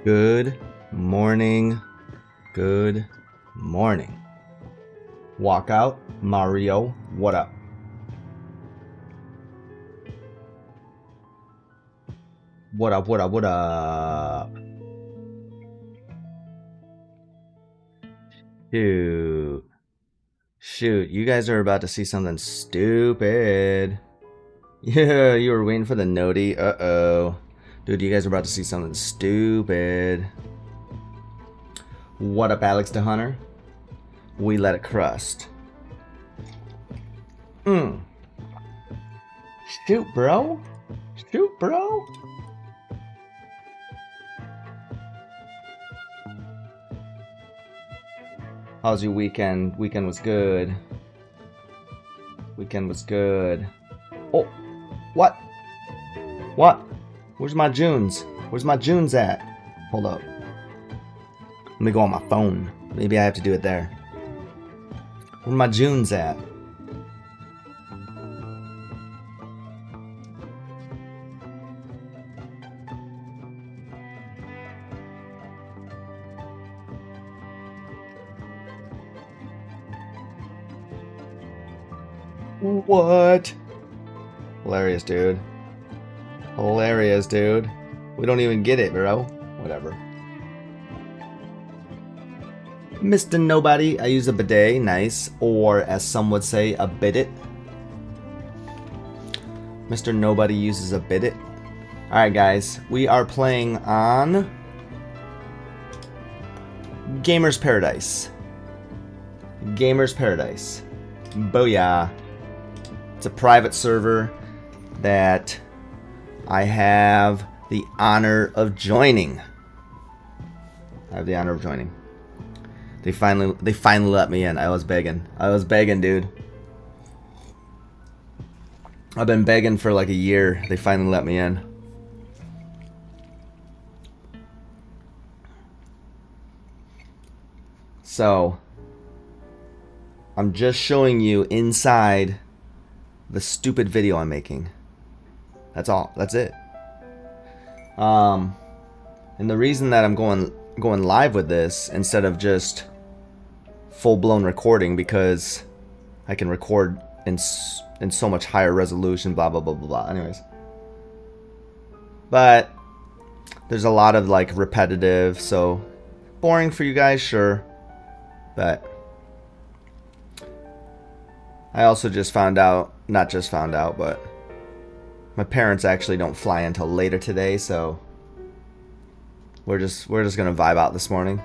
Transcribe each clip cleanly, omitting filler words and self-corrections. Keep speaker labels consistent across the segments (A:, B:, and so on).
A: Good morning. Good morning. Walk out, Mario. What up? What up, what up, what up? Shoot, you guys are about to see something stupid. Yeah, you were waiting for the noti. Uh-oh. Dude, you guys are about to see something stupid. What up, Alex the Hunter? We let it crust. Shoot, bro. Shoot, bro. How's your weekend? Weekend was good. Weekend was good. Oh, what? What? Where's my Junes? Where's my Junes at? Hold up. Let me go on my phone. Maybe I have to do it there. Where my Junes at? What? Hilarious, dude. Hilarious, dude. We don't even get it, bro. Whatever. Mr. Nobody, I use a bidet, nice. Or, as some would say, a biddet. Mr. Nobody uses a biddet. Alright, guys. We are playing on Gamer's Paradise. Gamer's Paradise. Booyah. It's a private server that I have the honor of joining. I have the honor of joining. They finally let me in. I was begging, dude. I've been begging for like a year. They finally let me in. So, I'm just showing you inside the stupid video I'm making. That's all. That's it. And the reason that I'm going live with this instead of just full-blown recording, because I can record in so much higher resolution, blah blah blah blah blah. Anyways, but there's a lot of like repetitive, so boring for you guys, sure. But I also just found out, not just found out, but my parents actually don't fly until later today, so we're just gonna vibe out this morning.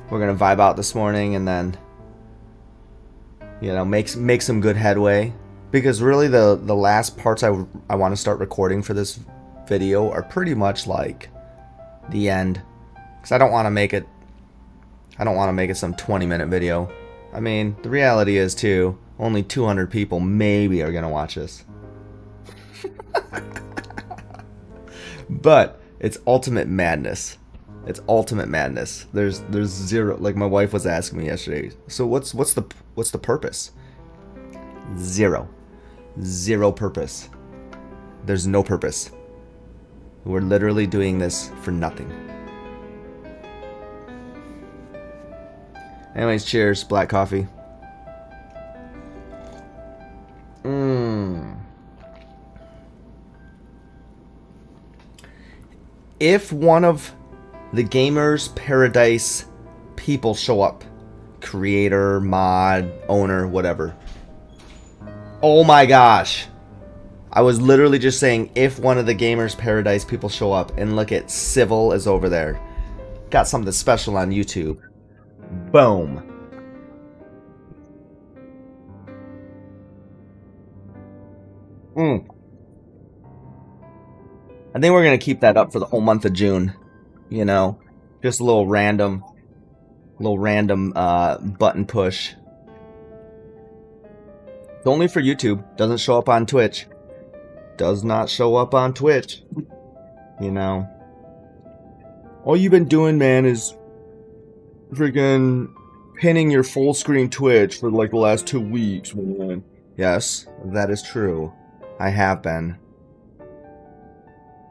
A: We're gonna vibe out this morning and then, you know, make some good headway. Because really the last parts I want to start recording for this video are pretty much like the end. Because I don't want to make it some 20-minute video. I mean, the reality is too, only 200 people maybe are gonna watch this. But it's ultimate madness. It's ultimate madness. There's zero, like my wife was asking me yesterday. So what's the purpose? Zero purpose. There's no purpose. We're literally doing this for nothing. Anyways, cheers, black coffee. If one of the Gamer's Paradise people show up, creator, mod, owner, whatever. Oh my gosh. I was literally just saying if one of the Gamer's Paradise people show up, and look at Civil is over there. Got something special on YouTube. Boom. I think we're going to keep that up for the whole month of June. You know, just a little random button push. It's only for YouTube. Doesn't show up on Twitch. Does not show up on Twitch. You know. All you've been doing, man, is freaking pinning your full screen Twitch for like the last 2 weeks, man. Yes, that is true. I have been.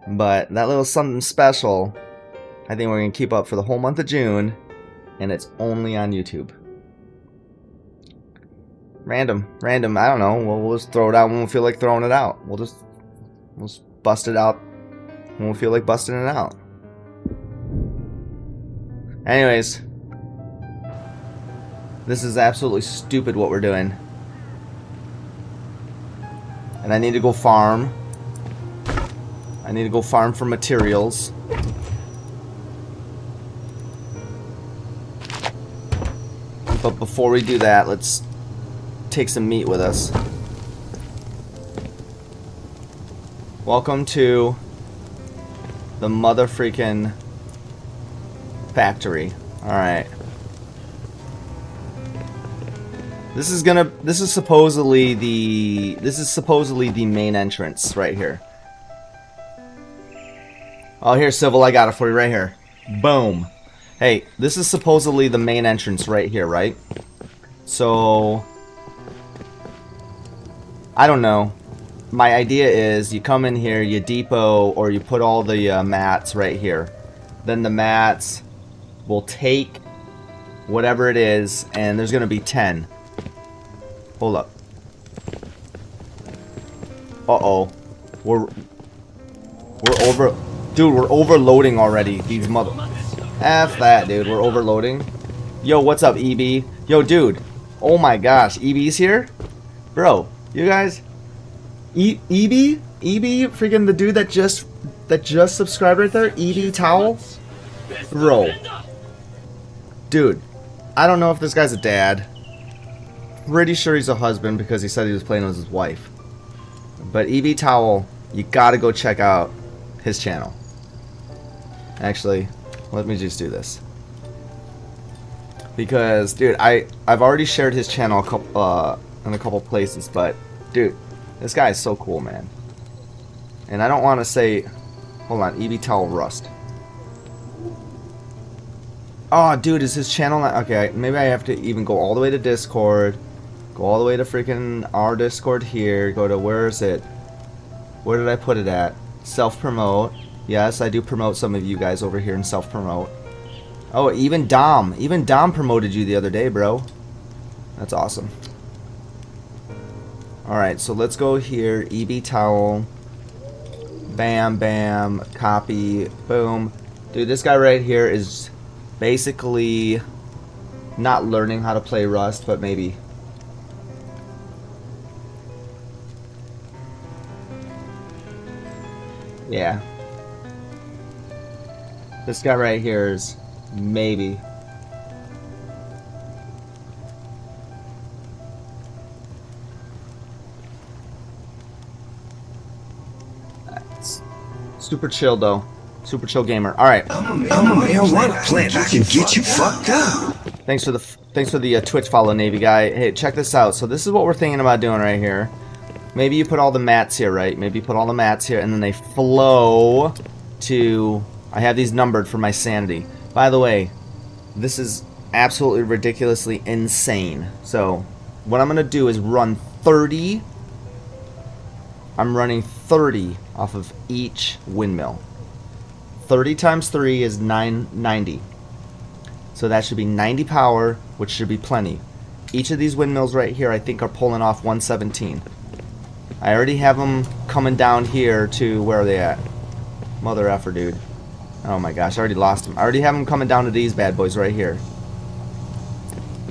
A: But that little something special I think we're going to keep up for the whole month of June, and it's only on YouTube. Random, I don't know. We'll just throw it out when we feel like throwing it out. We'll just bust it out when we feel like busting it out. Anyways, this is absolutely stupid what we're doing. And I need to go farm. I need to go farm for materials. But before we do that, let's take some meat with us. Welcome to the mother freaking factory. Alright. This is supposedly the main entrance right here. Oh, here, Civil, I got it for you right here. Boom. Hey, this is supposedly the main entrance right here, right? So I don't know. My idea is you come in here, you depot, or you put all the mats right here. Then the mats will take whatever it is, and there's going to be 10. Hold up. Uh-oh. We're over... Dude, we're overloading already. These mother... F that, dude. We're overloading. Yo, what's up, EB? Yo, dude. Oh my gosh. EB's here? Bro, you guys... EB? Freaking the dude that just subscribed right there? EB Towel? Bro. Dude. I don't know if this guy's a dad. Pretty sure he's a husband because he said he was playing with his wife. But EB Towel, you gotta go check out his channel. Actually... Let me just do this. Because, dude, I've already shared his channel in a couple places, but, dude, this guy is so cool, man. And I don't want to say... Hold on, EB Towel Rust. Oh, dude, is his channel not... Okay, maybe I have to even go all the way to Discord. Go all the way to freaking our Discord here. Go to... Where is it? Where did I put it at? Self-promote. Yes, I do promote some of you guys over here and self-promote. Oh, even Dom. Even Dom promoted you the other day, bro. That's awesome. Alright, so let's go here. EB Towel. Bam, bam. Copy. Boom. Dude, this guy right here is basically not learning how to play Rust, but maybe. Yeah. This guy right here is maybe. That's super chill though. Super chill gamer. All right.
B: I'm a marijuana plant. I can get you fucked up.
A: Thanks for the Twitch follow, Navy guy. Hey, check this out. So this is what we're thinking about doing right here. Maybe you put all the mats here, right? Maybe you put all the mats here, and then they flow to... I have these numbered for my sanity. By the way, this is absolutely ridiculously insane. So, what I'm going to do is run 30. I'm running 30 off of each windmill. 30 times 3 is 990. So that should be 90 power, which should be plenty. Each of these windmills right here, I think, are pulling off 117. I already have them coming down here to... Where are they at? Mother effer, dude. Oh my gosh, I already lost him. I already have him coming down to these bad boys right here.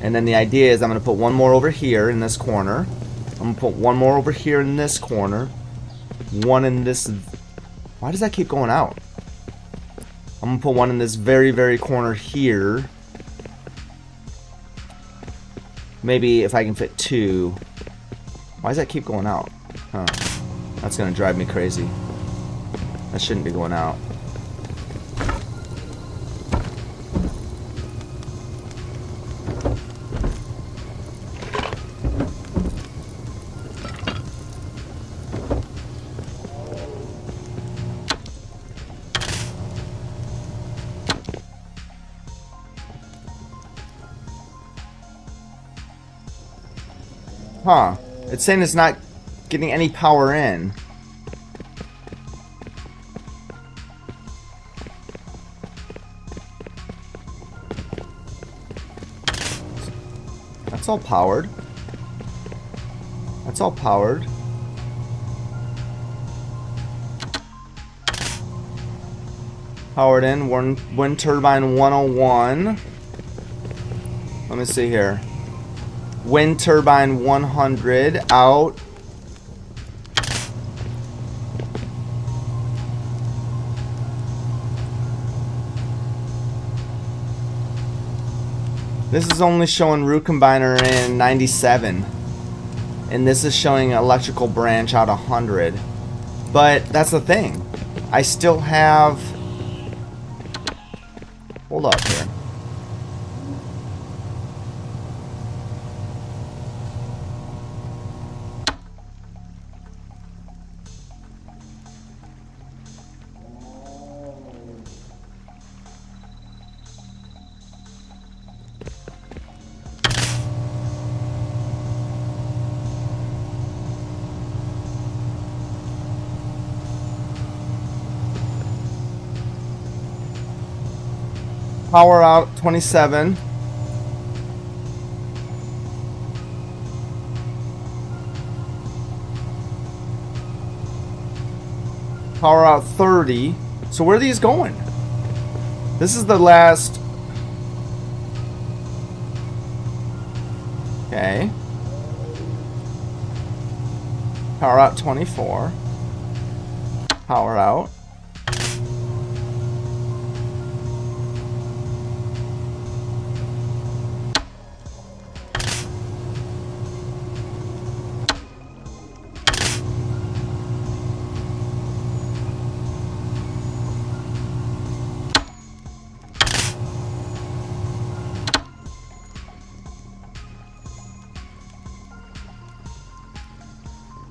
A: And then the idea is I'm going to put one more over here in this corner. I'm going to put one more over here in this corner. One in this... Why does that keep going out? I'm going to put one in this very, very corner here. Maybe if I can fit two. Why does that keep going out? Huh. That's going to drive me crazy. That shouldn't be going out. Huh. It's saying it's not getting any power in. That's all powered. That's all powered. Powered in. Wind turbine 101. Let me see here. Wind turbine 100 out. This is only showing root combiner in 97. And this is showing electrical branch out 100. But that's the thing. I still have... Hold up here. Power out 27. Power out 30. So where are these going? This is the last. Okay. Power out 24. Power out.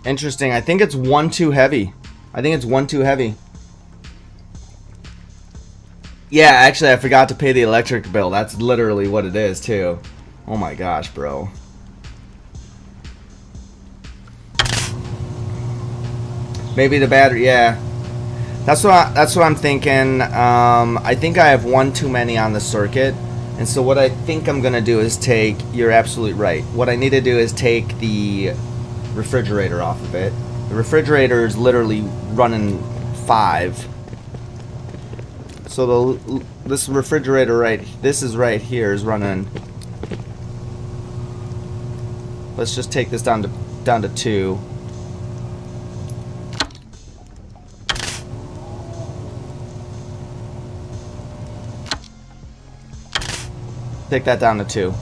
A: Interesting. I think it's one too heavy. I think it's one too heavy. Yeah, actually, I forgot to pay the electric bill. That's literally what it is, too. Oh my gosh, bro. Maybe the battery, yeah. That's what I'm thinking. I think I have one too many on the circuit. And so what I think I'm going to do is take... You're absolutely right. What I need to do is take the refrigerator off of it. The refrigerator is literally running 5. So this refrigerator this is right here is running. Let's just take this down to 2. Take that down to 2.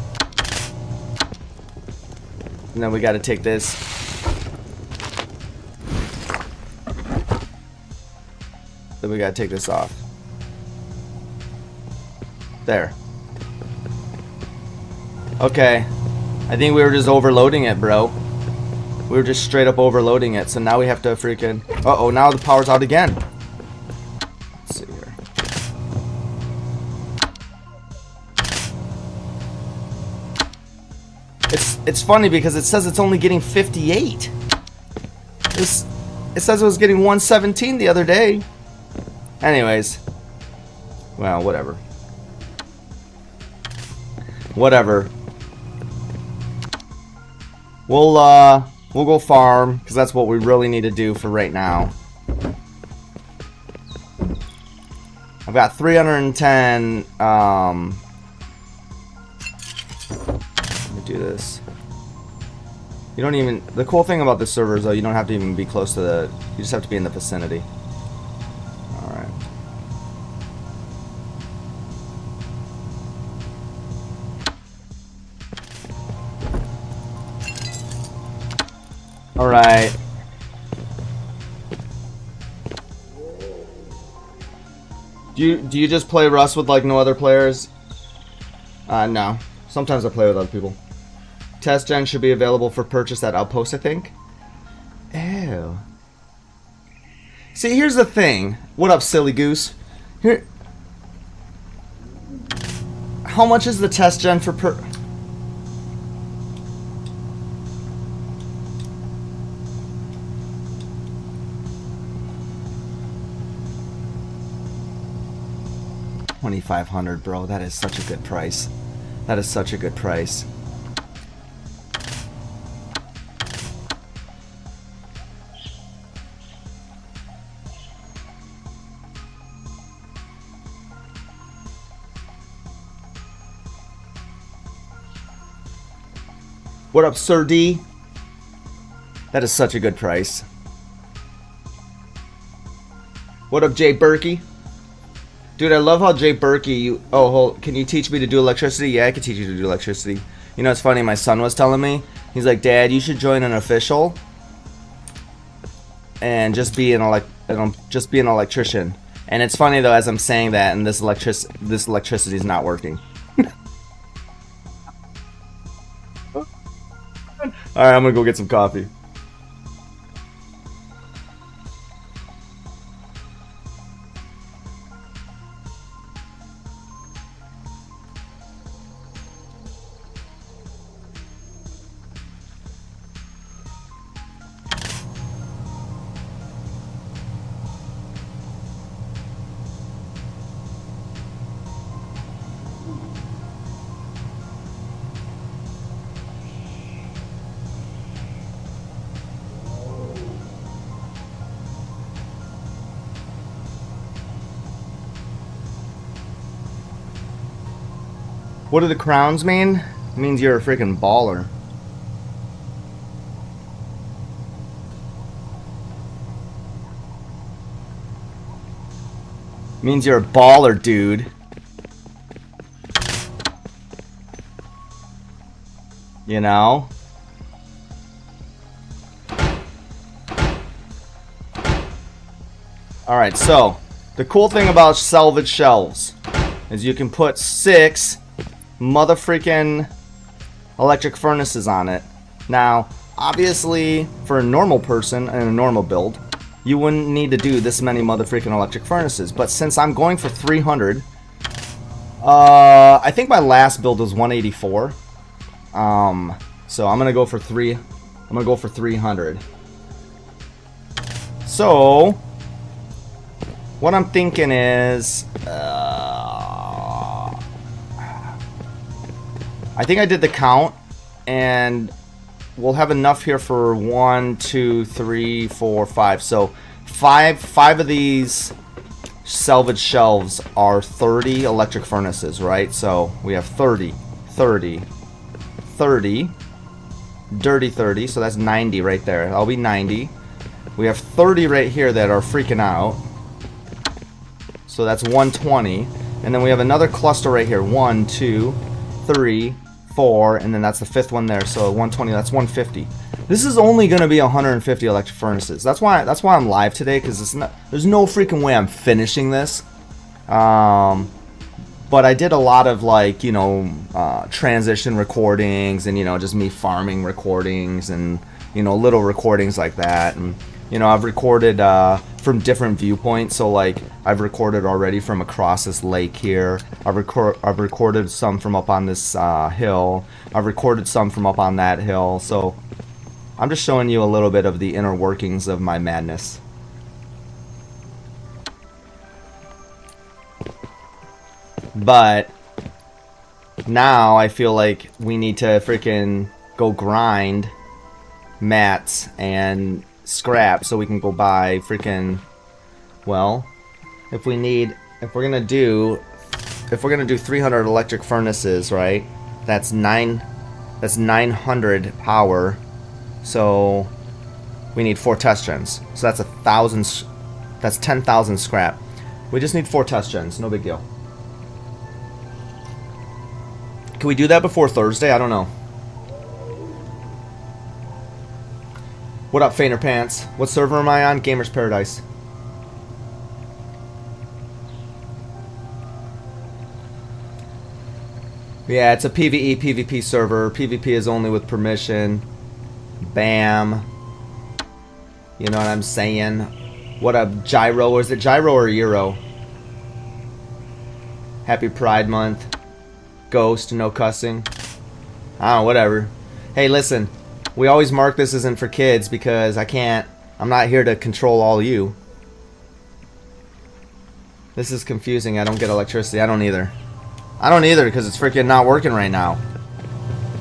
A: And then we got to take this. Then we got to take this off. There. Okay. I think we were just overloading it, bro. We were just straight up overloading it. So now we have to freaking... Uh-oh, now the power's out again. Let's see here. It's funny because it says it's only getting 58. It says it was getting 117 the other day. Anyways. Well, whatever. Whatever. We'll go farm because that's what we really need to do for right now. I've got 310. Let me do this. You don't even. The cool thing about the servers, though, you don't have to even be close to the. You just have to be in the vicinity. All right. All right. Do you just play Rust with like no other players? No. Sometimes I play with other people. Test gen should be available for purchase at Outpost, I think. Ew. See, here's the thing. What up, silly goose? Here. How much is the test gen for per... $2,500, bro. That is such a good price. That is such a good price. What up, Sir D? That is such a good price. What up, Jay Berkey? Dude, I love how Jay Berkey, can you teach me to do electricity? Yeah, I can teach you to do electricity. You know, it's funny, my son was telling me, he's like, Dad, you should join an official and just be an electrician. And it's funny though, as I'm saying that, and this electricity is not working. Alright, I'm gonna go get some coffee. What do the crowns mean? It means you're a freaking baller. It means you're a baller, dude. You know? Alright, so the cool thing about salvage shelves is you can put 6 motherfreaking electric furnaces on it. Now, obviously, for a normal person and a normal build, you wouldn't need to do this many motherfreaking electric furnaces. But since I'm going for 300, I think my last build was 184. So I'm gonna go for 300. So what I'm thinking is, I think I did the count, and we'll have enough here for 1, 2, 3, 4, 5. So five of these salvage shelves are 30 electric furnaces, right? So we have 30, 30, 30, dirty 30, so that's 90 right there. That'll be 90. We have 30 right here that are freaking out. So that's 120. And then we have another cluster right here. 1, 2, 3, 4, and then that's the 5th one there. So 120, that's 150. This is only going to be 150 electric furnaces. That's why I'm live today, because there's no freaking way I'm finishing this. But I did a lot of, like, you know, transition recordings, and, you know, just me farming recordings, and, you know, little recordings like that. And, you know, I've recorded from different viewpoints. So, like, I've recorded already from across this lake here. I've recorded some from up on this hill. I've recorded some from up on that hill. So I'm just showing you a little bit of the inner workings of my madness. But now I feel like we need to freaking go grind mats and scrap so we can go buy freaking, well, if we're gonna do 300 electric furnaces, right? That's 900 power. So we need 4 test gens. So that's 1,000. That's 10,000 scrap. We just need 4 test gens. No big deal. Can we do that before Thursday? I don't know. What up, Fainter Pants? What server am I on? Gamers Paradise. Yeah, it's a PvE PvP server. PvP is only with permission. Bam. You know what I'm saying? What up, Gyro? Is it Gyro or Euro? Happy Pride Month. Ghost, no cussing. Oh, whatever. Hey, listen. We always mark this isn't for kids because I'm not here to control all you. This is confusing. I don't get electricity. I don't either. I don't either because it's freaking not working right now.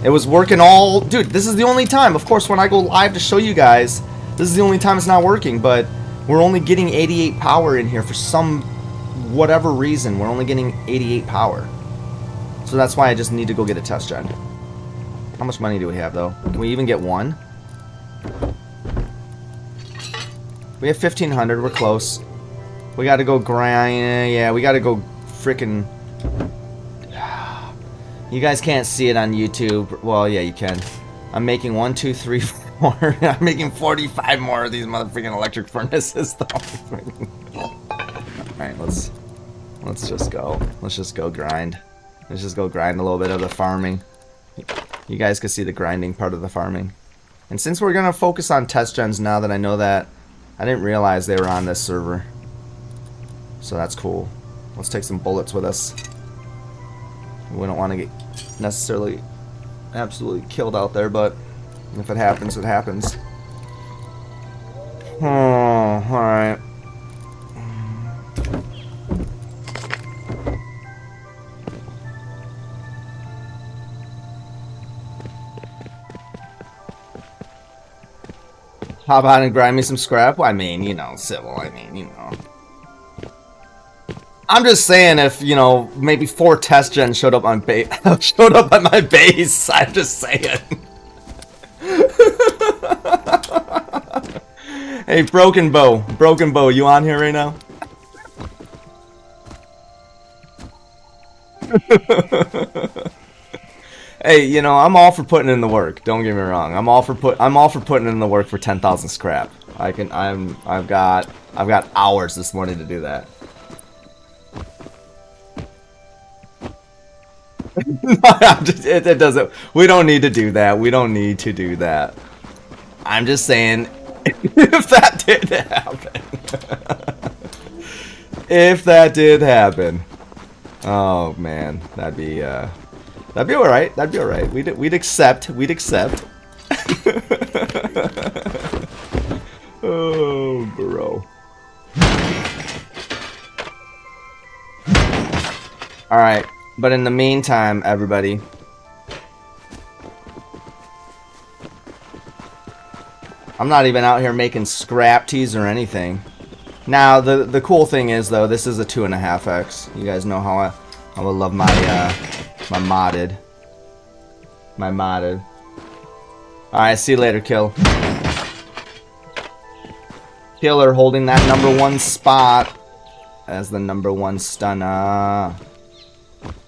A: It was working all... Dude, this is the only time. Of course, when I go live to show you guys, this is the only time it's not working, but we're only getting 88 power in here for some whatever reason. We're only getting 88 power. So that's why I just need to go get a test gen. How much money do we have, though? Can we even get one? We have 1,500. We're close. We gotta go grind. Yeah, we gotta go frickin'... You guys can't see it on YouTube. Well, yeah, you can. I'm making 1, 2, 3, 4. I'm making 45 more of these motherfucking electric furnaces, though. Alright, let's just go. Let's just go grind. Let's just go grind a little bit of the farming. You guys can see the grinding part of the farming. And since we're gonna focus on test gens now that I know that, I didn't realize they were on this server. So that's cool. Let's take some bullets with us. We don't want to get necessarily absolutely killed out there, but if it happens, it happens. Oh, alright. Hop on and grind me some scrap? I mean, you know, civil, I mean, you know. I'm just saying, if, you know, maybe 4 test gens showed up on showed up at my base, I'm just saying. Hey, Broken Bow, you on here right now? Hey, you know, I'm all for putting in the work. Don't get me wrong. I'm all for putting in the work for 10,000 scrap. I've got hours this morning to do that. It doesn't. We don't need to do that. We don't need to do that. I'm just saying, if that did happen, if that did happen, oh man, that'd be all right. That'd be all right. We'd accept. We'd accept. Oh, bro. All right. But in the meantime, everybody, I'm not even out here making scrap teas or anything. Now, the cool thing is, though, this is a 2.5x. You guys know how I would love my my modded. Alright, see you later, Kill. Killer holding that #1 spot as the #1 stunner.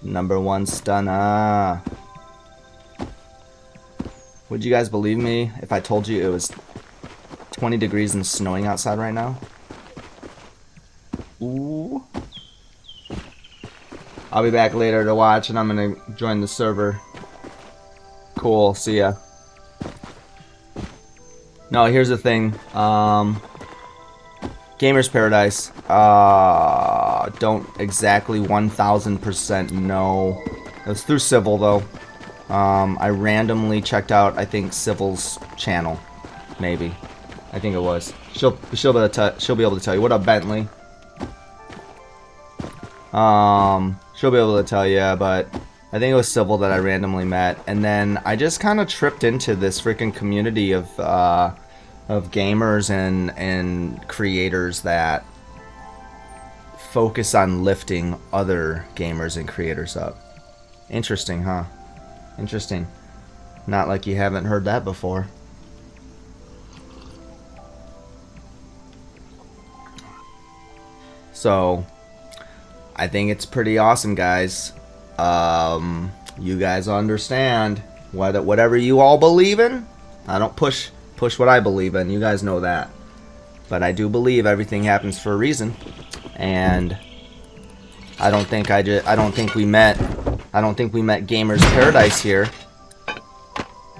A: #1 stunner. Would you guys believe me if I told you it was 20 degrees and snowing outside right now? Ooh. I'll be back later to watch, and I'm gonna join the server. Cool, see ya. No, here's the thing. Gamer's Paradise. Don't exactly 1000% know. It was through Civil, though. I randomly checked out, I think, Civil's channel. Maybe. I think it was. She'll be able to tell you. What up, Bentley? She'll be able to tell you, but I think it was Civil that I randomly met, and then I just kind of tripped into this freaking community of gamers and creators that focus on lifting other gamers and creators up. Interesting, huh? Interesting. Not like you haven't heard that before. So, I think it's pretty awesome, guys. You guys understand whatever you all believe in. I don't push what I believe in. You guys know that. But I do believe everything happens for a reason. And I don't think we met Gamers Paradise here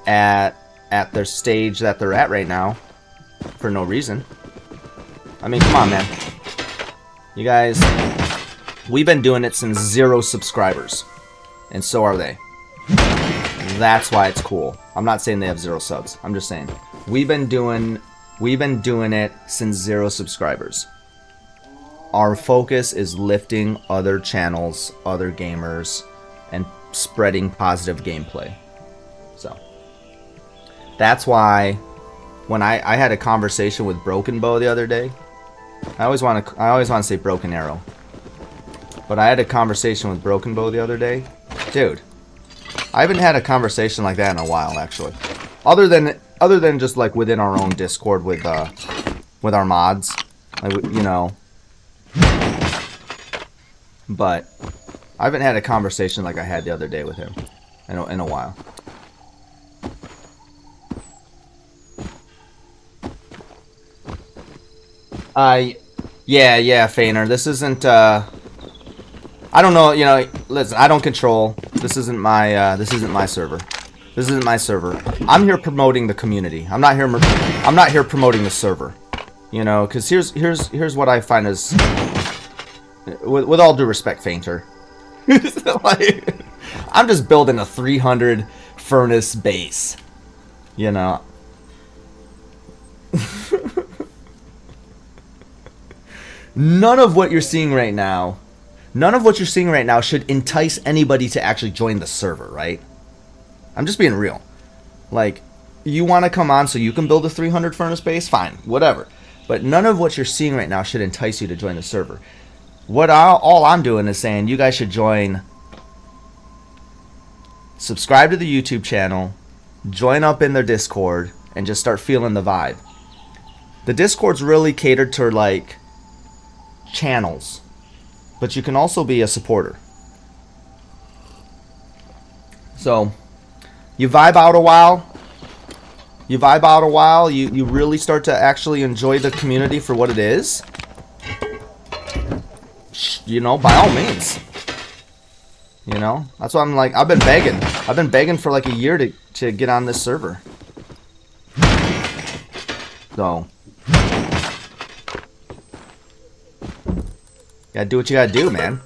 A: at their stage that they're at right now for no reason. I mean, come on, man. You guys, we've been doing it since 0 subscribers. And so are they. That's why it's cool. I'm not saying they have 0 subs. I'm just saying we've been doing it since 0 subscribers. Our focus is lifting other channels, other gamers, and spreading positive gameplay. So that's why when I had a conversation with Broken Bow the other day, I always want to say Broken Arrow. But I had a conversation with Broken Bow the other day. Dude, I haven't had a conversation like that in a while, actually. Other than just like within our own Discord with our mods, like, you know. But I haven't had a conversation like I had the other day with him in a while. Yeah, Feiner. This isn't, I don't know, you know, listen, I don't control. This isn't my server. This isn't my server. I'm here promoting the community. I'm not here promoting the server. You know, because here's what I find is, with all due respect, Fainter. Like, I'm just building a 300 furnace base. You know. None of what you're seeing right now should entice anybody to actually join the server, right? I'm just being real. Like, you want to come on so you can build a 300 furnace base? Fine, whatever. But none of what you're seeing right now should entice you to join the server. All I'm doing is saying you guys should join, subscribe to the YouTube channel, join up in their Discord, and just start feeling the vibe. The Discord's really catered to, like, channels, but you can also be a supporter. So you vibe out a while, you really start to actually enjoy the community for what it is, you know, by all means. You know, that's why I'm like, I've been begging for like a year to get on this server. So gotta do what you gotta do, man.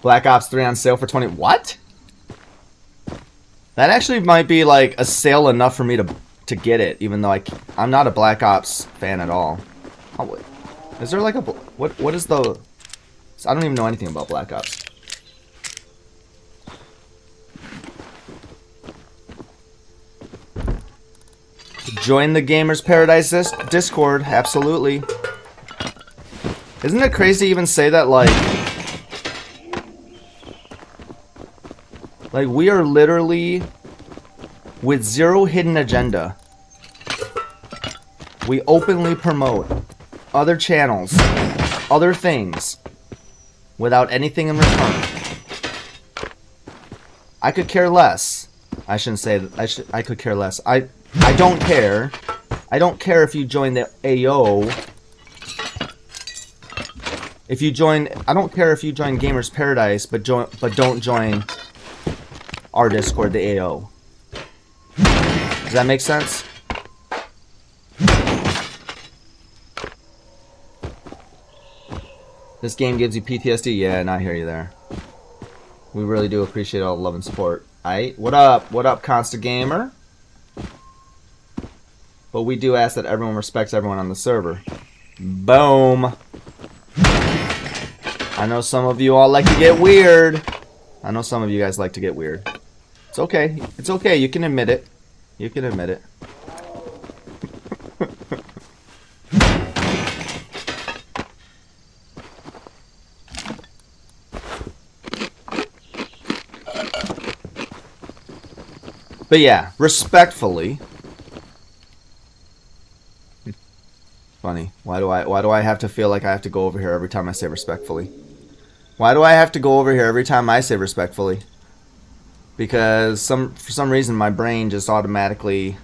A: Black Ops 3 on sale for 20. What? That actually might be like a sale enough for me to get it, even though I'm not a Black Ops fan at all. Oh, is there like a what is the? I don't even know anything about Black Ops. Join the Gamers Paradise Discord, absolutely. Isn't it crazy to even say that, like we are literally, with zero hidden agenda, we openly promote other channels, other things, without anything in return. I could care less. I shouldn't say that. I could care less. I don't care. I don't care if you join the AO. If you join, I don't care if you join Gamers Paradise, but don't join our Discord, the AO. Does that make sense? This game gives you PTSD. Yeah, and I hear you there. We really do appreciate all the love and support. Aight, what up? What up, Constant Gamer? But we do ask that everyone respects everyone on the server. Boom. I know some of you all like to get weird. I know some of you guys like to get weird. It's okay. It's okay. You can admit it. You can admit it. But yeah, respectfully. Funny. Why do I have to feel like I have to go over here every time I say respectfully? Why do I have to go over here every time I say respectfully? Because for some reason my brain just automatically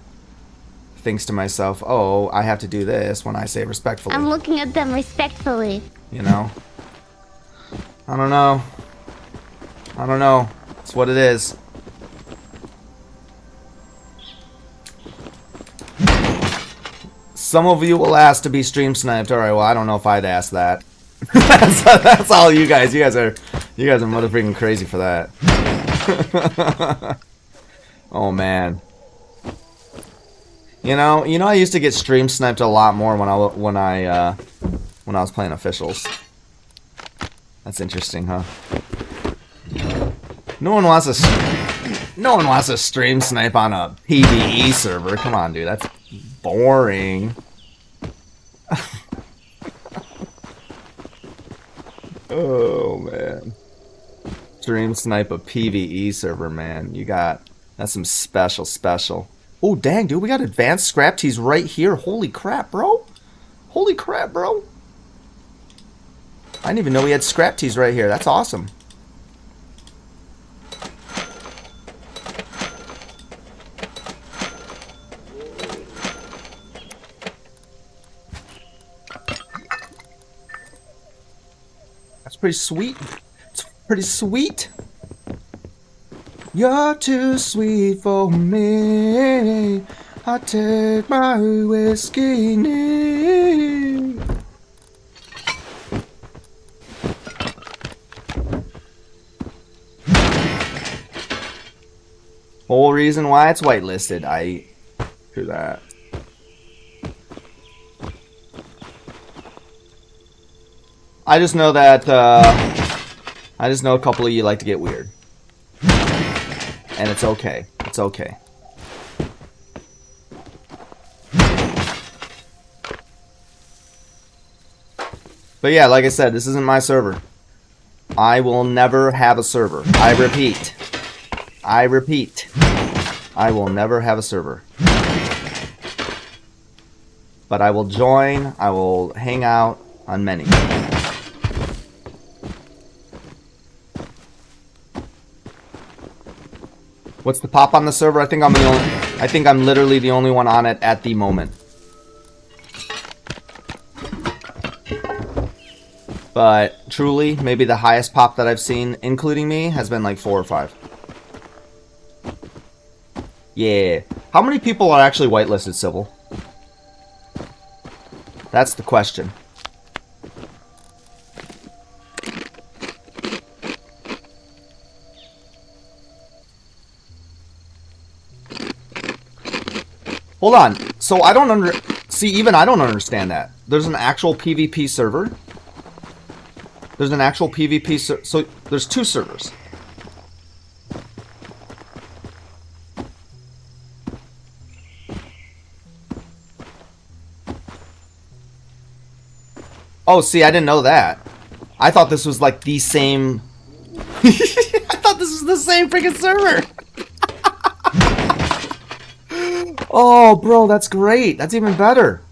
A: thinks to myself, "Oh, I have to do this when I say respectfully."
C: I'm looking at them respectfully.
A: You know? I don't know. I don't know. It's what it is. Some of you will ask to be stream sniped. Alright, well, I don't know if I'd ask that. that's all you guys. You guys are motherfucking crazy for that. Oh man. You know, I used to get stream sniped a lot more when I was playing officials. That's interesting, huh? No one wants to stream snipe on a PvE server. Come on, dude. That's boring. Oh man. stream snipe a PvE server, man. That's some special. Oh, dang, dude, we got advanced scrap teas right here. Holy crap, bro. Holy crap, bro. I didn't even know we had scrap teas right here. That's awesome. That's pretty sweet. It's pretty sweet. You're too sweet for me. I take my whiskey neat. Whole reason why it's whitelisted. I do that. I just know that I just know a couple of you like to get weird. And it's okay. It's okay. But yeah, like I said, this isn't my server. I will never have a server. I repeat. I repeat. I will never have a server. But I will join. I will hang out on many. What's the pop on the server? I think I'm literally the only one on it at the moment. But truly, maybe the highest pop that I've seen, including me, has been like 4 or 5. Yeah. How many people are actually whitelisted, Sybil? That's the question. Hold on. So I don't see, even I don't understand that. There's an actual PvP server. There's an actual PvP server. So there's 2 servers. Oh, see, I didn't know that. I thought this was like the same. I thought this was the same freaking server. Oh, bro, that's great. That's even better.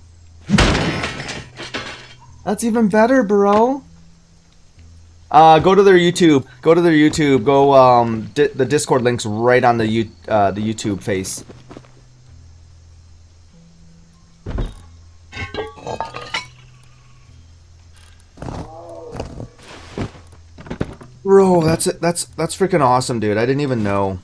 A: That's even better, bro. Go to their YouTube. Go to their YouTube. Go. The Discord link's right on the YouTube face. Bro, that's freaking awesome, dude. I didn't even know.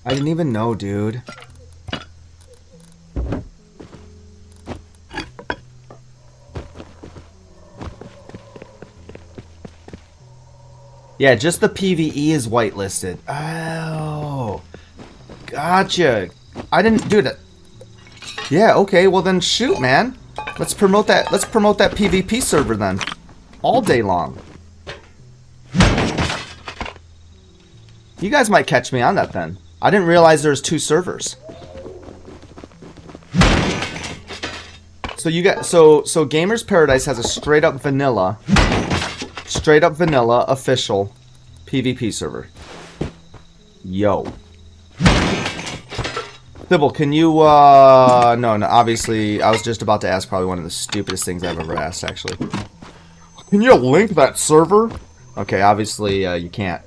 A: I didn't even know, dude. Yeah, just the PvE is whitelisted. Oh, gotcha. I didn't do that. Yeah, okay. Well then, shoot, man. Let's promote that. Let's promote that PvP server then, all day long. You guys might catch me on that then. I didn't realize there's 2 servers. So you got so Gamers Paradise has a straight up vanilla official PvP server. Yo. Sybil, can you no, obviously I was just about to ask probably one of the stupidest things I've ever asked actually. Can you link that server? Okay, obviously you can't.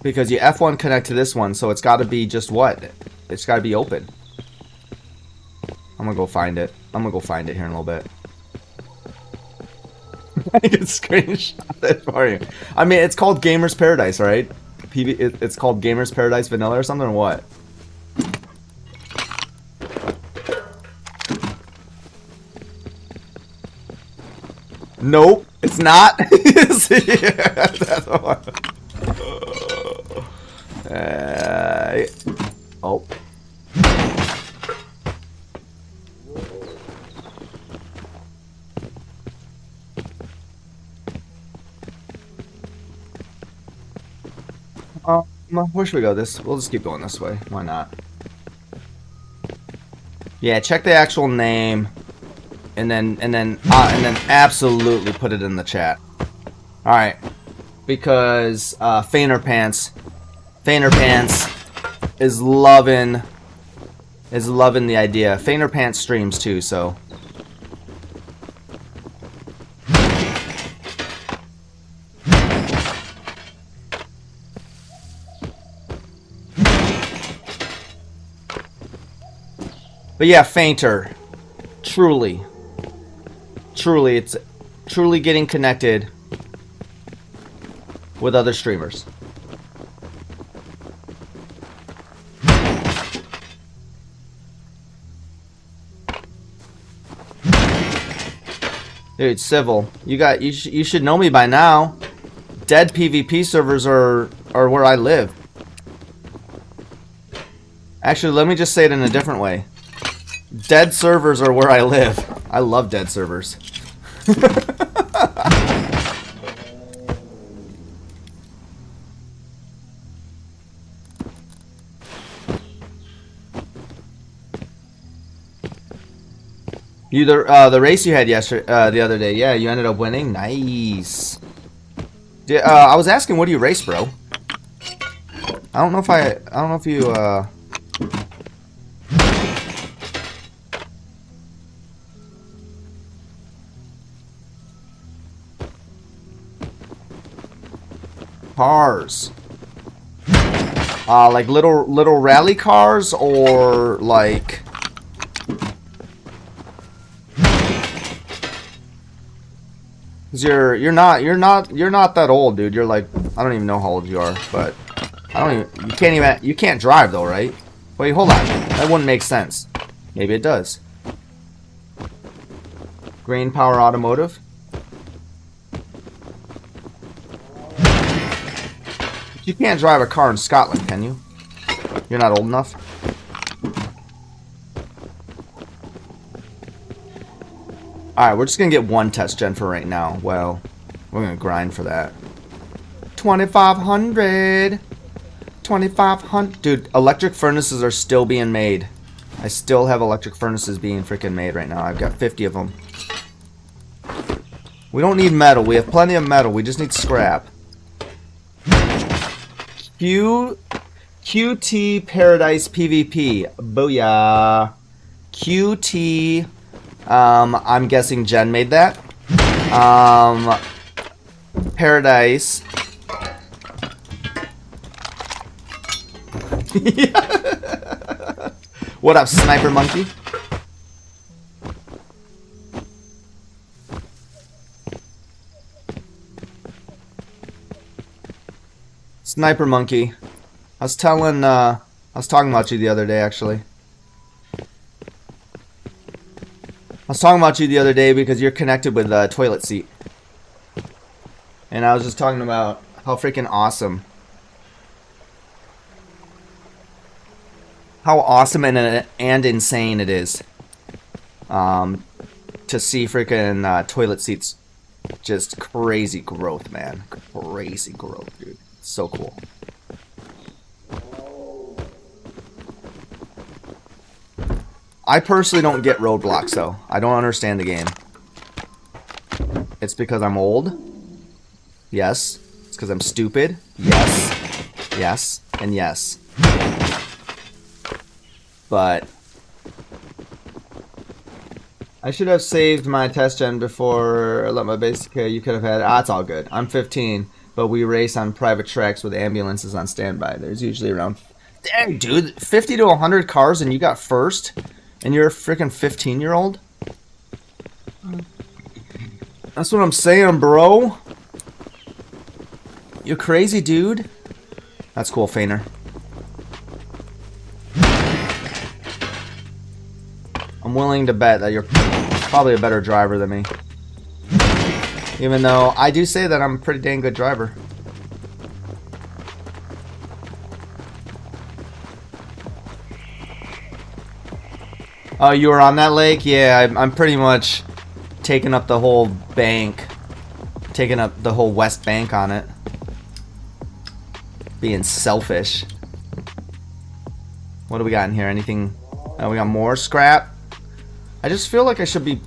A: Because you F1 connect to this one, so it's got to be just what? It's got to be open. I'm gonna go find it. I'm gonna go find it here in a little bit. I can screenshot it for you. I mean, it's called Gamers Paradise, right? It's called Gamers Paradise Vanilla or something, or what? Nope, it's not. Yeah, that's what. Oh. Where should we go? We'll just keep going this way. Why not? Yeah, check the actual name, and then absolutely put it in the chat. All right, because Fainer Pants is loving the idea. Fainer Pants streams too, so. But yeah, Fainter, truly, it's truly getting connected with other streamers. Dude, Civil, you should know me by now. Dead PvP servers are where I live. Actually, let me just say it in a different way. Dead servers are where I live. I love dead servers. The race you had yesterday, the other day, yeah, you ended up winning. Nice. I was asking, what do you race, bro? I don't know if you cars. Like little rally cars, or like you're not that old, dude. You're like, I don't even know how old you are, but you can't drive though, right? Wait, hold on. That wouldn't make sense. Maybe it does. Green Power Automotive. You can't drive a car in Scotland, can you? You're not old enough? Alright, we're just gonna get one test gen for right now. Well, we're gonna grind for that. 2,500! 2,500! Dude, electric furnaces are still being made. I still have electric furnaces being freaking made right now. I've got 50 of them. We don't need metal. We have plenty of metal. We just need scrap. QT Paradise PvP. Booyah. QT. I'm guessing Jen made that. Paradise. What up, Sniper Monkey? Sniper Monkey. I was talking about you the other day, actually. I was talking about you the other day because you're connected with the toilet seat. And I was just talking about how freaking awesome. How awesome and insane it is. To see freaking toilet seats. Just crazy growth, man. Crazy growth, dude. So cool. I personally don't get roadblocks, though. I don't understand the game. It's because I'm old. Yes. It's because I'm stupid. Yes. Yes. And yes. But I should have saved my test gen before I let my basic you could have had. It's all good. I'm 15, but we race on private tracks with ambulances on standby. There's usually around... Dang, dude. 50 to 100 cars and you got first? And you're a freaking 15-year-old? That's what I'm saying, bro. You're crazy, dude. That's cool, Fainer. I'm willing to bet that you're probably a better driver than me. Even though I do say that I'm a pretty dang good driver. Oh, you were on that lake? Yeah, I'm pretty much taking up the whole bank. Taking up the whole west bank on it. Being selfish. What do we got in here? Anything? Oh, we got more scrap. I just feel like I should be...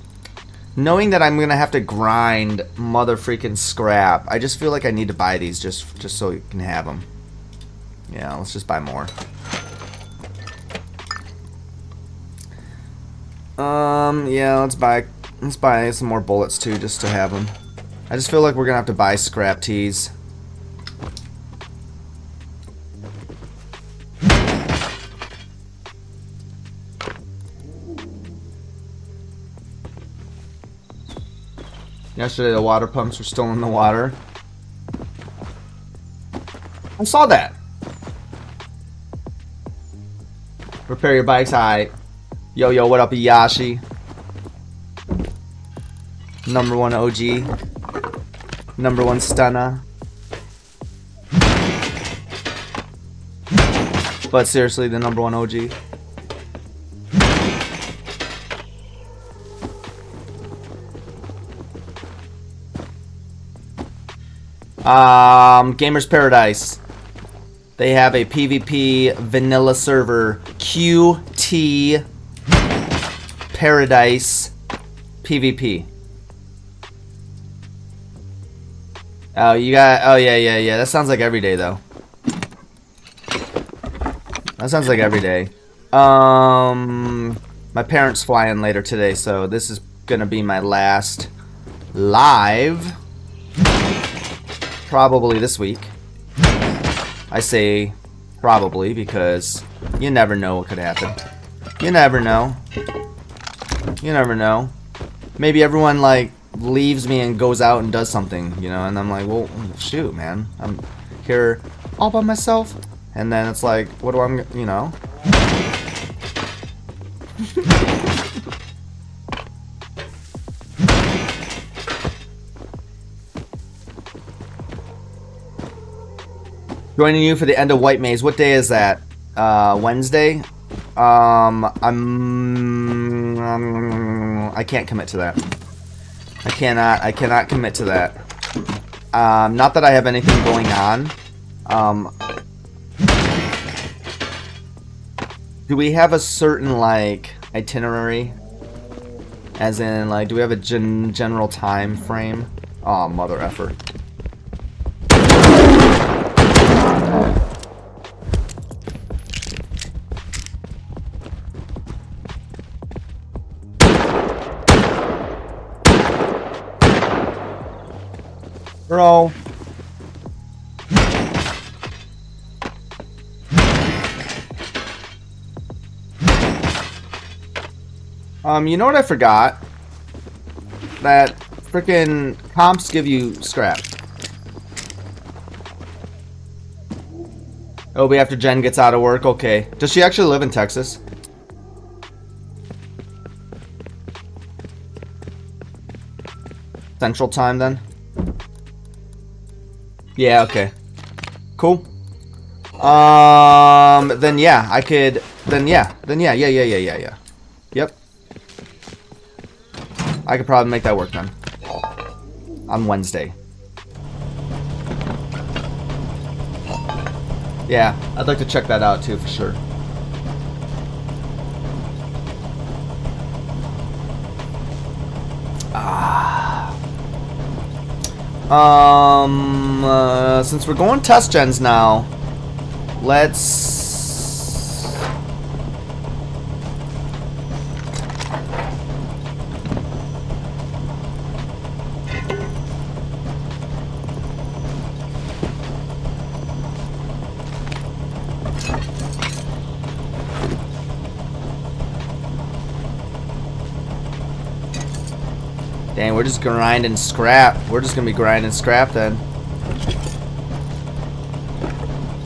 A: Knowing that I'm going to have to grind mother freaking scrap, I just feel like I need to buy these just so you can have them. Yeah, let's just buy more. Yeah, let's buy some more bullets too, just to have them. I just feel like we're gonna have to buy scrap teas. Yesterday the water pumps were still in the water. I saw that. Repair your bikes, alright. Yo, yo, what up, Yashi? #1 OG. #1 stunner. But seriously, the #1 OG. Gamers Paradise. They have a PvP vanilla server. QT Paradise PvP. Oh, you got... Oh, yeah. That sounds like every day, though. That sounds like every day. My parents fly in later today, so this is gonna be my last live. Probably this week. I say probably because you never know what could happen. You never know. You never know. Maybe everyone, like, leaves me and goes out and does something, you know, and I'm like, well, shoot, man. I'm here all by myself. And then it's like, what do I, you know? Joining you for the end of White Maze. What day is that? Wednesday? I can't commit to that. I cannot commit to that. Not that I have anything going on. Do we have a certain, like, itinerary? As in, like, do we have a general time frame? Oh, mother effer. Bro. You know what I forgot? That frickin' comps give you scrap. Oh, be after Jen gets out of work? Okay. Does she actually live in Texas? Central time then? Yeah, okay. Cool. Then yeah, I could, yeah. Yep. I could probably make that work then. On Wednesday. Yeah, I'd like to check that out too, for sure. Since we're going test gens now, let's... Dang, we're just grinding scrap. We're just gonna be grinding scrap then.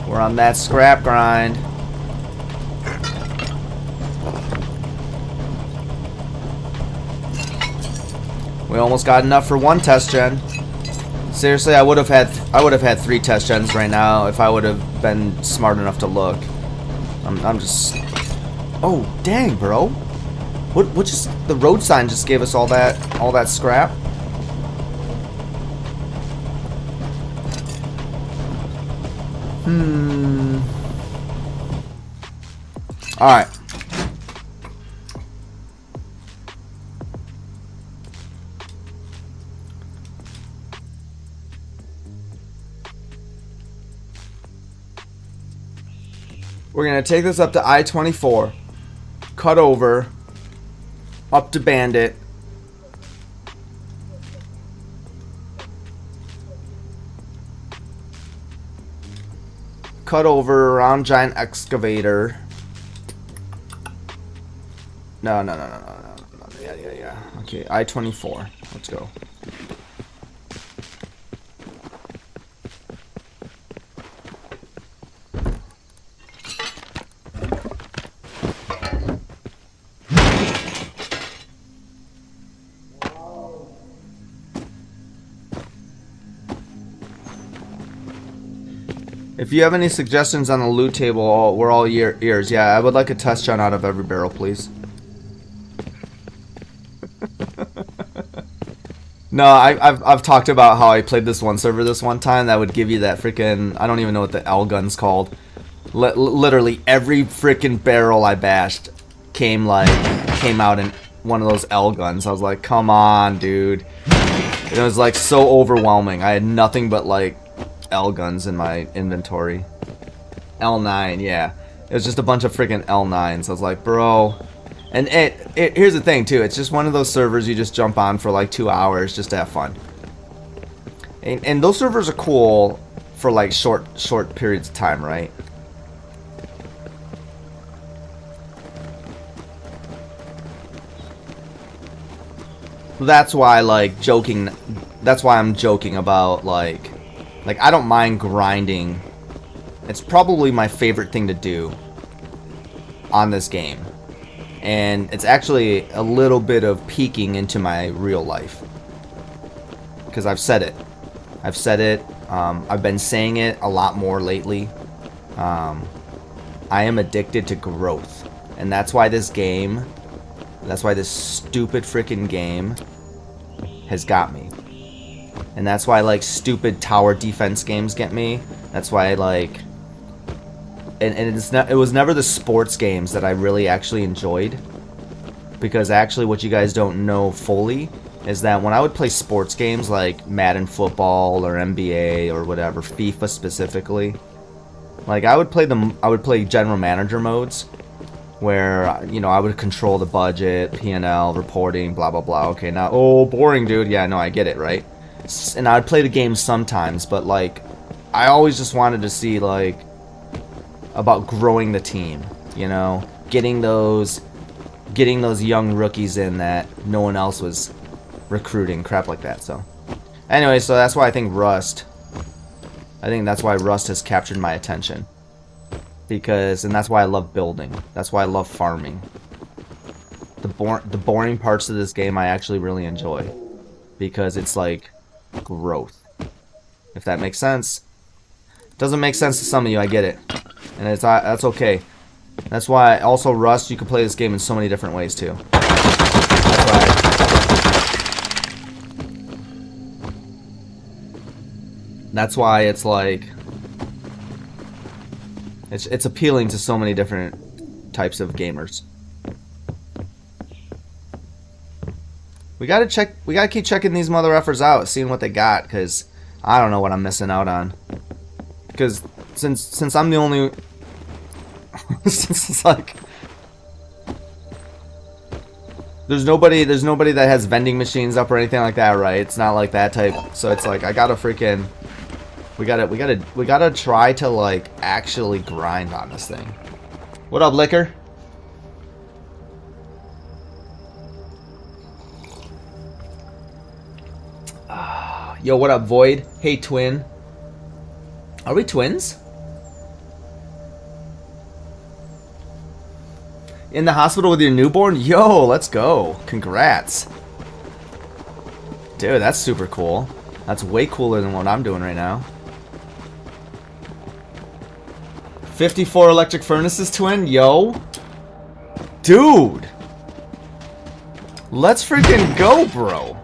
A: We're on that scrap grind. We almost got enough for one test gen. Seriously, I would have had 3 test gens right now if I would have been smart enough to look. I'm just... Oh, dang, bro. What just... The road sign just gave us all that scrap. Alright. We're gonna take this up to I-24, cut over, up to Bandit. Cut over around Giant Excavator. No. Yeah. Okay, I-24. Let's go. If you have any suggestions on the loot table, we're all ears. Yeah, I would like a test run out of every barrel, please. No, I've talked about how I played this one server this one time that would give you that freaking, I don't even know what the L gun's called. Literally every freaking barrel I bashed came out in one of those L guns. I was like, come on, dude. It was like so overwhelming. I had nothing but like L guns in my inventory. L9, yeah. It was just a bunch of freaking L9s. I was like, bro. And here's the thing too. It's just one of those servers you just jump on for like 2 hours just to have fun. And those servers are cool for like short periods of time, right? That's why that's why I'm joking about like I don't mind grinding. It's probably my favorite thing to do on this game. And it's actually a little bit of peeking into my real life. Because I've said it. I've been saying it a lot more lately. I am addicted to growth. And that's why this game, that's why this stupid freaking game has got me. And that's why like stupid tower defense games get me. That's why like, and it was never the sports games that I really actually enjoyed, because actually what you guys don't know fully is that when I would play sports games like Madden football or NBA or whatever, FIFA specifically, like I would play general manager modes where, you know, I would control the budget, P&L, reporting, blah blah blah. Okay, now, oh, boring, dude. Yeah, no, I get it, right? And I'd play the game sometimes, but like I always just wanted to see like about growing the team, you know, getting those young rookies in that no one else was recruiting, crap like that. So anyway, so that's why I think that's why Rust has captured my attention, because, and that's why I love building, that's why I love farming. The boring parts of this game I actually really enjoy, because it's like growth, if that makes sense. Doesn't make sense to some of you, I get it, and that's okay. That's why also Rust, you can play this game in so many different ways too. That's why it's like it's appealing to so many different types of gamers. We gotta keep checking these mother effers out, seeing what they got, because I don't know what I'm missing out on. Because since I'm the only since it's like there's nobody that has vending machines up or anything like that, right? It's not like that type. So it's like I gotta freaking we gotta try to like actually grind on this thing. What up, Liquor? Yo, what up, Void? Hey, twin. Are we twins? In the hospital with your newborn? Yo, let's go. Congrats. Dude, that's super cool. That's way cooler than what I'm doing right now. 54 electric furnaces, twin? Yo. Dude. Let's freaking go, bro.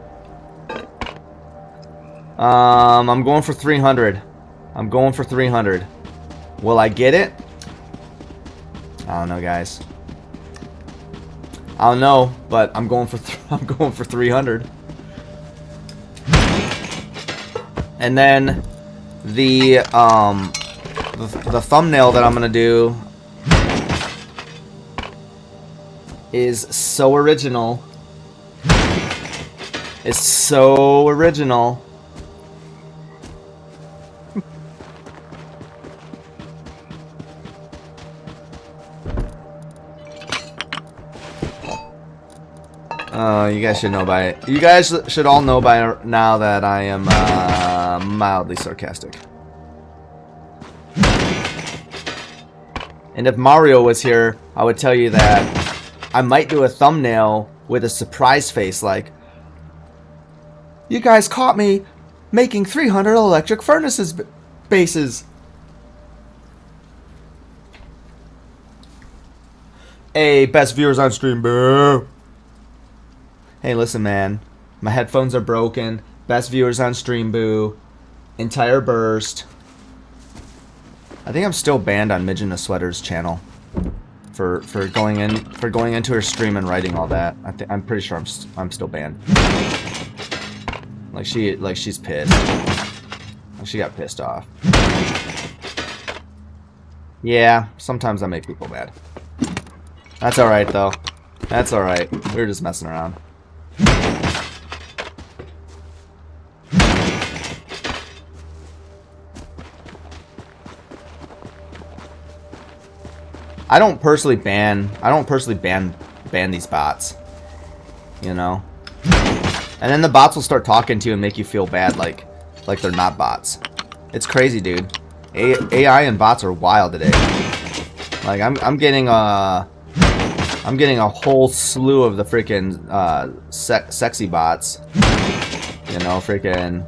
A: I'm going for 300. I'm going for 300. Will I get it? I don't know, guys. I don't know, but I'm going for 300. And then the thumbnail that I'm gonna do is so original. It's so original. You guys should know by it. You guys should all know by now that I am mildly sarcastic. And if Mario was here, I would tell you that I might do a thumbnail with a surprise face like, you guys caught me making 300 electric furnaces bases. Hey, best viewers on stream, boo. Hey, listen, man. My headphones are broken. Best viewers on stream, boo. Entire burst. I think I'm still banned on Midget in a Sweater's channel for going into her stream and writing all that. I'm pretty sure I'm still banned. Like she's pissed. Like she got pissed off. Yeah, sometimes I make people mad. That's all right though. That's all right. We were just messing around. I don't personally ban these bots, you know. And then the bots will start talking to you and make you feel bad, like they're not bots. It's crazy, dude. AI and bots are wild today. Like I'm getting a whole slew of the freaking sexy bots. You know, freaking.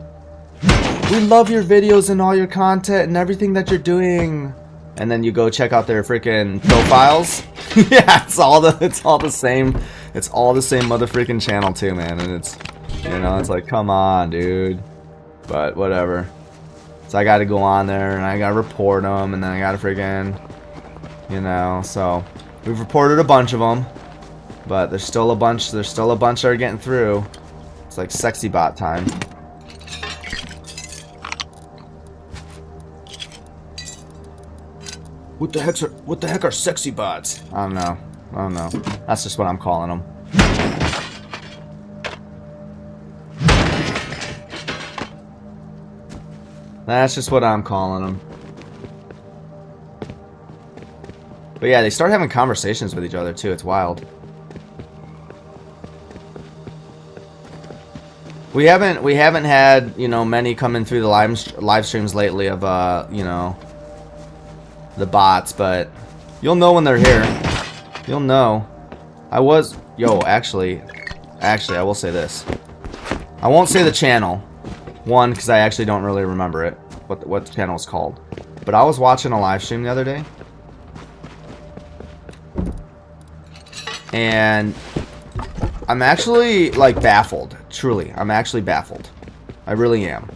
A: We love your videos and all your content and everything that you're doing. And then you go check out their freaking profiles. Yeah, it's all the same. It's all the same motherfucking channel too, man. And it's, you know, it's like, come on, dude. But whatever. So I got to go on there and I got to report them, and then I got to freaking, you know. So we've reported a bunch of them, but there's still a bunch. There's still a bunch that are getting through. It's like sexy bot time. What the heck are sexy bots? I don't know. That's just what I'm calling them. That's just what I'm calling them. But yeah, they start having conversations with each other too. It's wild. We haven't had, you know, many coming through the live streams lately of you know, the bots, but you'll know when they're here. You'll know. Actually, I will say this. I won't say the channel. One, because I actually don't really remember it, what the channel is called. But I was watching a live stream the other day, and I'm actually, like, baffled. Truly, I'm actually baffled. I really am.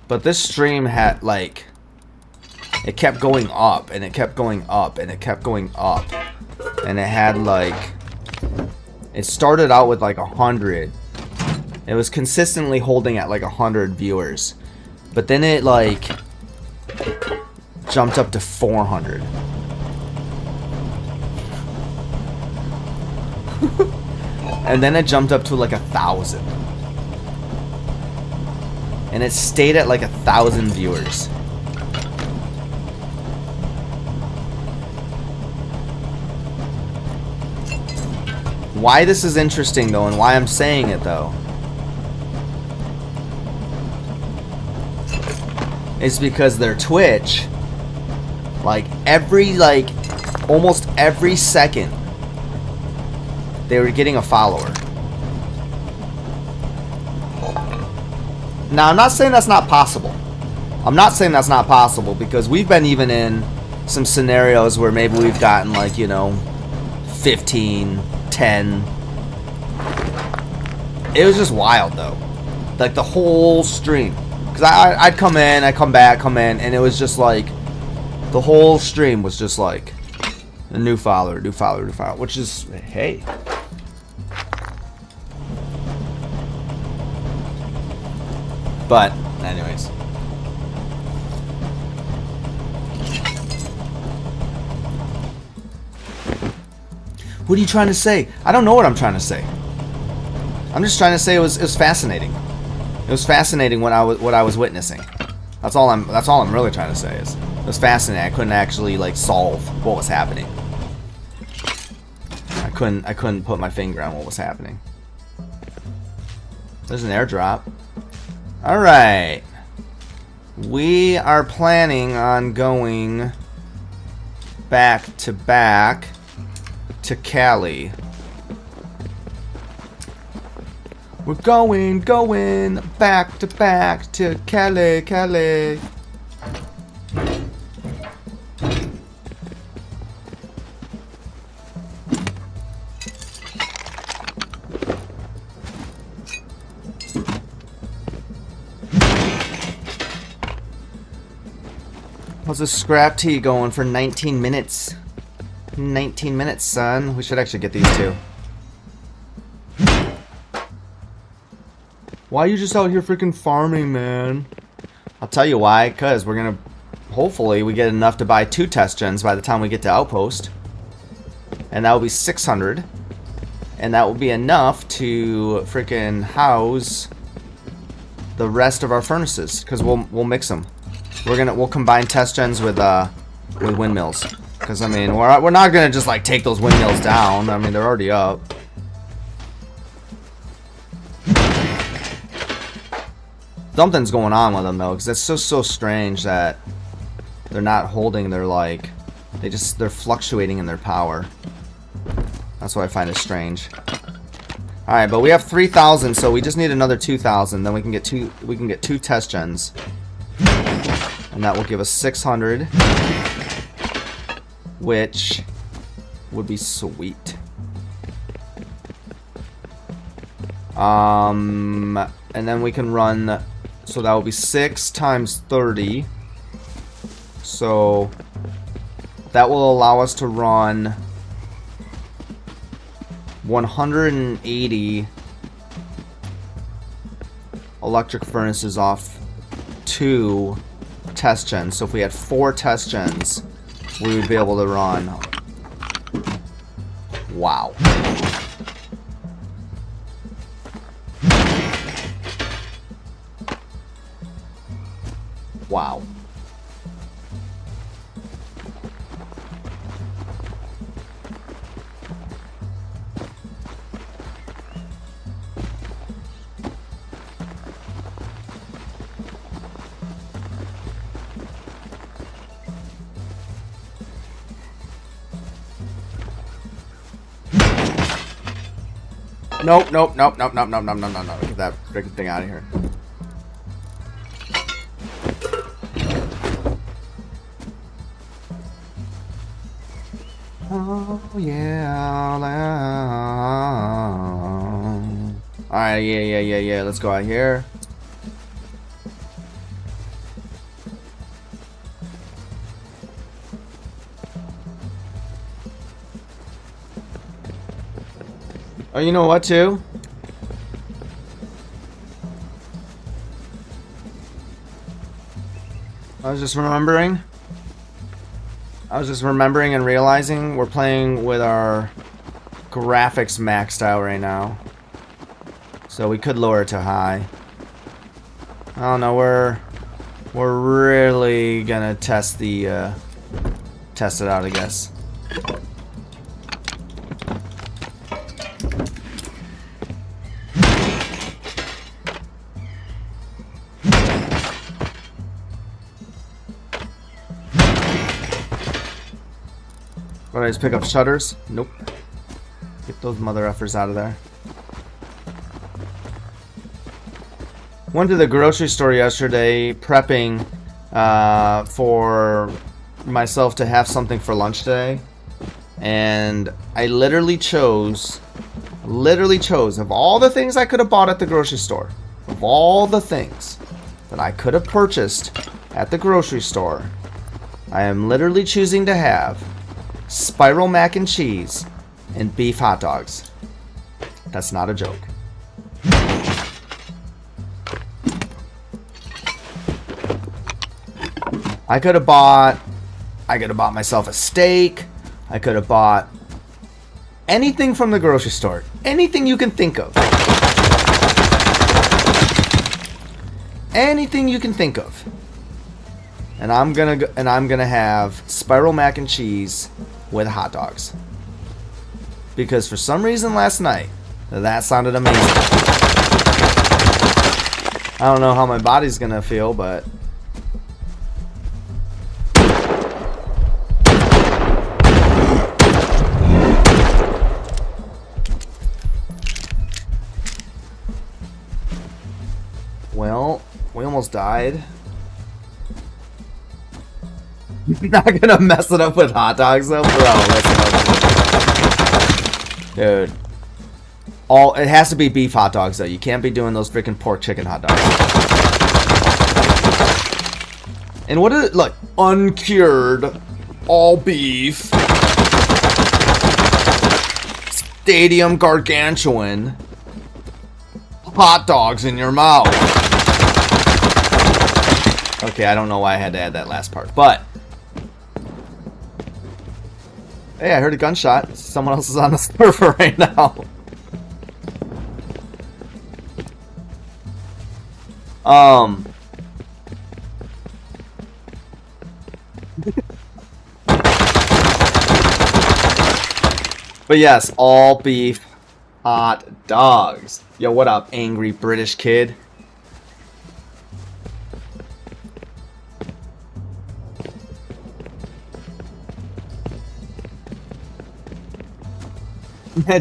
A: But this stream had, like, it kept going up, and it kept going up, and it kept going up. And it had, like, it started out with, like, 100. It was consistently holding at, like, 100 viewers. But then it, like, jumped up to 400. And then it jumped up to, like, 1,000. And it stayed at like 1,000 viewers. Why this is interesting though, and why I'm saying it though, is because their Twitch, like almost every second, they were getting a follower. Now, I'm not saying that's not possible. I'm not saying that's not possible, because we've been even in some scenarios where maybe we've gotten, like, you know, 15, 10. It was just wild, though. Like, the whole stream. Because I'd come in, I'd come back, come in, and it was just like, the whole stream was just like, a new follower, new follower, new follower, which is, hey. But, anyways. What are you trying to say? I don't know what I'm trying to say. I'm just trying to say it was fascinating. It was fascinating what I was witnessing. That's all I'm really trying to say is it was fascinating. I couldn't actually like solve what was happening. I couldn't put my finger on what was happening. There's an airdrop. All right. We are planning on going back to Cali. We're going back to Cali. How's the scrap tea going for 19 minutes? 19 minutes, son. We should actually get these two. Why are you just out here freaking farming, man? I'll tell you why. Because we're going to... Hopefully, we get enough to buy 2 test gens by the time we get to Outpost. And that will be 600. And that will be enough to freaking house the rest of our furnaces. Because we'll mix them. We'll combine test gens with windmills. Because, I mean, we're not going to just, like, take those windmills down. I mean, they're already up. Something's going on with them though, because it's so strange that they're not holding their like, they're fluctuating in their power. That's what I find is strange. All right, but we have 3,000, so we just need another 2,000. Then we can get two test gens, and that will give us 600, which would be sweet. And then we can run. So that will be 6 times 30. So that will allow us to run 180 electric furnaces off 2 test gens. So if we had 4 test gens, we would be able to run. Wow. Wow. Nope. Get that freaking thing out of here. Oh yeah. Alright, yeah. Let's go out here. Oh, you know what, too? I was just remembering and realizing we're playing with our graphics maxed out right now. So we could lower it to high. I don't know, we're really gonna test it out, I guess. What, I just pick up shutters? Nope. Get those mother effers out of there. Went to the grocery store yesterday, prepping for myself to have something for lunch today. And I literally chose of all the things I could have bought at the grocery store, of all the things that I could have purchased at the grocery store, I am literally choosing to have spiral mac and cheese and beef hot dogs. That's not a joke. I could have bought myself a steak. I could have bought anything from the grocery store. Anything you can think of. Anything you can think of. And I'm gonna have spiral mac and cheese with hot dogs. Because for some reason last night, that sounded amazing. I don't know how my body's gonna feel, but well, we almost died. Not gonna mess it up with hot dogs though, bro. Dude. It has to be beef hot dogs though. You can't be doing those freaking pork chicken hot dogs. And what is it? Look, uncured, all beef, stadium gargantuan, hot dogs in your mouth. Okay, I don't know why I had to add that last part, but hey, I heard a gunshot. Someone else is on the server right now. But yes, all beef hot dogs. Yo, what up, angry British kid?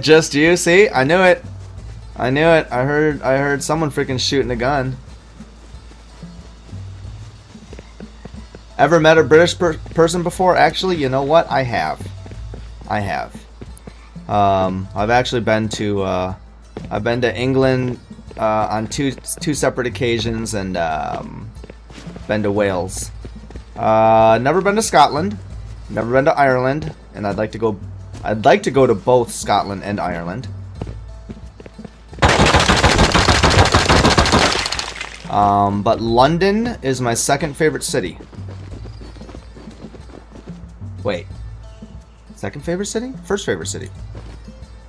A: Just you? See? I knew it. I knew it. I heard someone freaking shooting a gun. Ever met a British person before? Actually, you know what? I have. I have. I've actually been to I've been to England on two separate occasions, and been to Wales. Never been to Scotland. Never been to Ireland, and I'd like to go to both Scotland and Ireland. But London is my second favorite city. Wait. Second favorite city? First favorite city.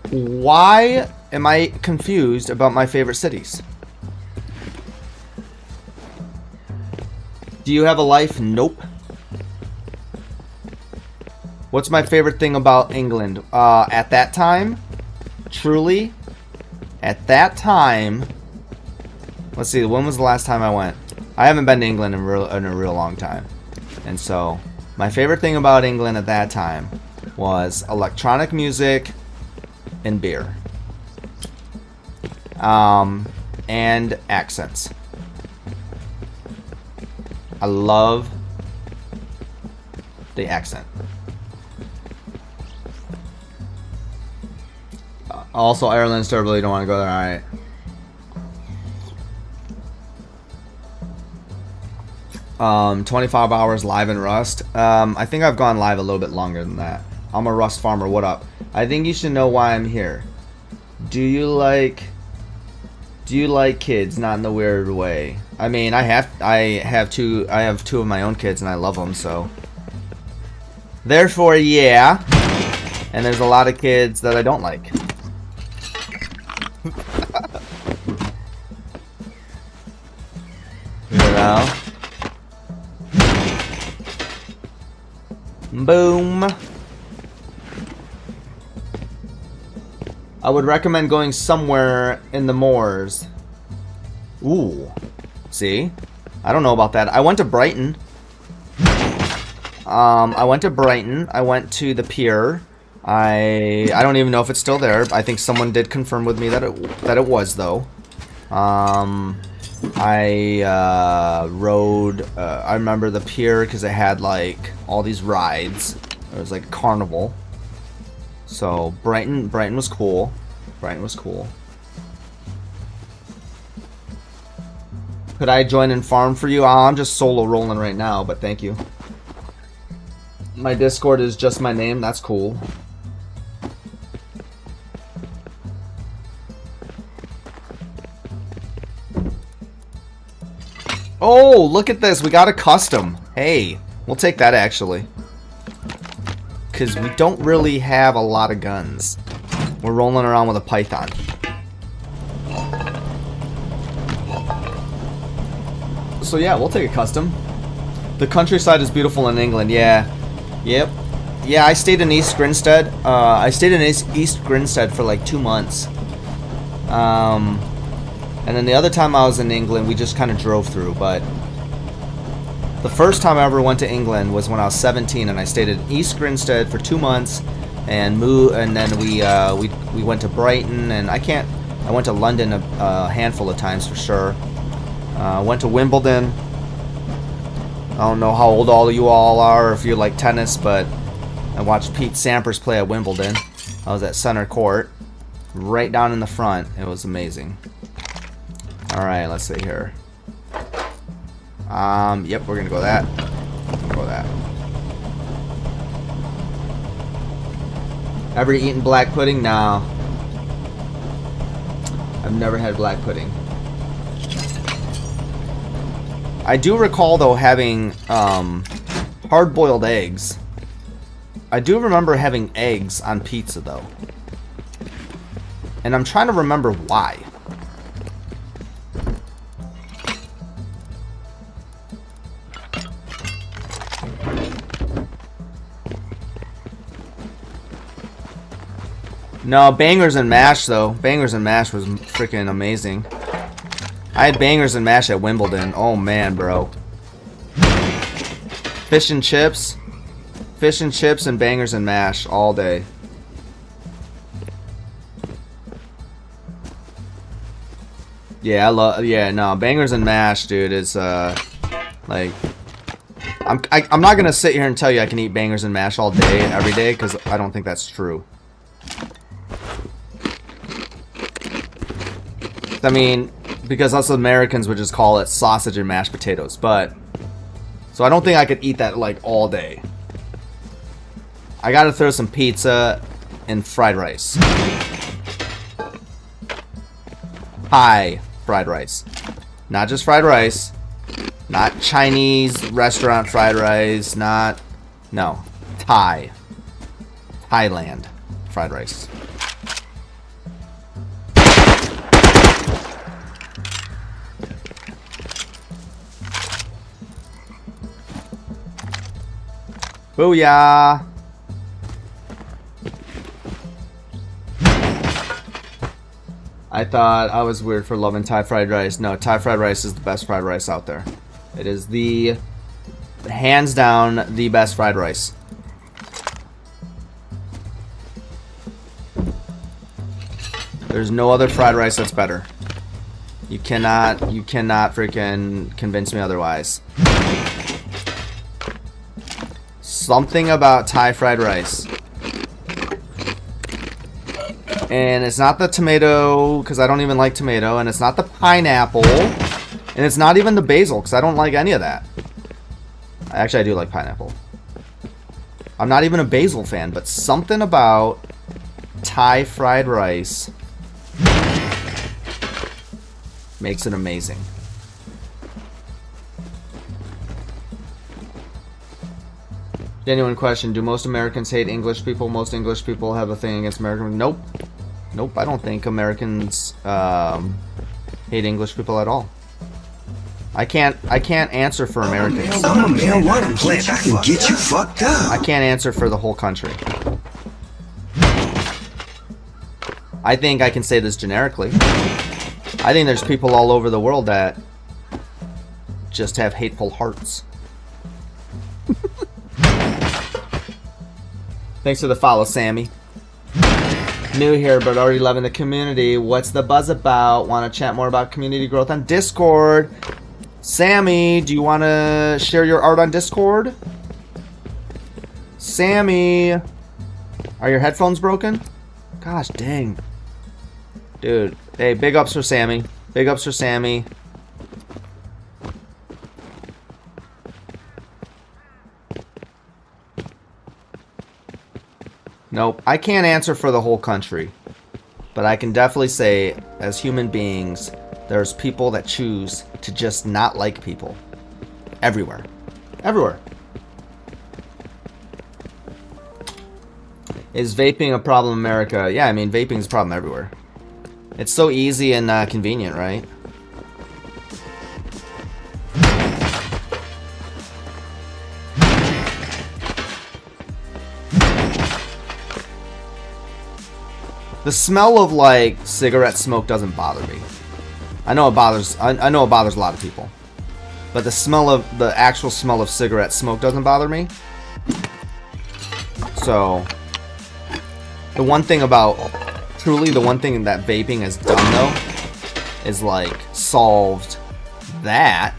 A: Why am I confused about my favorite cities? Do you have a life? Nope. What's my favorite thing about England? At that time, truly, at that time, let's see, when was the last time I went? I haven't been to England in a real long time. And so, my favorite thing about England at that time was electronic music and beer. And accents. I love the accent. Also, Ireland's terrible. You don't want to go there. Alright. 25 hours live in Rust. I think I've gone live a little bit longer than that. I'm a Rust farmer. What up? I think you should know why I'm here. Do you like kids? Not in the weird way. I mean, I have two of my own kids, and I love them, so. Therefore, yeah. And there's a lot of kids that I don't like. You know? Boom. I would recommend going somewhere in the moors. Ooh. See? I don't know about that. I went to Brighton. I went to Brighton. I went to the pier. I don't even know if it's still there. I think someone did confirm with me that it was though. I rode. I remember the pier because it had like all these rides. It was like a carnival. So Brighton was cool. Brighton was cool. Could I join and farm for you? I'm just solo rolling right now, but thank you. My Discord is just my name. That's cool. Oh, look at this. We got a custom. Hey, we'll take that actually. Because we don't really have a lot of guns. We're rolling around with a python. So yeah, we'll take a custom. The countryside is beautiful in England. Yeah. Yep. Yeah, I stayed in East Grinstead. I stayed in East Grinstead for like 2 months. And then the other time I was in England, we just kind of drove through. But the first time I ever went to England was when I was 17, and I stayed in East Grinstead for 2 months, and then we went to Brighton, and I went to London a handful of times for sure. Went to Wimbledon. I don't know how old all of you all are, or if you like tennis, but I watched Pete Sampras play at Wimbledon. I was at center court, right down in the front. It was amazing. All right, let's see here. Yep, we're gonna go that. Go that. Ever eaten black pudding? No. I've never had black pudding. I do recall, though, having hard-boiled eggs. I do remember having eggs on pizza, though. And I'm trying to remember why. No, bangers and mash, though. Bangers and mash was freaking amazing. I had bangers and mash at Wimbledon. Oh man, bro. Fish and chips. Fish and chips and bangers and mash all day. Yeah, no, bangers and mash, dude, is like I'm not gonna sit here and tell you I can eat bangers and mash all day, every day, because I don't think that's true. I mean, because us Americans would just call it sausage and mashed potatoes, but so I don't think I could eat that like all day. I gotta throw some pizza and fried rice. Thai fried rice. Not just fried rice. Not Chinese restaurant fried rice. No. Thai. Thailand fried rice. Booyah! I thought I was weird for loving Thai fried rice. No, Thai fried rice is the best fried rice out there. It is hands down, the best fried rice. There's no other fried rice that's better. You cannot freaking convince me otherwise. Something about Thai fried rice. And it's not the tomato, because I don't even like tomato. And it's not the pineapple. And it's not even the basil, because I don't like any of that. Actually, I do like pineapple. I'm not even a basil fan, but something about Thai fried rice makes it amazing. Genuine question. Do most Americans hate English people? Most English people have a thing against Americans? Nope. Nope, I don't think Americans hate English people at all. I can't answer for Americans.
B: I'm a marijuana plant. I can get you fucked up.
A: I can't answer for the whole country. I think I can say this generically. I think there's people all over the world that just have hateful hearts. Thanks for the follow, Sammy. New here, but already loving the community. What's the buzz about? Want to chat more about community growth on Discord? Sammy, do you want to share your art on Discord? Sammy, are your headphones broken? Gosh dang. Dude, hey, big ups for Sammy. Big ups for Sammy. Nope, I can't answer for the whole country. But I can definitely say, as human beings, there's people that choose to just not like people. Everywhere. Everywhere. Is vaping a problem in America? Yeah, I mean, vaping is a problem everywhere. It's so easy and convenient, right? The smell of like cigarette smoke doesn't bother me. I know it bothers. I know it bothers a lot of people, but the actual smell of cigarette smoke doesn't bother me. So, the one thing that vaping has done though, is like solved that.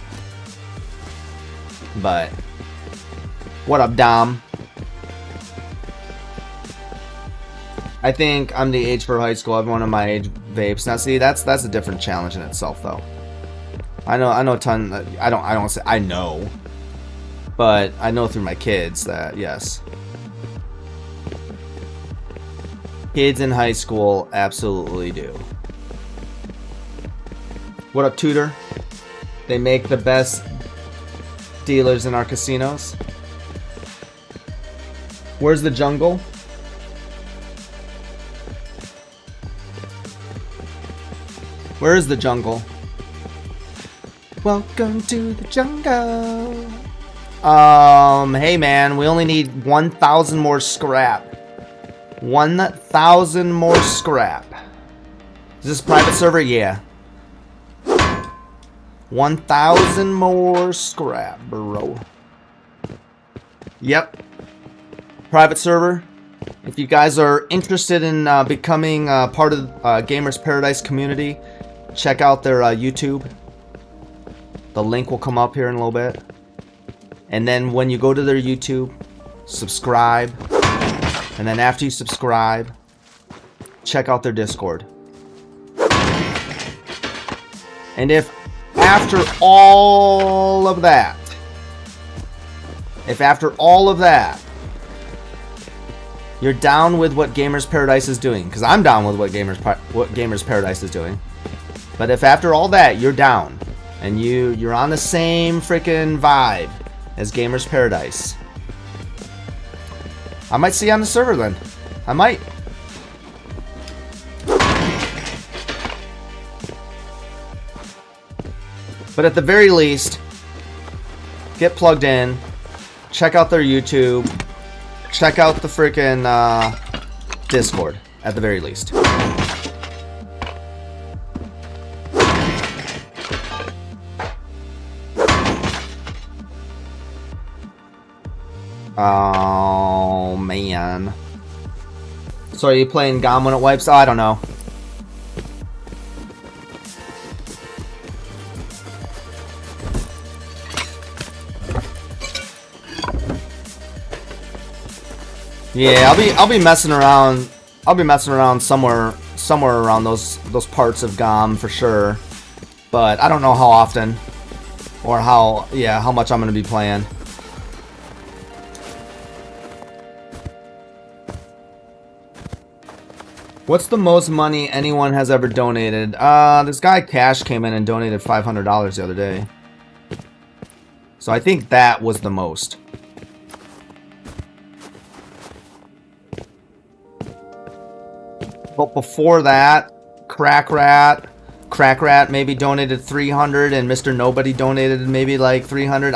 A: But what up, Dom? I think I'm the age for high school. Everyone in my age vapes. Now, see, that's a different challenge in itself, though. I know a ton. I don't say I know, but I know through my kids that yes, kids in high school absolutely do. What up, Tudor? They make the best dealers in our casinos. Where's the jungle? Where is the jungle? Welcome to the jungle. Hey man, we only need 1,000 more scrap. 1,000 more scrap. Is this private server? Yeah. 1,000 more scrap, bro. Yep. Private server. If you guys are interested in becoming part of Gamers Paradise community, check out their YouTube. The link will come up here in a little bit. And then when you go to their YouTube, subscribe. And then after you subscribe, check out their Discord. And if after all of that, you're down with what Gamers Paradise is doing, because I'm down with what Gamers Paradise is doing. But if after all that you're down and you're on the same freaking vibe as Gamers Paradise, I might see you on the server then. I might. But at the very least, get plugged in, check out their YouTube, check out the freaking Discord, at the very least. Oh, man. So are you playing GOM when it wipes? Oh, I don't know. Yeah, I'll be messing around. I'll be messing around somewhere around those parts of GOM for sure. But I don't know how often or how much I'm going to be playing. What's the most money anyone has ever donated? This guy Cash came in and donated $500 the other day. So I think that was the most. But before that, Crack Rat maybe donated 300, and Mr. Nobody donated maybe like 300.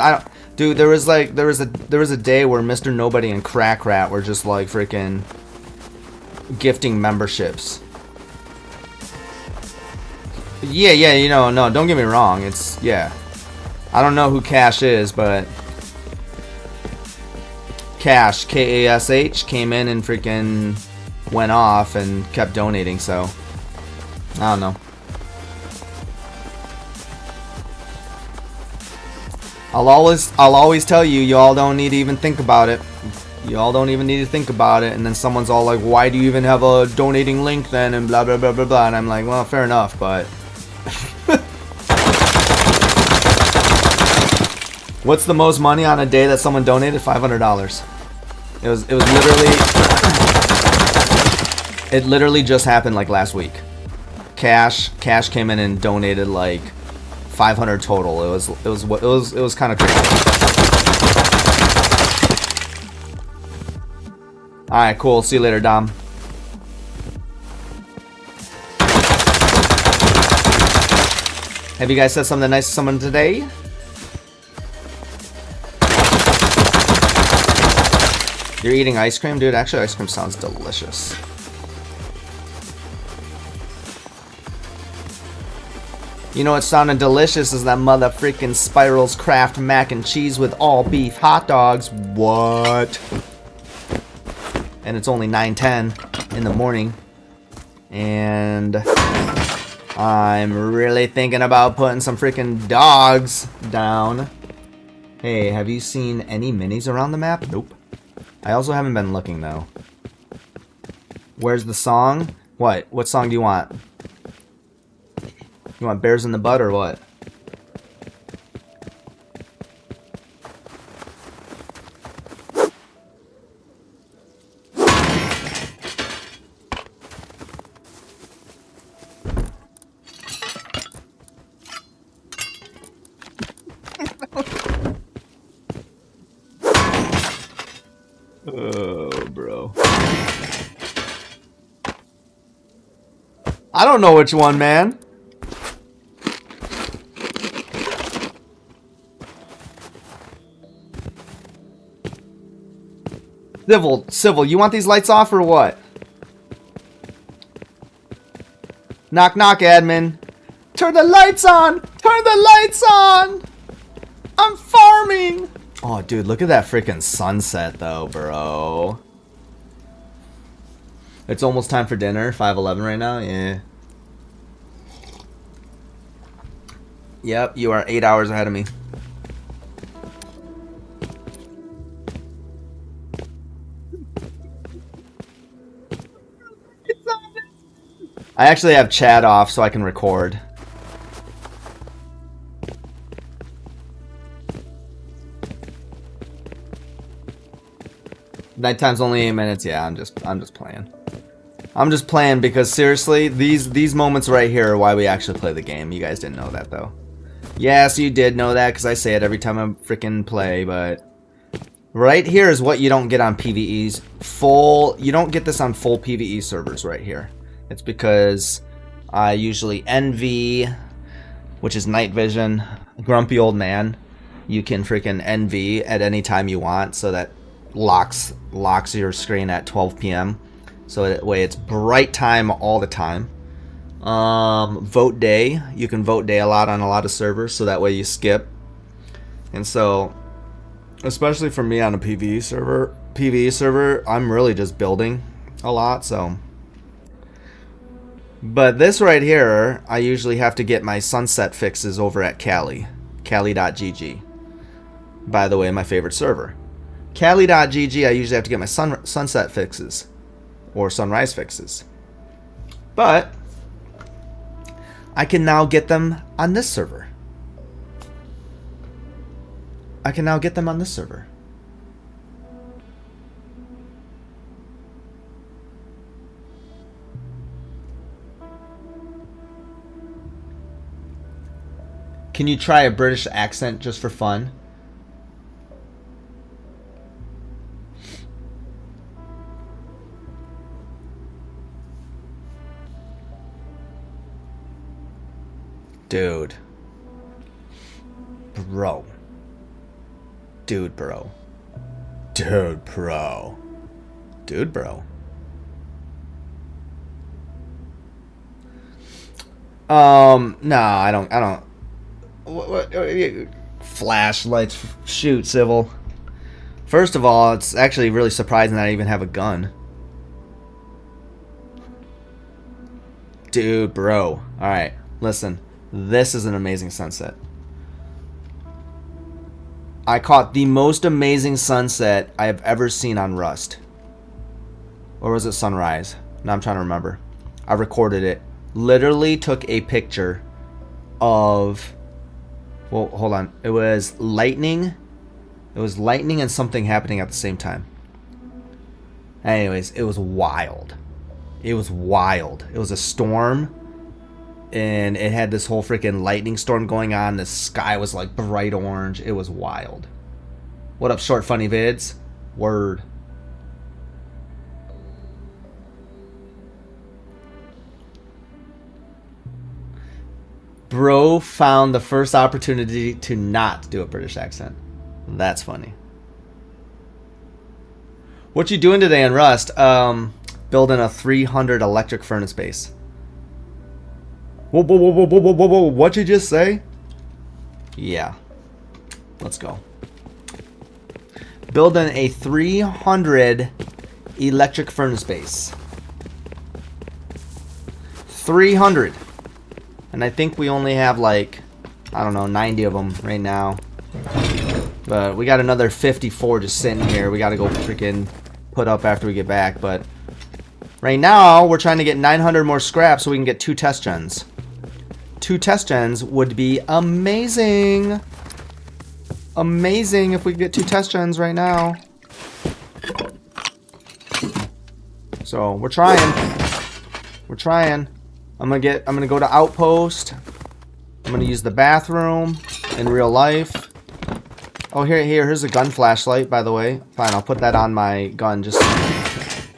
A: Dude, there was a day where Mr. Nobody and Crack Rat were just like freaking gifting memberships. Yeah, you know, no, don't get me wrong. It's, yeah. I don't know who Cash is, but Cash, K-A-S-H, came in and freaking went off and kept donating, so I don't know. I'll always tell you, y'all don't need to even think about it. Y'all don't even need to think about it. And then someone's all like, why do you even have a donating link then? And blah, blah, blah, blah, blah. And I'm like, well, fair enough, but what's the most money on a day that someone donated? $500. It was literally, it literally just happened like last week. Cash came in and donated like 500 total. It was kind of crazy. Alright, cool. See you later, Dom. Have you guys said something nice to someone today? You're eating ice cream? Dude, actually ice cream sounds delicious. You know what sounded delicious is that mother freaking Spiral's Craft mac and cheese with all beef hot dogs. What? And it's only 9:10 in the morning. And I'm really thinking about putting some freaking dogs down. Hey, have you seen any minis around the map? Nope. I also haven't been looking though. Where's the song? What? What song do you want? You want bears in the butt or what? Oh, bro. I don't know which one, man. Civil, you want these lights off or what? Knock, knock, admin. Turn the lights on! Turn the lights on! I'm farming! Oh, dude, look at that freaking sunset, though, bro. It's almost time for dinner. 5:11 right now? Yeah. Yep, you are 8 hours ahead of me. I actually have chat off so I can record. Nighttime's only 8 minutes. Yeah, I'm just playing. I'm just playing because seriously, these moments right here are why we actually play the game. You guys didn't know that though. Yes, you did know that because I say it every time I freaking play, but right here is what you don't get on PvE's full. You don't get this on full PvE servers right here. It's because I usually NV, which is night vision, grumpy old man. You can freaking NV at any time you want, so that locks your screen at 12 p.m. So that way it's bright time all the time. Vote day, you can vote day a lot on a lot of servers, so that way you skip. And so, especially for me on a PvE server, I'm really just building a lot. So. But this right here, I usually have to get my sunset fixes over at Cali.gg. By the way, my favorite server. Cali.gg, I usually have to get my sunset fixes. Or sunrise fixes. But I can now get them on this server. Can you try a British accent just for fun? Dude. Bro. Dude, bro. Dude, bro. Dude, bro. No, I don't. What flashlights? Shoot, Civil. First of all, it's actually really surprising that I even have a gun. Dude, bro. Alright, listen. This is an amazing sunset. I caught the most amazing sunset I have ever seen on Rust. Or was it sunrise? Now I'm trying to remember. I recorded it. Literally took a picture of... Well, hold on. It was lightning. It was lightning and something happening at the same time. Anyways, it was wild. It was wild. It was a storm. And it had this whole freaking lightning storm going on. The sky was like bright orange. It was wild. What up, Short Funny Vids? Word. Bro found the first opportunity to not do a British accent. That's funny. What you doing today in Rust? Building a 300 electric furnace base. Whoa, whoa, whoa, whoa, whoa, whoa, whoa, what'd you just say? Yeah. Let's go. Building a 300 electric furnace base. 300. And I think we only have like, I don't know, 90 of them right now. But we got another 54 just sitting here. We got to go freaking put up after we get back. But right now, we're trying to get 900 more scrap so we can get 2 test gens. 2 test gens would be amazing. Amazing if we could get 2 test gens right now. So we're trying. We're trying. I'm gonna go to Outpost. I'm gonna use the bathroom in real life. Oh, here's a gun flashlight, by the way. Fine, I'll put that on my gun just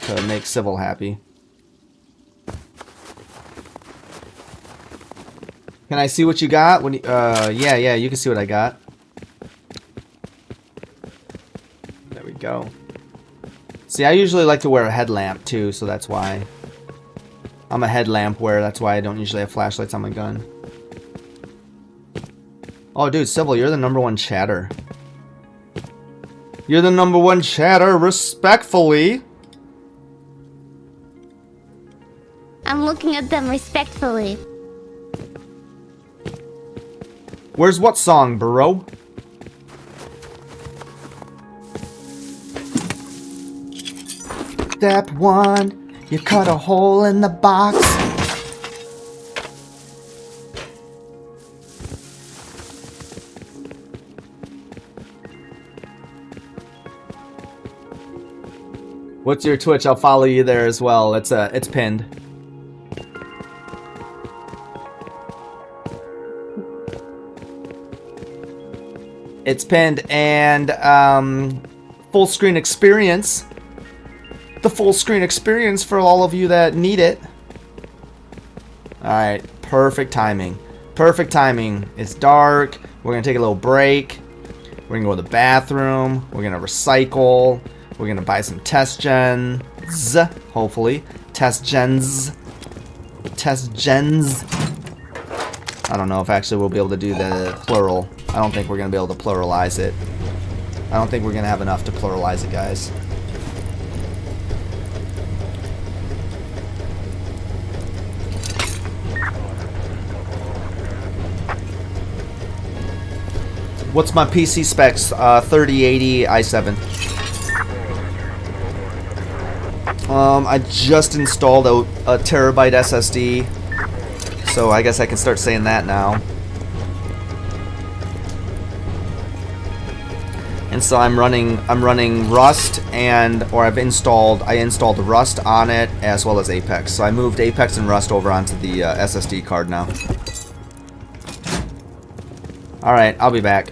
A: to make Civil happy. Can I see what you got? When yeah, you can see what I got. There we go. See, I usually like to wear a headlamp too, so that's why. I'm a headlamp wearer, that's why I don't usually have flashlights on my gun. Oh, dude, Civil, you're the #1 chatter. You're the #1 chatter, respectfully.
C: I'm looking at them respectfully.
A: Where's what song, bro? Step 1. You cut a hole in the box. What's your Twitch? I'll follow you there as well. It's pinned. It's pinned, and full screen experience. The full screen experience for all of you that need it. Alright, perfect timing. Perfect timing. It's dark. We're gonna take a little break. We're gonna go to the bathroom. We're gonna recycle. We're gonna buy some test gens. Hopefully. Test gens. Test gens. I don't know if actually we'll be able to do the plural. I don't think we're gonna be able to pluralize it. I don't think we're gonna have enough to pluralize it, guys. What's my PC specs? 3080 i7. I just installed a terabyte SSD, so I guess I can start saying that now. And so I'm running Rust I installed Rust on it as well as Apex. So I moved Apex and Rust over onto the SSD card now. All right, I'll be back.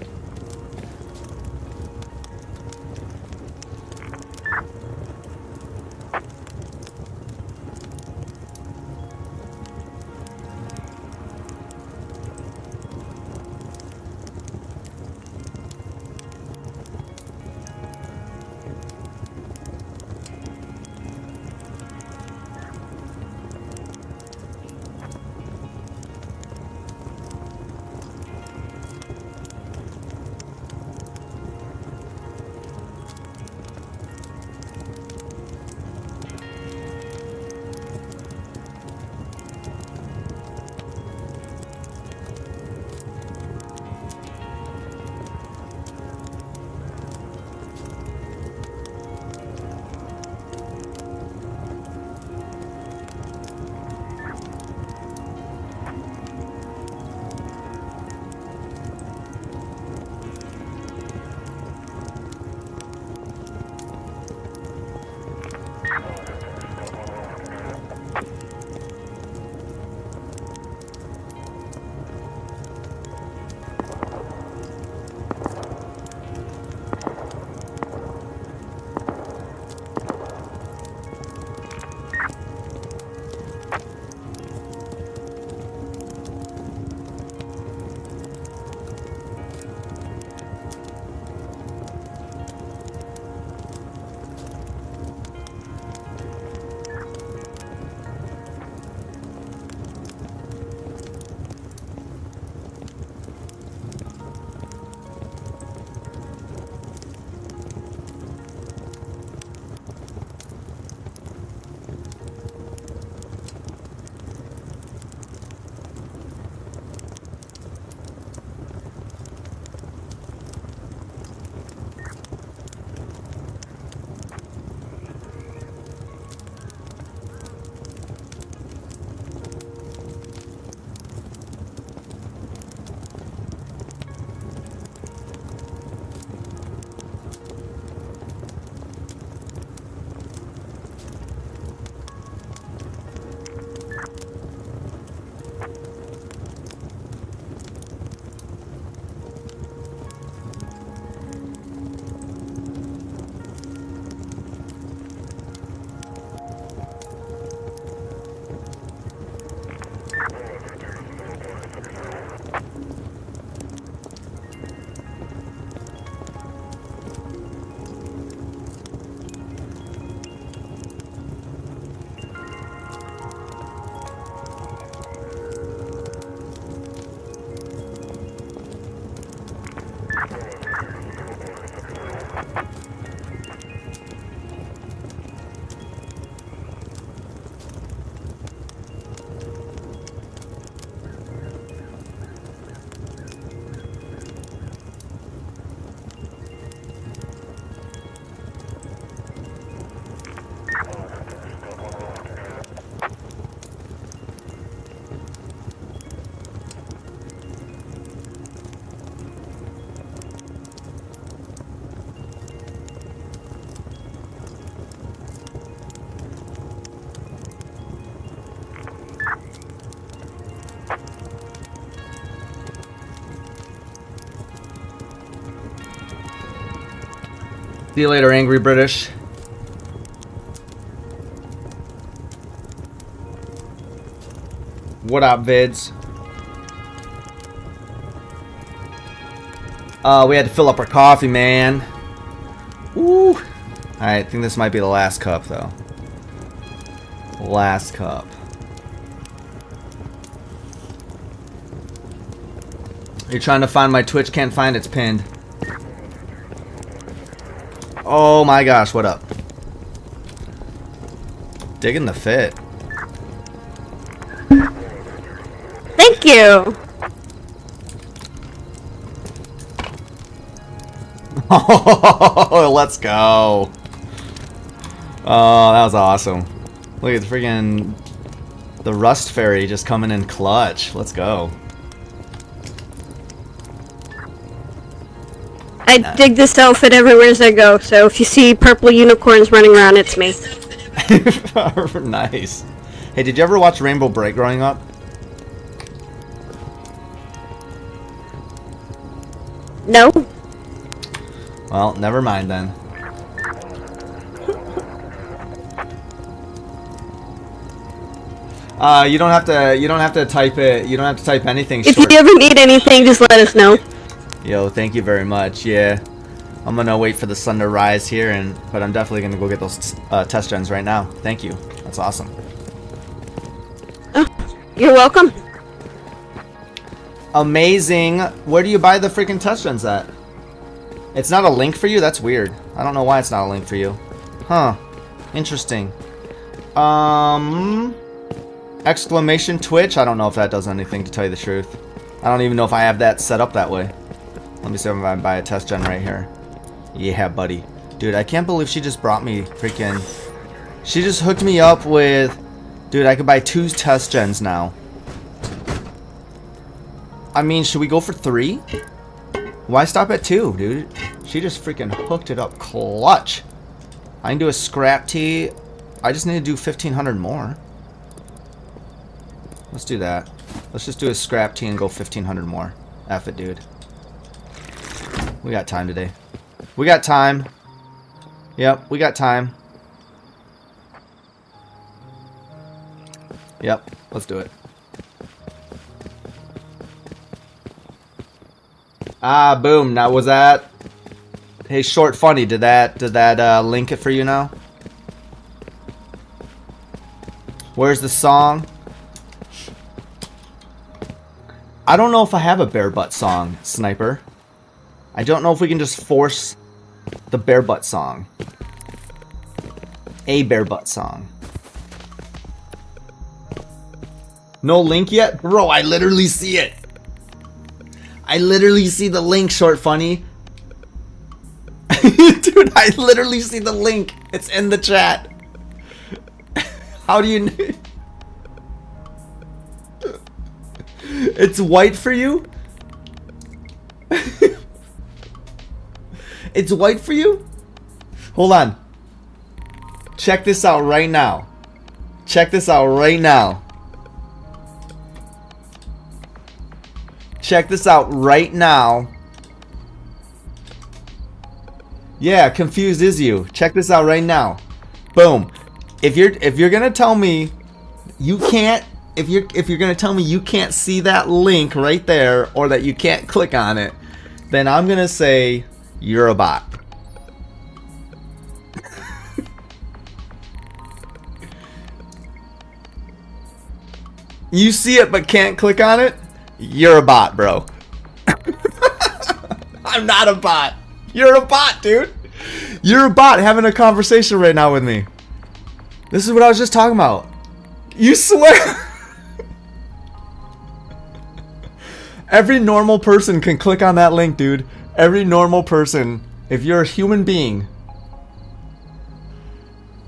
A: See you later, angry British. What up, vids? We had to fill up our coffee, man. Woo! Alright, I think this might be the last cup, though. Last cup. You're trying to find my Twitch, can't find it's pinned. Oh my gosh, what up? Digging the fit.
D: Thank you.
A: Oh, let's go. Oh, that was awesome. Look at the freaking the Rust Fairy just coming in clutch. Let's go.
D: I dig this outfit everywhere as I go, so if you see purple unicorns running around, it's me.
A: Nice. Hey, did you ever watch Rainbow Bright growing up?
D: No?
A: Well, never mind then. You don't have to type it. You don't have to type anything
D: If
A: short.
D: you ever need anything, just let us know.
A: Yo, thank you very much. Yeah, I'm gonna wait for the sun to rise here, but I'm definitely gonna go get those test gens right now. Thank you. That's awesome.
D: Oh, you're welcome.
A: Amazing. Where do you buy the freaking test gens at? It's not a link for you? That's weird. I don't know why it's not a link for you. Huh. Interesting. Exclamation Twitch? I don't know if that does anything, to tell you the truth. I don't even know if I have that set up that way. Let me see if I can buy a test gen right here. Yeah, buddy. Dude, I can't believe she just brought me freaking... She just hooked me up with... Dude, I could buy 2 test gens now. I mean, should we go for 3? Why stop at 2, dude? She just freaking hooked it up clutch. I can do a scrap tee. I just need to do 1,500 more. Let's do that. Let's just do a scrap tee and go 1,500 more. F it, dude. We got time today. We got time. Yep, we got time. Yep, let's do it. Ah, boom. Now was that... Hey, Short Funny, did that link it for you now? Where's the song? I don't know if I have a bare butt song, Sniper. I don't know if we can just force the bare butt song. A bare butt song. No link yet? Bro, I literally see it. I literally see the link, Short Funny. Dude, I literally see the link. It's in the chat. How do you... It's white for you? It's white for you? Hold on. Check this out right now. Check this out right now. Check this out right now. Yeah, confused is you. Check this out right now. Boom. If you're gonna tell me you can't, if you're gonna tell me you can't see that link right there, or that you can't click on it, then I'm gonna say you're a bot. You see it but can't click on it? You're a bot, bro. I'm not a bot. You're a bot, dude. You're a bot having a conversation right now with me. This is what I was just talking about. You swear? Every normal person can click on that link, dude. Every normal person. If you're a human being.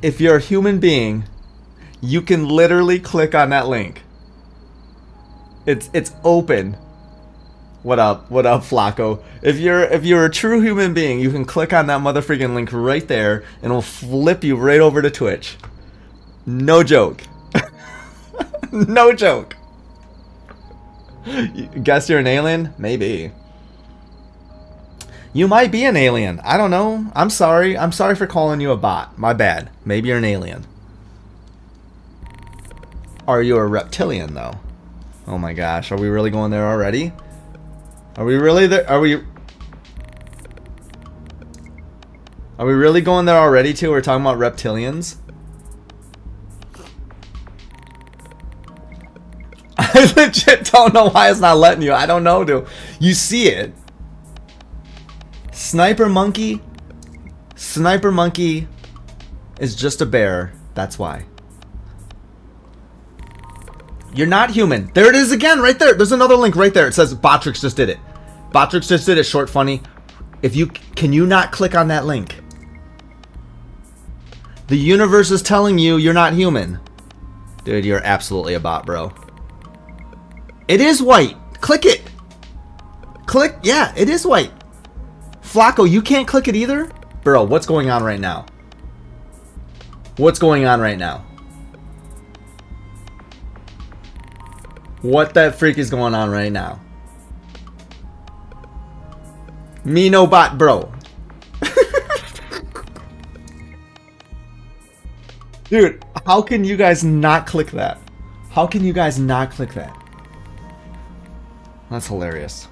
A: If you're a human being, you can literally click on that link. It's open. What up, Flacco? If you're a true human being, you can click on that motherfucking link right there, and it'll flip you right over to Twitch. No joke. No joke. You guess you're an alien? Maybe. You might be an alien. I don't know. I'm sorry. I'm sorry for calling you a bot. My bad. Maybe you're an alien. Are you a reptilian, though? Oh my gosh. Are we really going there already? Are we really there? Are we really going there already, too? We're talking about reptilians? I legit don't know why it's not letting you. I don't know, dude. You see it. Sniper Monkey? Sniper Monkey is just a bear. That's why. You're not human. There it is again, right there. There's another link right there. It says Botrix just did it. Botrix just did it, short funny. Can you not click on that link? The universe is telling you you're not human. Dude, you're absolutely a bot, bro. It is white. Click it. Click. Yeah, it is white. Flacco, you can't click it either? Bro, what's going on right now? What's going on right now? What that freak is going on right now? Me no bot, bro. Dude, how can you guys not click that? How can you guys not click that? That's hilarious.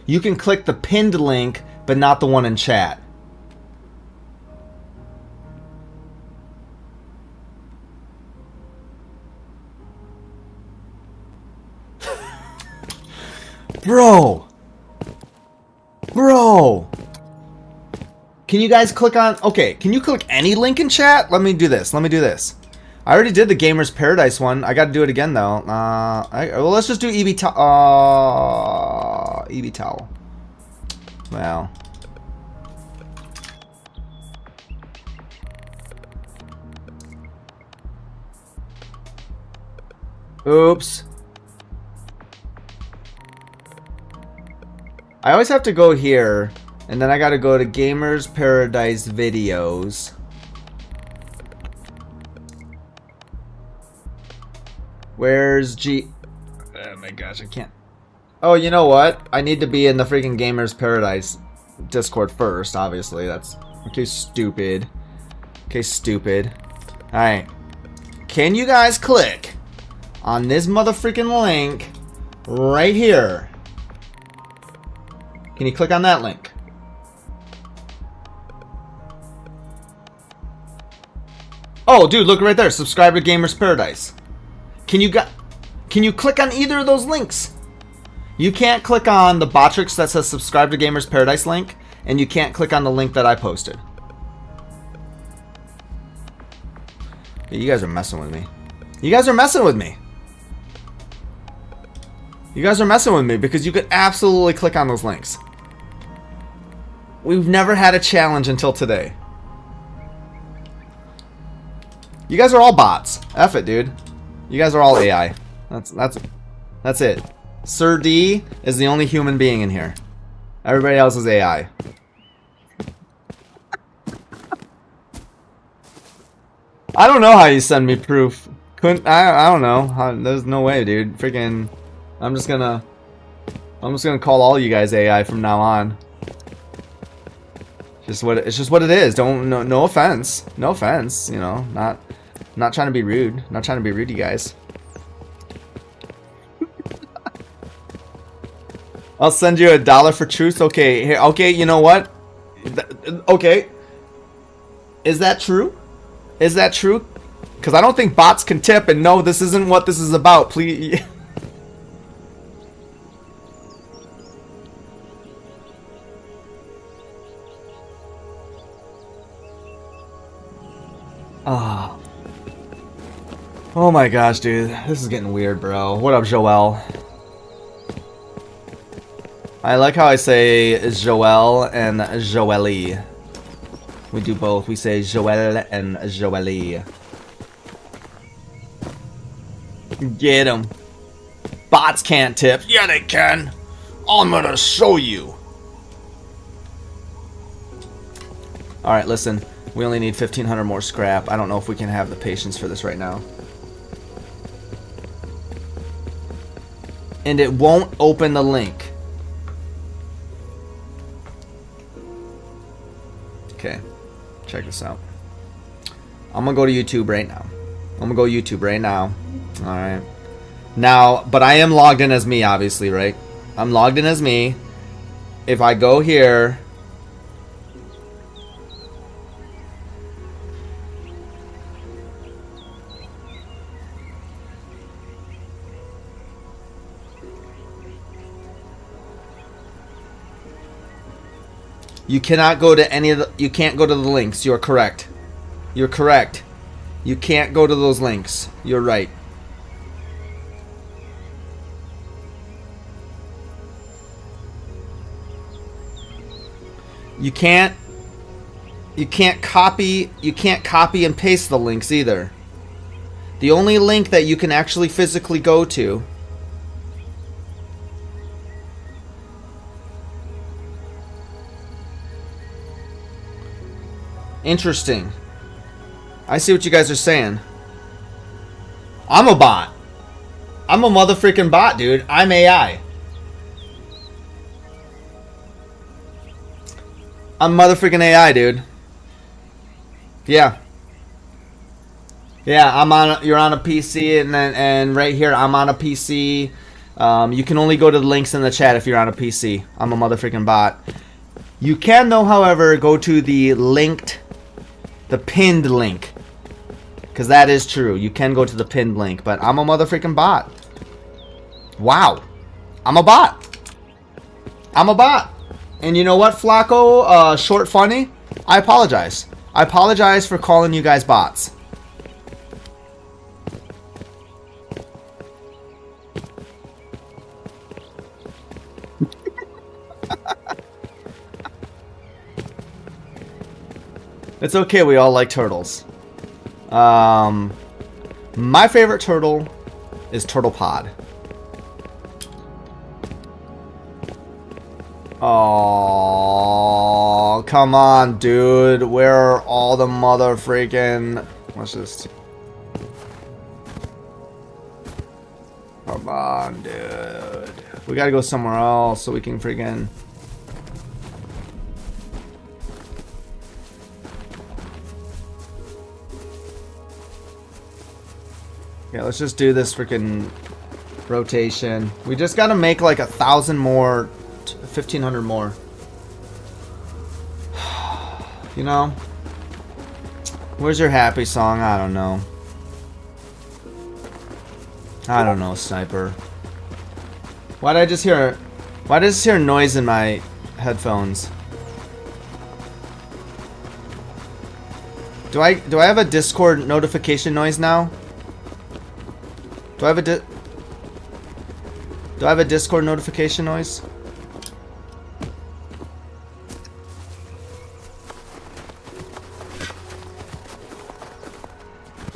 A: You can click the pinned link, but not the one in chat. Bro! Bro! Can you guys click on... Okay, can you click any link in chat? Let me do this. Let me do this. I already did the Gamer's Paradise one. I gotta do it again, though. Well, let's just do EB Towel. EB Towel. Well. Oops. I always have to go here, and then I gotta go to Gamer's Paradise Videos. Where's G... Oh my gosh, I can't... Oh, you know what? I need to be in the freaking Gamer's Paradise Discord first, obviously. That's... Okay, stupid. Okay, stupid. Alright. Can you guys click on this motherfucking link right here? Can you click on that link? Oh, dude, look right there. Subscribe to Gamer's Paradise. Can you click on either of those links? You can't click on the Botrix that says subscribe to Gamer's Paradise link, and you can't click on the link that I posted. Yeah, you guys are messing with me. You guys are messing with me. You guys are messing with me because you could absolutely click on those links. We've never had a challenge until today. You guys are all bots. F it, dude. You guys are all AI. That's it. Sir D is the only human being in here. Everybody else is AI. I don't know how you send me proof. I don't know. There's no way, dude. Freaking I'm just gonna call all you guys AI from now on. It's just what it is. No offense. No offense, you know. Not trying to be rude. Not trying to be rude, you guys. I'll send you $1 for truth. Okay, here. Okay, you know what? Okay. Is that true? Is that true? Because I don't think bots can tip, and no, this isn't what this is about. Please. Oh. Oh my gosh, dude. This is getting weird, bro. What up, Joel? I like how I say Joel and Joely. We do both. We say Joel and Joely. Get him. Bots can't tip. Yeah, they can. I'm gonna show you. Alright, listen. We only need 1,500 more scrap. I don't know if we can have the patience for this right now. And it won't open the link. Okay. Check this out. I'm gonna go to YouTube right now. I'm gonna go YouTube right now. Alright. Now, but I am logged in as me, obviously, right? I'm logged in as me. If I go here... You cannot go to any of the... You can't go to the links. You're correct. You're correct. You can't go to those links. You're right. You can't copy and paste the links either. The only link that you can actually physically go to Interesting. I see what you guys are saying. I'm a bot. I'm a motherfucking bot, dude. I'm AI. I'm motherfucking AI, dude. Yeah. Yeah, I'm on. You're on a PC, and right here I'm on a PC. You can only go to the links in the chat if you're on a PC. I'm a motherfucking bot. You can, though, however, go to the pinned link, because that is true. You can go to the pinned link, but I'm a motherfucking bot. Wow, I'm a bot. I'm a bot. And you know what, Flacco, Short Funny? I apologize. I apologize for calling you guys bots. It's okay, we all like turtles. My favorite turtle is Turtle Pod. Oh, come on, dude. Where are all the mother freaking... What's this? Come on, dude. We gotta go somewhere else so we can freaking... Yeah, let's just do this freaking rotation. We just gotta make like 1,000 more, 1,500 more. You know? Where's your happy song? I don't know. I don't know, Sniper. Why did I just hear noise in my headphones? Do I have a Discord notification noise now? Do I have a Discord notification noise?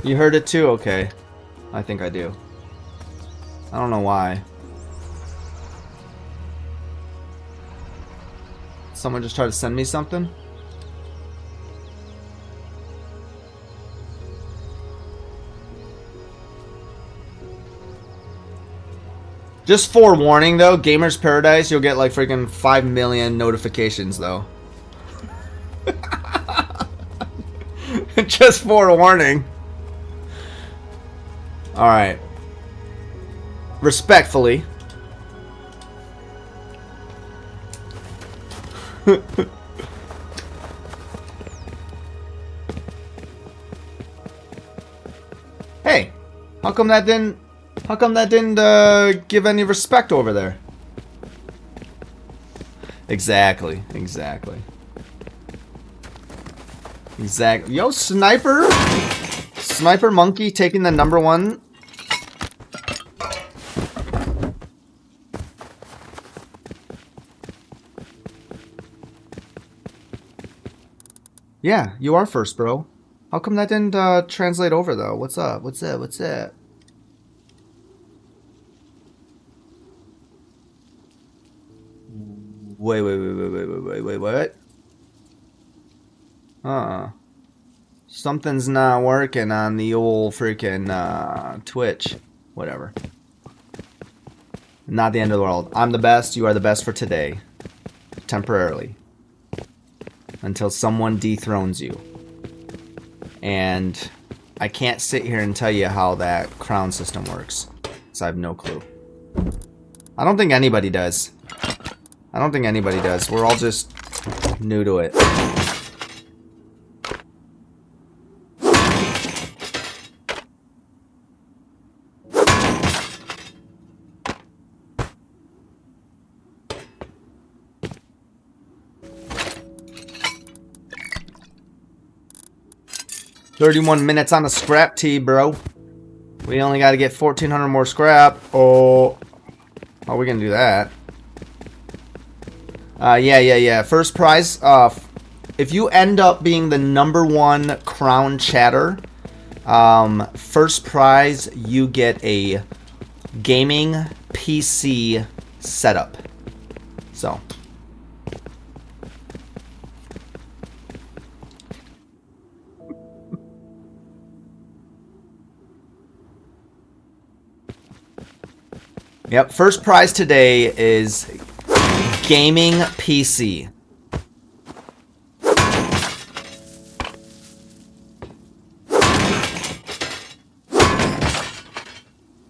A: You heard it too? Okay. I think I do. I don't know why. Someone just tried to send me something? Just forewarning though, Gamers Paradise, you'll get like freaking 5 million notifications though. Just forewarning. Alright. Respectfully. Hey, how come that didn't give any respect over there? Exactly. Yo, Sniper! Sniper Monkey taking the #1. Yeah, you are first, bro. How come that didn't translate over, though? What's up? What's up? Wait, what? Huh. Something's not working on the old freaking Twitch. Whatever. Not the end of the world. I'm the best. You are the best for today. Temporarily. Until someone dethrones you. And I can't sit here and tell you how that crown system works. So I have no clue. I don't think anybody does. I don't think anybody does. We're all just new to it. $31 on the scrap tee, bro. We only got to get 1,400 more scrap. Oh, how are we gonna do that? Yeah. First prize. If you end up being the #1 crown chatter, first prize you get a gaming PC setup. So. Yep, first prize today is gaming PC.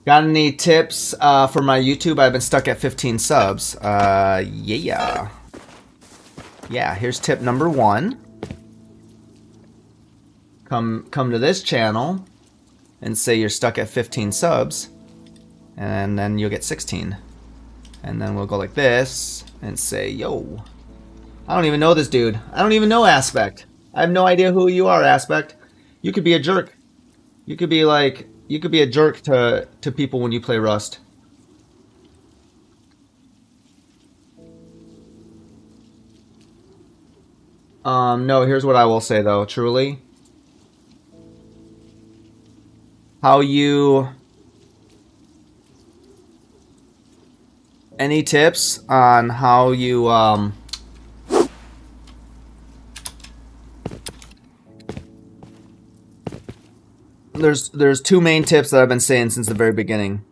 A: Got any tips for my YouTube? I've been stuck at 15 subs. Yeah. Yeah, here's tip number 1. Come to this channel and say you're stuck at 15 subs. And then you'll get 16. And then we'll go like this and say, yo. I don't even know this dude. I don't even know Aspect. I have no idea who you are, Aspect. You could be a jerk. You could be like, you could be a jerk to people when you play Rust. No, here's what I will say though, truly. How you... Any tips on how you there's 2 main tips that I've been saying since the very beginning.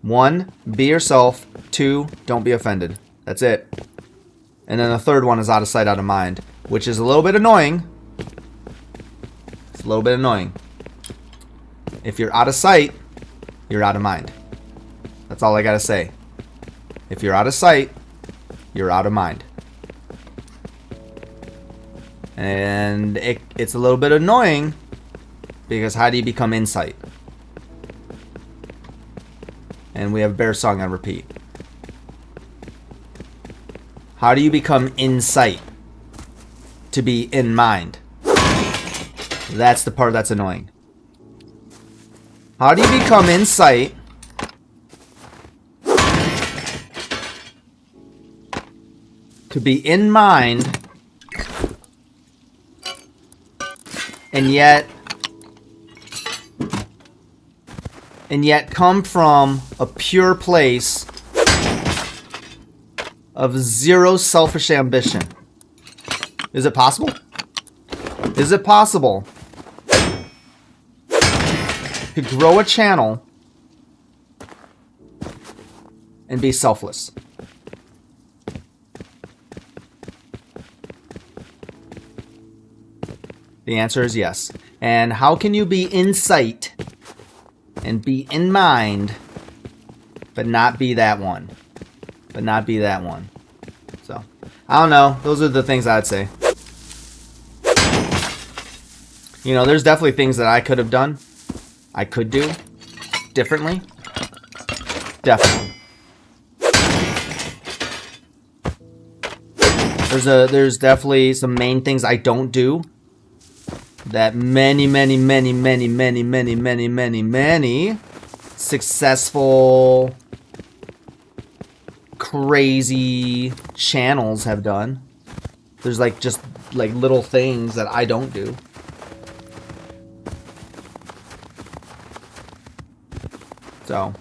A: 1, be yourself. 2, don't be offended. That's it. And then the third one is out of sight, out of mind, which is a little bit annoying. It's a little bit annoying. If you're out of sight, you're out of mind. That's all I gotta say. If you're out of sight, you're out of mind. And it's a little bit annoying because how do you become insight? And we have Bear Song on repeat. How do you become insight? To be in mind. That's the part that's annoying. How do you become insight? To be in mind, and yet come from a pure place of zero selfish ambition. Is it possible? Is it possible to grow a channel and be selfless? The answer is yes. And how can you be in sight and be in mind, but not be that one? But not be that one. So, I don't know. Those are the things I'd say. You know, there's definitely things that I could have done. I could do differently. Definitely. There's definitely some main things I don't do that many successful, crazy channels have done. There's like just like little things that I don't do. So,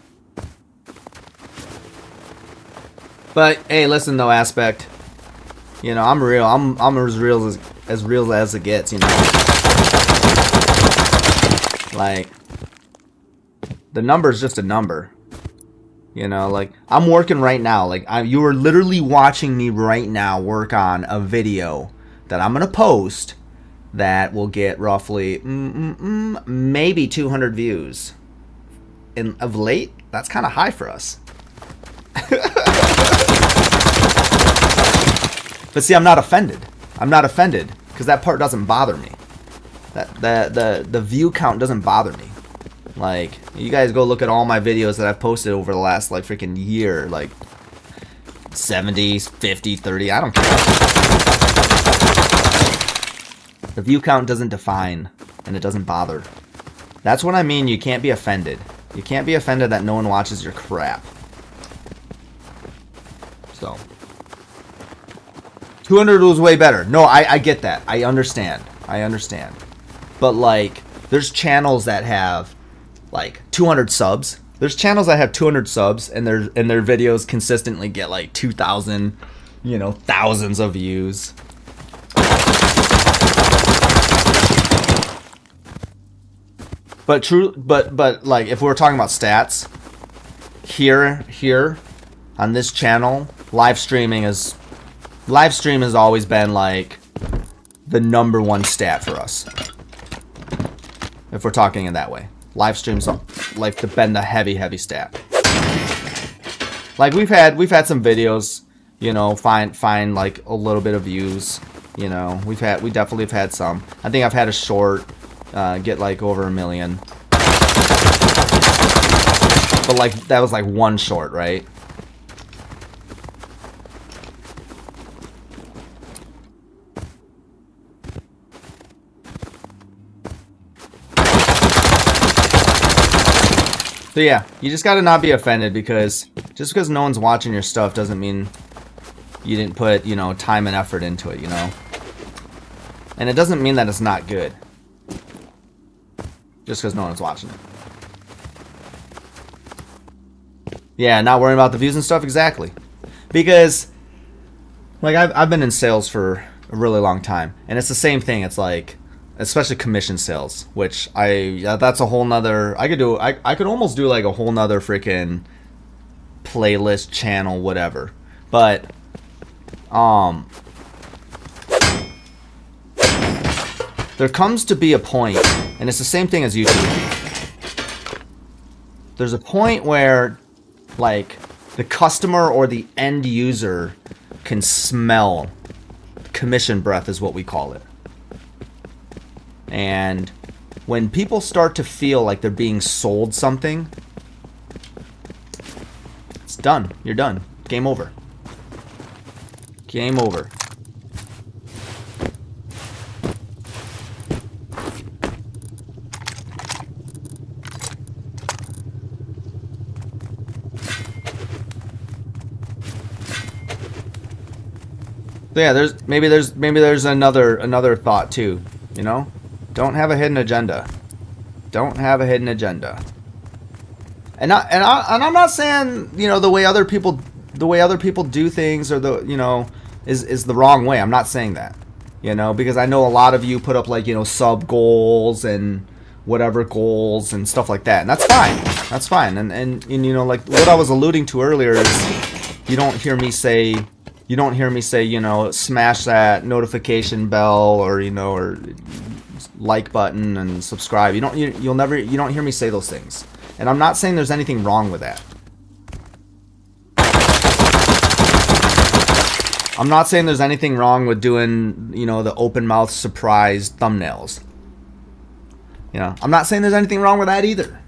A: but hey, listen though, Aspect. You know, I'm real. I'm as real as real as it gets, you know. Like, the number's just a number. You know, like, I'm working right now. Like, you are literally watching me right now work on a video that I'm going to post that will get roughly, maybe 200 views. And of late, that's kind of high for us. But see, I'm not offended. I'm not offended because that part doesn't bother me. The view count doesn't bother me. Like, you guys go look at all my videos that I've posted over the last, like, freaking year. Like, 70, 50, 30, I don't care. The view count doesn't define, and it doesn't bother. That's what I mean, you can't be offended. You can't be offended that no one watches your crap. So. 200 was way better. No, I get that. I understand. I understand. But, like, there's channels that have, like, 200 subs. There's channels that have 200 subs, and their videos consistently get, like, 2,000, you know, thousands of views. But like, if we're talking about stats, here on this channel, live stream has always been like the #1 stat for us. If we're talking in that way, live streams like been the heavy stat. Like we've had some videos, you know, find like a little bit of views. You know, we definitely have had some. I think I've had a short get like over 1 million. But like that was like one short, right? So yeah, you just gotta not be offended because just because no one's watching your stuff doesn't mean you didn't put, you know, time and effort into it, you know? And it doesn't mean that it's not good. Just because no one's watching it. Yeah, not worrying about the views and stuff, exactly. Because, like, I've been in sales for a really long time. And it's the same thing, it's like, especially commission sales, which that's a whole nother, I could almost do like a whole nother freaking playlist, channel, whatever. But, there comes to be a point, and it's the same thing as YouTube. There's a point where, like, the customer or the end user can smell commission breath, is what we call it. And when people start to feel like they're being sold something, it's done. You're done. Game over. Game over. So yeah, there's another thought too, you know? Don't have a hidden agenda. Don't have a hidden agenda. And I'm not saying, you know, the way other people do things or the, you know, is the wrong way. I'm not saying that. You know, because I know a lot of you put up like, you know, sub goals and whatever goals and stuff like that. And that's fine. That's fine. And you know, like what I was alluding to earlier is you don't hear me say, you know, smash that notification bell or, you know, or like button and subscribe. You don't hear me say those things. And I'm not saying there's anything wrong with that. I'm not saying there's anything wrong with doing, you know, the open mouth surprise thumbnails. You know, I'm not saying there's anything wrong with that either.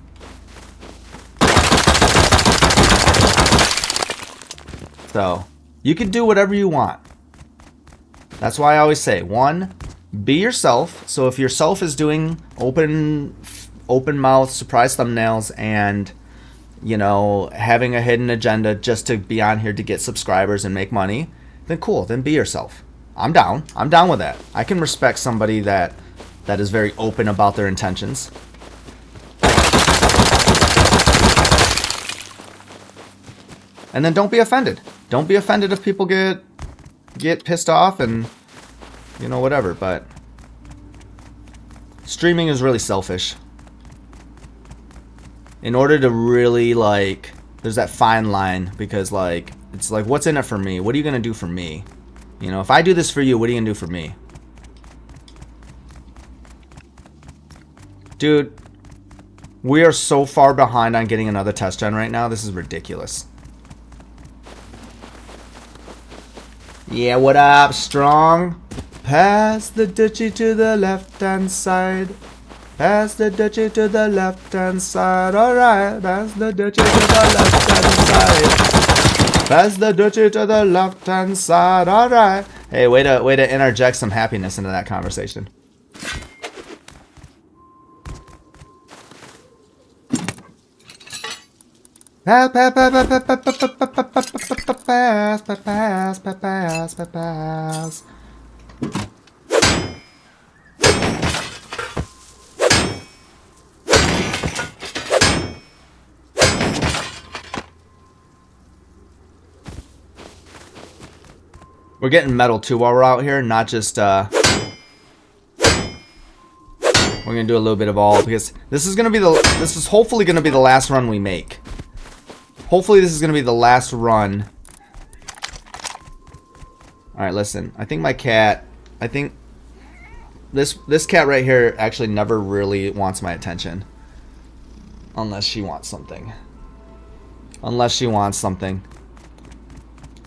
A: So, you can do whatever you want. That's why I always say, 1, be yourself. So if yourself is doing open mouth surprise thumbnails and, you know, having a hidden agenda just to be on here to get subscribers and make money, then cool, then be yourself. I'm down. I'm down with that. I can respect somebody that is very open about their intentions. And then don't be offended. Don't be offended if people get pissed off and you know, whatever, but streaming is really selfish. In order to really, like, there's that fine line, because, like, it's like, what's in it for me? What are you gonna do for me? You know, if I do this for you, what are you gonna do for me? Dude, we are so far behind on getting another test gen right now. This is ridiculous. Yeah, what up, Strong? Pass the ditchy to the left-hand side. Pass the ditchy to the left-hand side. Alright, pass the ditchy to the left-hand side. Pass the ditchy to the left-hand side. Alright. Hey, way to interject some happiness into that conversation. Pass, pass, pass, pass, pass, pass, pass, pass, pass, pass. We're getting metal too while we're out here, not just we're gonna do a little bit of all, because this is hopefully gonna be the last run we make. Hopefully this is gonna be the last run. Alright, listen. I think this cat right here actually never really wants my attention. Unless she wants something. Unless she wants something.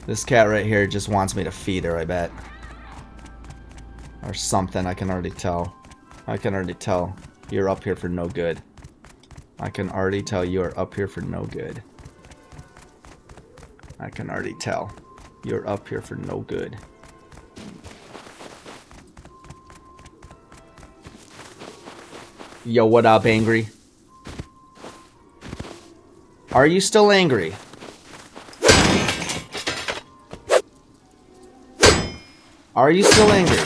A: This cat right here just wants me to feed her, I bet. Or something, I can already tell. I can already tell. You're up here for no good. I can already tell you are up here for no good. I can already tell. You're up here for no good. Yo, what up, angry? Are you still angry? Are you still angry?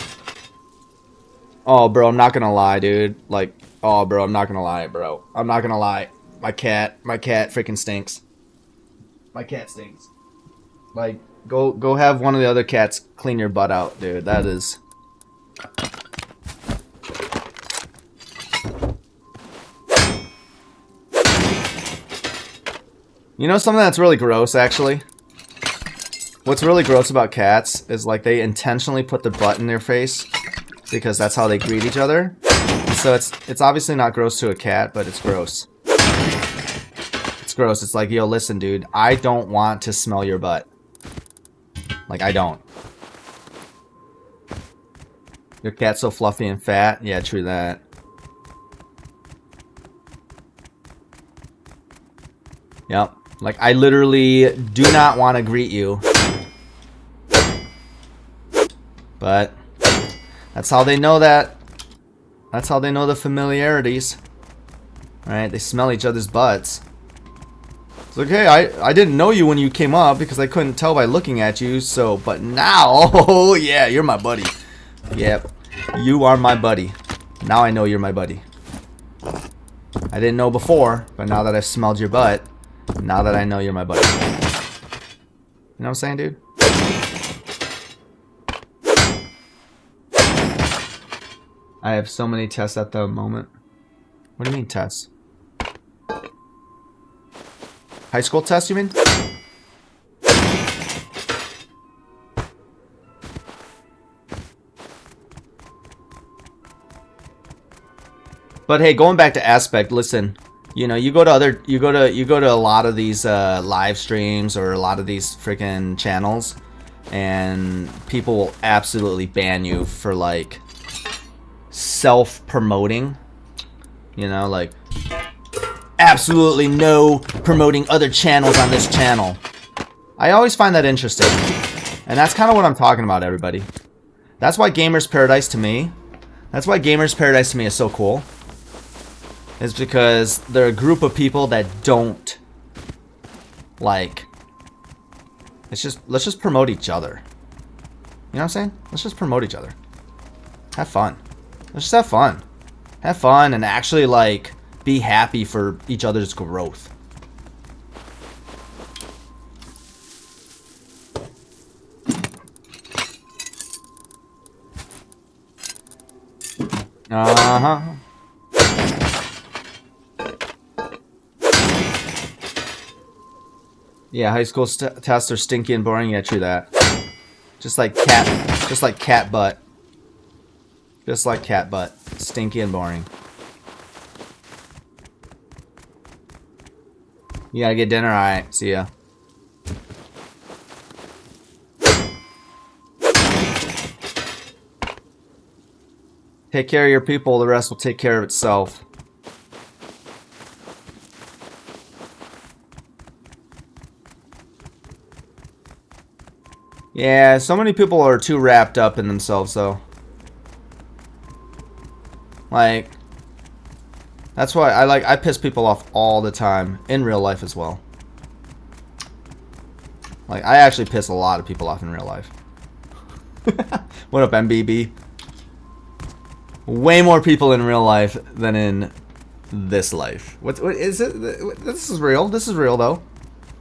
A: Oh, bro, I'm not gonna lie, dude. Like, oh, bro, I'm not gonna lie, bro. I'm not gonna lie. My cat freaking stinks. My cat stinks. Like, go have one of the other cats clean your butt out, dude. That is... You know something that's really gross, actually? What's really gross about cats is, like, they intentionally put the butt in their face because that's how they greet each other. So it's obviously not gross to a cat, but it's gross. It's gross. It's like, yo, listen, dude, I don't want to smell your butt. Like, I don't. Your cat's so fluffy and fat? Yeah, true that. Yep. Like, I literally do not want to greet you. But that's how they know that. That's how they know the familiarities. Right? They smell each other's butts. It's like, hey, I didn't know you when you came up because I couldn't tell by looking at you, so, but now, oh yeah, you're my buddy. Yep, you are my buddy. Now I know you're my buddy. I didn't know before, but now that I've smelled your butt, now that I know you're my buddy. You know what I'm saying, dude? I have so many tests at the moment. What do you mean tests? High school tests, you mean? But hey, going back to Aspect, listen, you know, you go to a lot of these live streams or a lot of these freaking channels, and people will absolutely ban you for, like, self-promoting. You know, like, absolutely no promoting other channels on this channel. I always find that interesting. And that's kind of what I'm talking about, everybody. That's why Gamers Paradise to me, is so cool. Is because they're a group of people that don't, like, let's just promote each other. You know what I'm saying? Let's just promote each other. Have fun. Let's just have fun. Have fun and actually, like, be happy for each other's growth. Uh-huh. Yeah, high school tests are stinky and boring. Yeah, true that. Just like cat butt. Just like cat butt. Stinky and boring. You gotta get dinner? Alright, see ya. Take care of your people, the rest will take care of itself. Yeah, so many people are too wrapped up in themselves, though. Like, that's why I piss people off all the time, in real life as well. Like, I actually piss a lot of people off in real life. What up, MBB? Way more people in real life than in this life. What is it? This is real. This is real, though.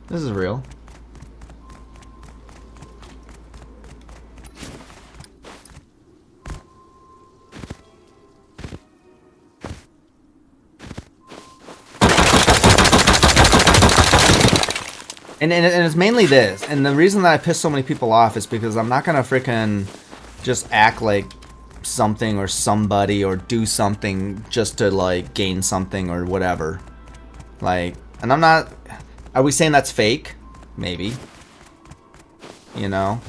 A: This is real. And it's mainly this. And the reason that I piss so many people off is because I'm not gonna freaking just act like something or somebody or do something just to like gain something or whatever. Like, and I'm not. Are we saying that's fake? Maybe. You know.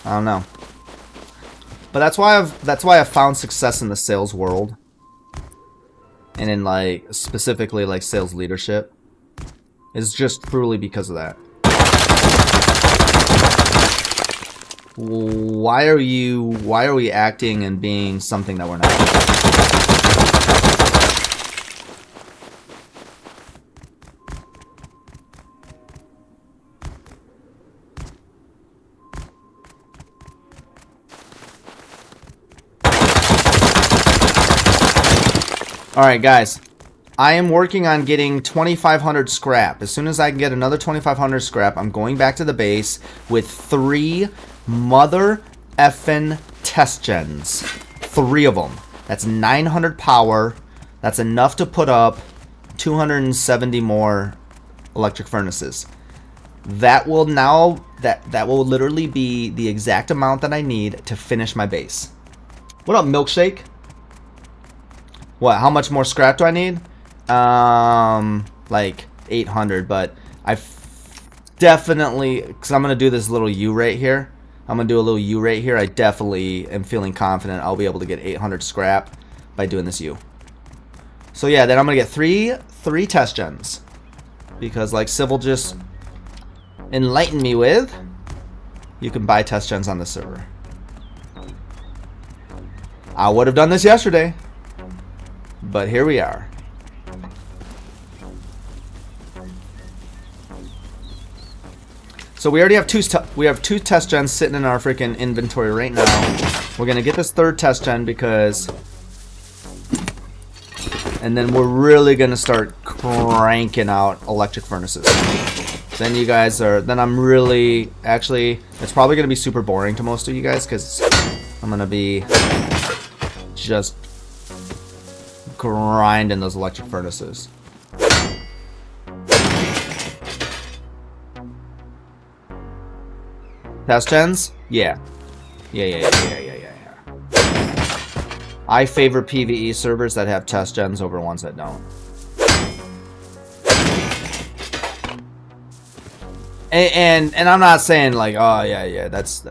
A: I don't know. But that's why I've found success in the sales world. And in like specifically like sales leadership. Is just truly because of that. Why are we acting and being something that we're not? Alright guys, I am working on getting 2,500 scrap. As soon as I can get another 2,500 scrap, I'm going back to the base with 3 mother effing test gens. 3 of them. That's 900 power. That's enough to put up 270 more electric furnaces. That will now, that will literally be the exact amount that I need to finish my base. What up, Milkshake? What, how much more scrap do I need? Like 800, but I definitely, because I'm going to do this little U right here. I'm going to do a little U right here. I definitely am feeling confident I'll be able to get 800 scrap by doing this U. So yeah, then I'm going to get three test gens. Because like Civil just enlightened me with, you can buy test gens on the server. I would have done this yesterday, but here we are. So we already have two test gens sitting in our freaking inventory right now. We're gonna get this 3rd test gen because, and then we're really gonna start cranking out electric furnaces. Then you guys are, then I'm really, actually, it's probably gonna be super boring to most of you guys because I'm gonna be just grinding those electric furnaces. Test gens? Yeah. Yeah. I favor PvE servers that have test gens over ones that don't. And I'm not saying like, oh yeah, that's,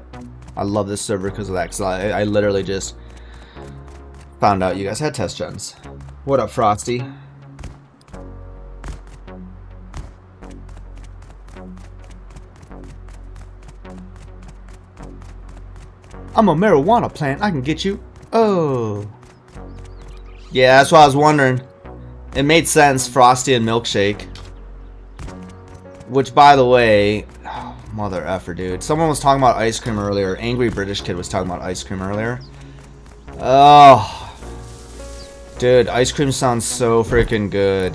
A: I love this server because of that, because I literally just found out you guys had test gens. What up, Frosty? I'm a marijuana plant. I can get you. Oh. Yeah, that's what I was wondering. It made sense, Frosty and Milkshake. Which, by the way, oh, mother effer, dude. Someone was talking about ice cream earlier. Angry British kid was talking about ice cream earlier. Oh. Dude, ice cream sounds so freaking good.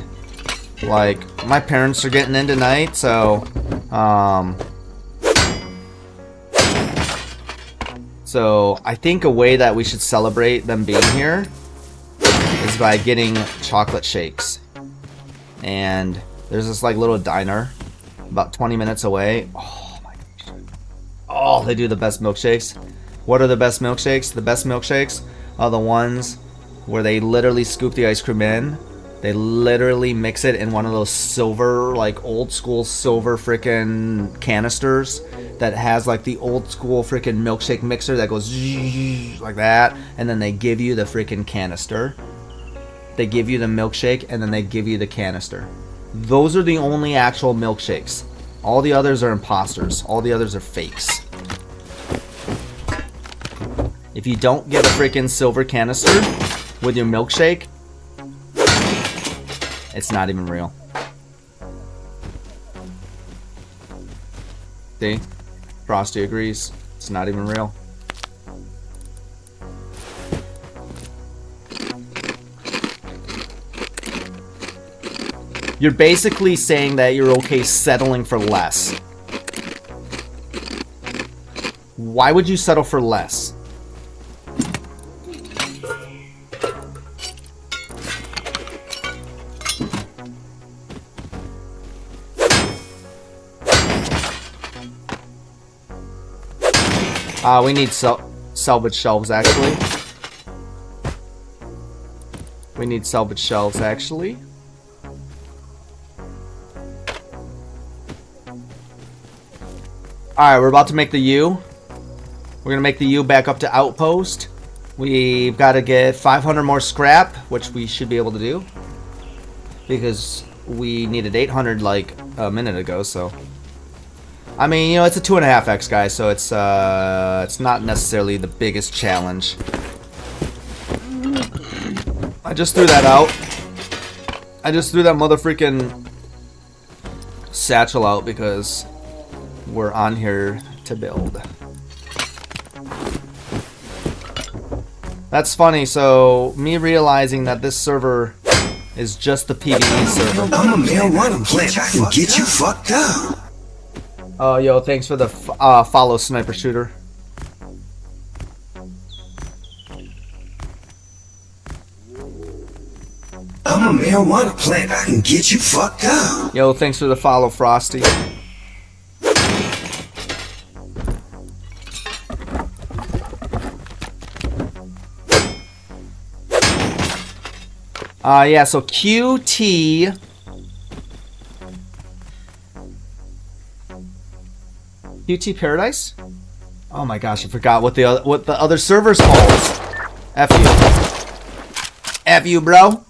A: Like, my parents are getting in tonight, So I think a way that we should celebrate them being here is by getting chocolate shakes. And there's this like little diner about 20 minutes away. Oh my gosh. Oh, they do the best milkshakes. What are the best milkshakes? The best milkshakes are the ones where they literally scoop the ice cream in. They literally mix it in one of those silver, like old school silver freaking canisters that has like the old school freaking milkshake mixer that goes like that. And then they give you the freaking canister. They give you the milkshake and then they give you the canister. Those are the only actual milkshakes. All the others are imposters. All the others are fakes. If you don't get a freaking silver canister with your milkshake, it's not even real. See? Frosty agrees. It's not even real. You're basically saying that you're okay settling for less. Why would you settle for less? We need salvage shelves, actually. We need salvage shelves, actually. Alright, we're about to make the U. We're going to make the U back up to outpost. We've got to get 500 more scrap, which we should be able to do. Because we needed 800 like a minute ago, so... I mean, you know, it's a 2.5x, guys, so it's not necessarily the biggest challenge. I just threw that out. I just threw that motherfreaking satchel out because we're on here to build. That's funny, so me realizing that this server is just the PvE server.
B: I'm a marijuana plant. I can get you fucked up.
A: Oh, yo, thanks for the follow, Sniper Shooter.
B: I'm a marijuana plant. I can get you fucked up.
A: Yo, thanks for the follow, Frosty. Yeah, so QT... QT Paradise? Oh my gosh, I forgot what the other server's called. F you. F you, bro.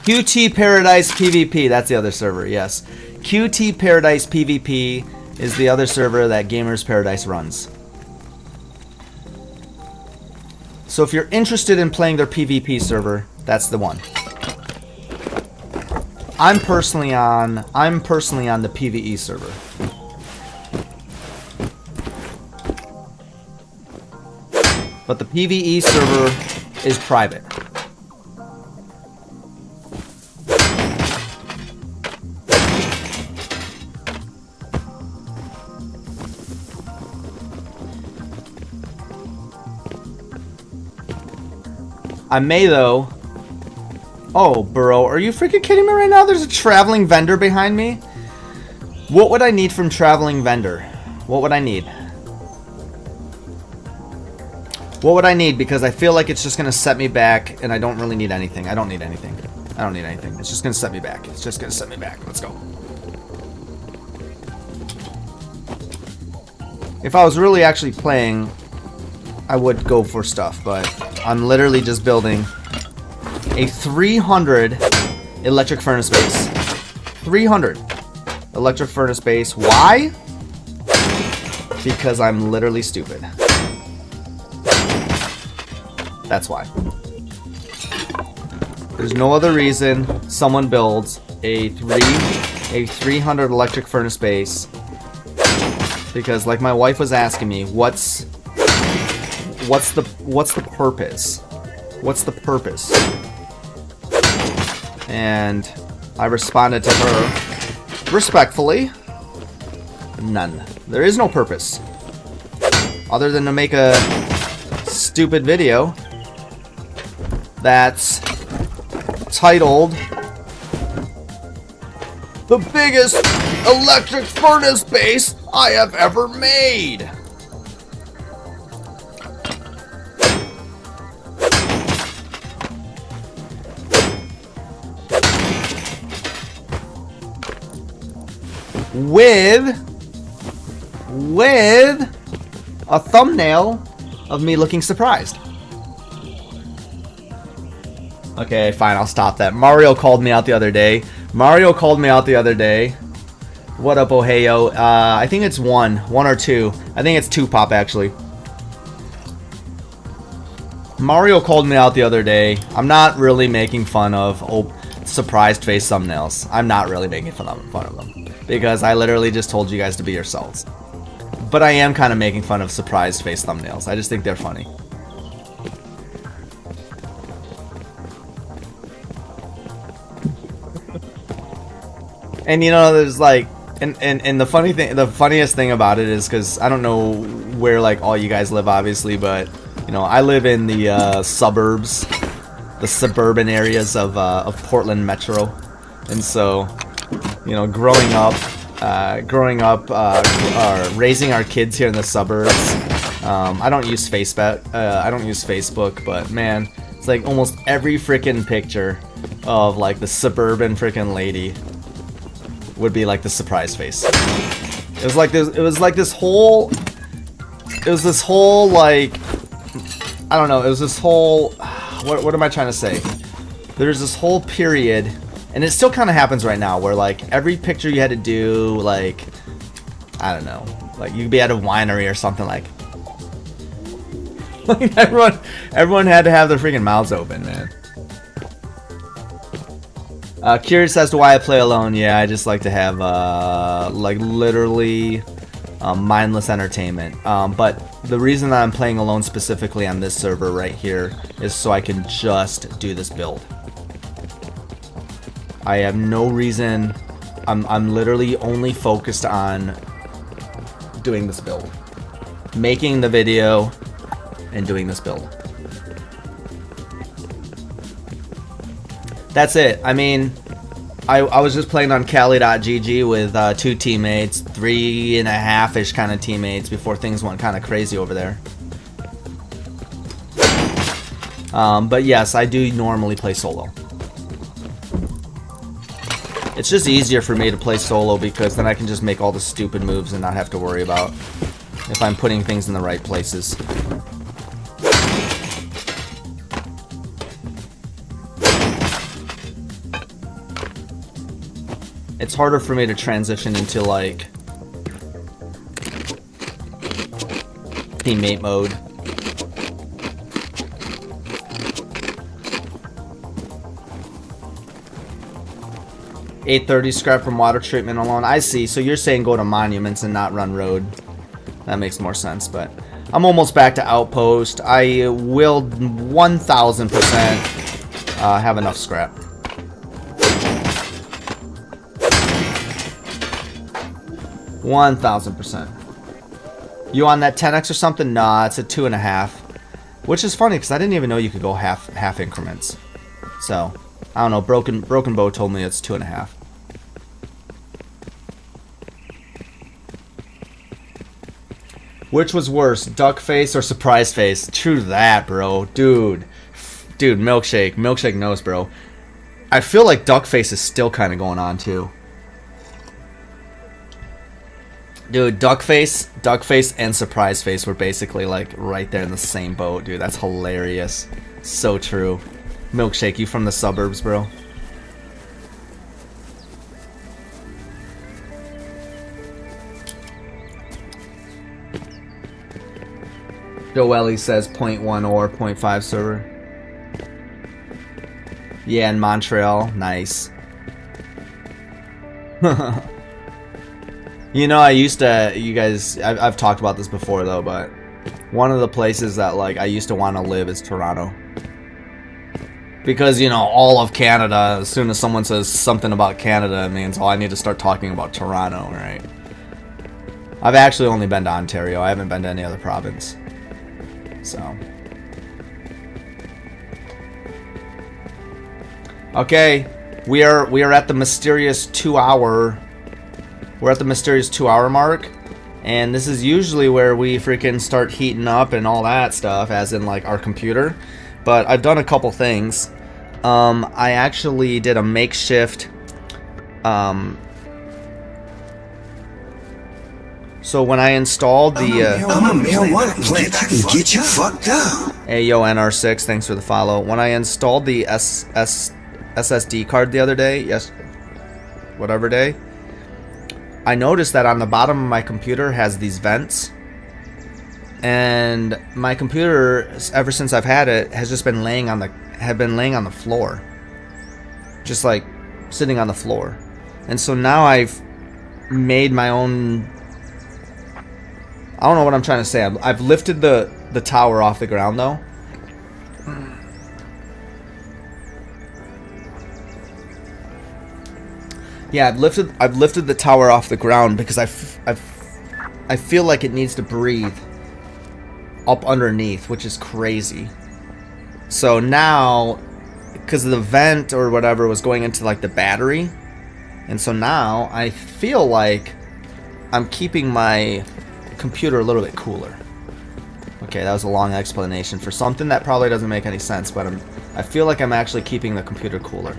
A: QT Paradise PvP, that's the other server, yes. QT Paradise PvP is the other server that Gamers Paradise runs. So if you're interested in playing their PvP server, that's the one. I'm personally on the PvE server. But the PvE server is private. I may though. Oh, bro, are you freaking kidding me right now? There's a traveling vendor behind me. What would I need from traveling vendor? What would I need? What would I need? Because I feel like it's just going to set me back, and I don't really need anything. I don't need anything. I don't need anything. It's just going to set me back. It's just going to set me back. Let's go. If I was really actually playing, I would go for stuff, but I'm literally just building a 300 electric furnace base. 300 electric furnace base. Why? Because I'm literally stupid. That's why. There's no other reason someone builds a 300 electric furnace base. Because like my wife was asking me, what's the purpose? What's the purpose? And I responded to her Respectfully, none. There is no purpose. Other than to make a stupid video that's titled "The Biggest Electric Furnace Base I Have Ever Made." With a thumbnail of me looking surprised. Okay, fine, I'll stop that. Mario called me out the other day. What up, Ohio? I think it's one or two. I think it's two pop, actually. Mario called me out the other day. I'm not really making fun of surprised face thumbnails. I'm not really making fun of them. Because I literally just told you guys to be yourselves. But I am kind of making fun of surprised face thumbnails. I just think they're funny. And you know, there's like, and the funniest thing about it is, because I don't know where like all you guys live, obviously, but you know, I live in the suburbs, the suburban areas of Portland Metro, and so, you know, growing up, raising our kids here in the suburbs. I don't use Facebook, but man, it's like almost every freaking picture of like the suburban freaking lady would be like the surprise face. It was this whole like, I don't know, it was this whole, what am I trying to say? There's this whole period, and it still kind of happens right now, where like every picture you had to do, like, I don't know, like you'd be at a winery or something, like everyone had to have their freaking mouths open, man. Curious as to why I play alone. Yeah, I just like to have like literally mindless entertainment. But the reason that I'm playing alone specifically on this server right here is so I can just do this build. I have no reason. I'm literally only focused on doing this build, making the video, and doing this build. That's it. I mean, I was just playing on Cali.gg with 2 teammates, 3.5-ish kind of teammates before things went kind of crazy over there. But yes, I do normally play solo. It's just easier for me to play solo because then I can just make all the stupid moves and not have to worry about if I'm putting things in the right places. It's harder for me to transition into like teammate mode. $830 scrap from water treatment alone. I see. So you're saying go to monuments and not run road. That makes more sense, but I'm almost back to outpost. I will 1000% have enough scrap. %1,000%. You on that 10x or something? Nah, it's a 2.5, which is funny because I didn't even know you could go half increments. So I don't know. Broken Bow told me it's 2.5. Which was worse, duck face or surprise face? True that, bro. Dude, Milkshake knows, bro. I feel like duck face is still kind of going on too. Dude, duck face and surprise face were basically like right there in the same boat, dude. That's hilarious. So true. Milkshake, you from the suburbs, bro? Joelle says 0.1 or 0.5 server. Yeah, in Montreal. Nice. You know, I used to, you guys, I've talked about this before though, but one of the places that like I used to want to live is Toronto. Because, you know, all of Canada, as soon as someone says something about Canada, it means, oh, I need to start talking about Toronto, right? I've actually only been to Ontario. I haven't been to any other province. So. Okay, we are at the mysterious 2 hour. We're at the mysterious 2 hour mark. And this is usually where we freaking start heating up and all that stuff, as in like our computer. But I've done a couple things. I actually did a makeshift. So when I installed the
B: I'm a marijuana plant. I can get you fucked up.
A: Ayo NR6, thanks for the follow. When I installed the SSD card the other day, whatever day, I noticed that on the bottom of my computer has these vents. And my computer, ever since I've had it, has just been laying on the floor. Just like sitting on the floor. And so now I've made my own, I don't know what I'm trying to say. I've lifted the tower off the ground though. Yeah, I've lifted the tower off the ground because I feel like it needs to breathe up underneath, which is crazy. So now, because the vent or whatever was going into like the battery, and so now I feel like I'm keeping my computer a little bit cooler. Okay, that was a long explanation for something that probably doesn't make any sense, but I feel like I'm actually keeping the computer cooler.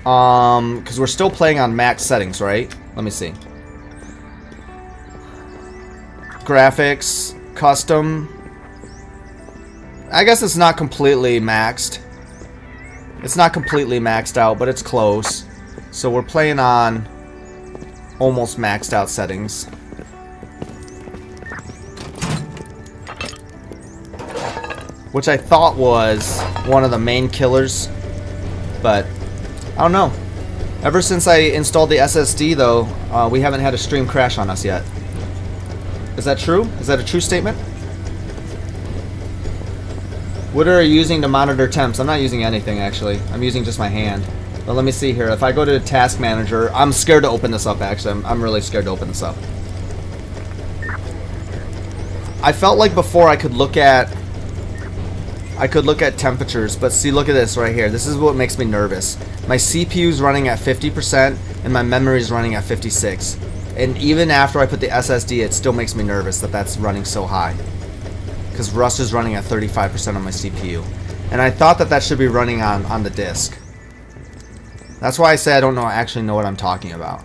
A: Because we're still playing on max settings, right? Let me see. Graphics, custom. I guess it's not completely maxed. It's not completely maxed out, but it's close. So we're playing on almost maxed out settings. Which I thought was one of the main killers, but I don't know. Ever since I installed the SSD though, we haven't had a stream crash on us yet. Is that true? Is that a true statement? What are you using to monitor temps? I'm not using anything actually. I'm using just my hand. But let me see here. If I go to the task manager, I'm scared to open this up actually. I'm really scared to open this up. I felt like before I could look at temperatures, but see, look at this right here. This is what makes me nervous. My CPU is running at 50% and my memory is running at 56. And even after I put the SSD, it still makes me nervous that that's running so high. Because Rust is running at 35% on my CPU. And I thought that should be running on the disk. That's why I say I don't actually know what I'm talking about.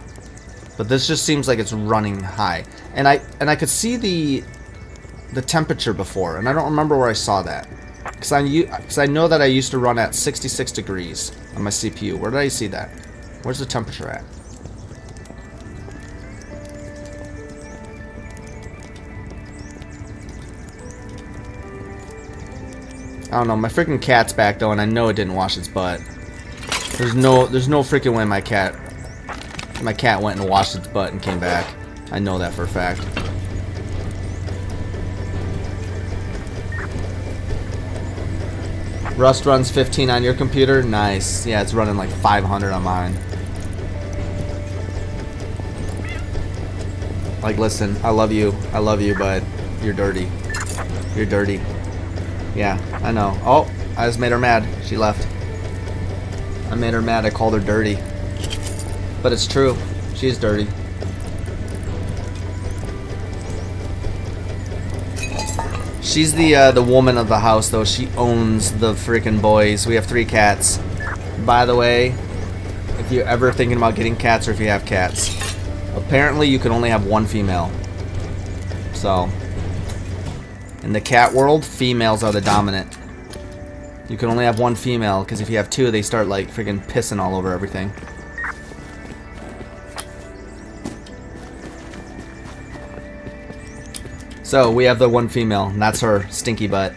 A: But this just seems like it's running high. And I could see the temperature before, and I don't remember where I saw that. Because I know that I used to run at 66 degrees on my CPU. Where did I see that? Where's the temperature at? I don't know. My freaking cat's back though, and I know it didn't wash its butt. There's no freaking way my cat went and washed its butt and came back. I know that for a fact. Rust runs 15 on your computer? Nice. Yeah, it's running like 500 on mine. Like, listen, I love you, but you're dirty. You're dirty. Yeah, I know. Oh, I just made her mad. She left. I made her mad. I called her dirty. But it's true. She's dirty. She's the woman of the house, though. She owns the freaking boys. We have 3 cats. By the way, if you're ever thinking about getting cats or if you have cats, apparently you can only have 1 female. So, in the cat world, females are the dominant. You can only have 1 female, because if you have 2, they start like freaking pissing all over everything. So we have the 1 female, and that's her stinky butt.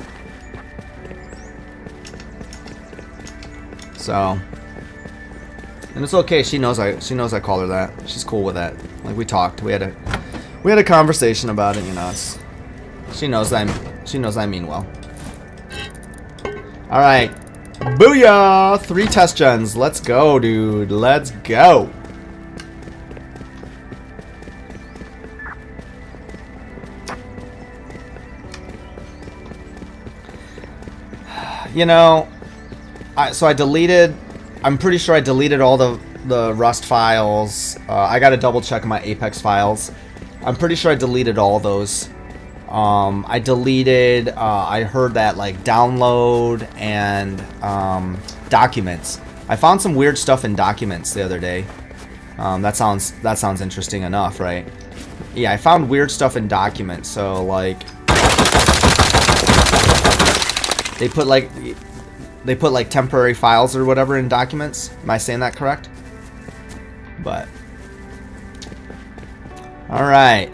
A: So, and it's okay. She knows I call her that. She's cool with that. Like, we talked. We had a conversation about it. You know, she knows I mean well. All right. Booyah! 3 test gens. Let's go, dude. Let's go. You know, I deleted. I'm pretty sure I deleted all the Rust files. I got to double check my Apex files. I'm pretty sure I deleted all those. I deleted. I heard that like download and documents. I found some weird stuff in documents the other day. That sounds interesting enough, right? Yeah, I found weird stuff in documents. So like. They put like temporary files or whatever in documents. Am I saying that correct? But all right,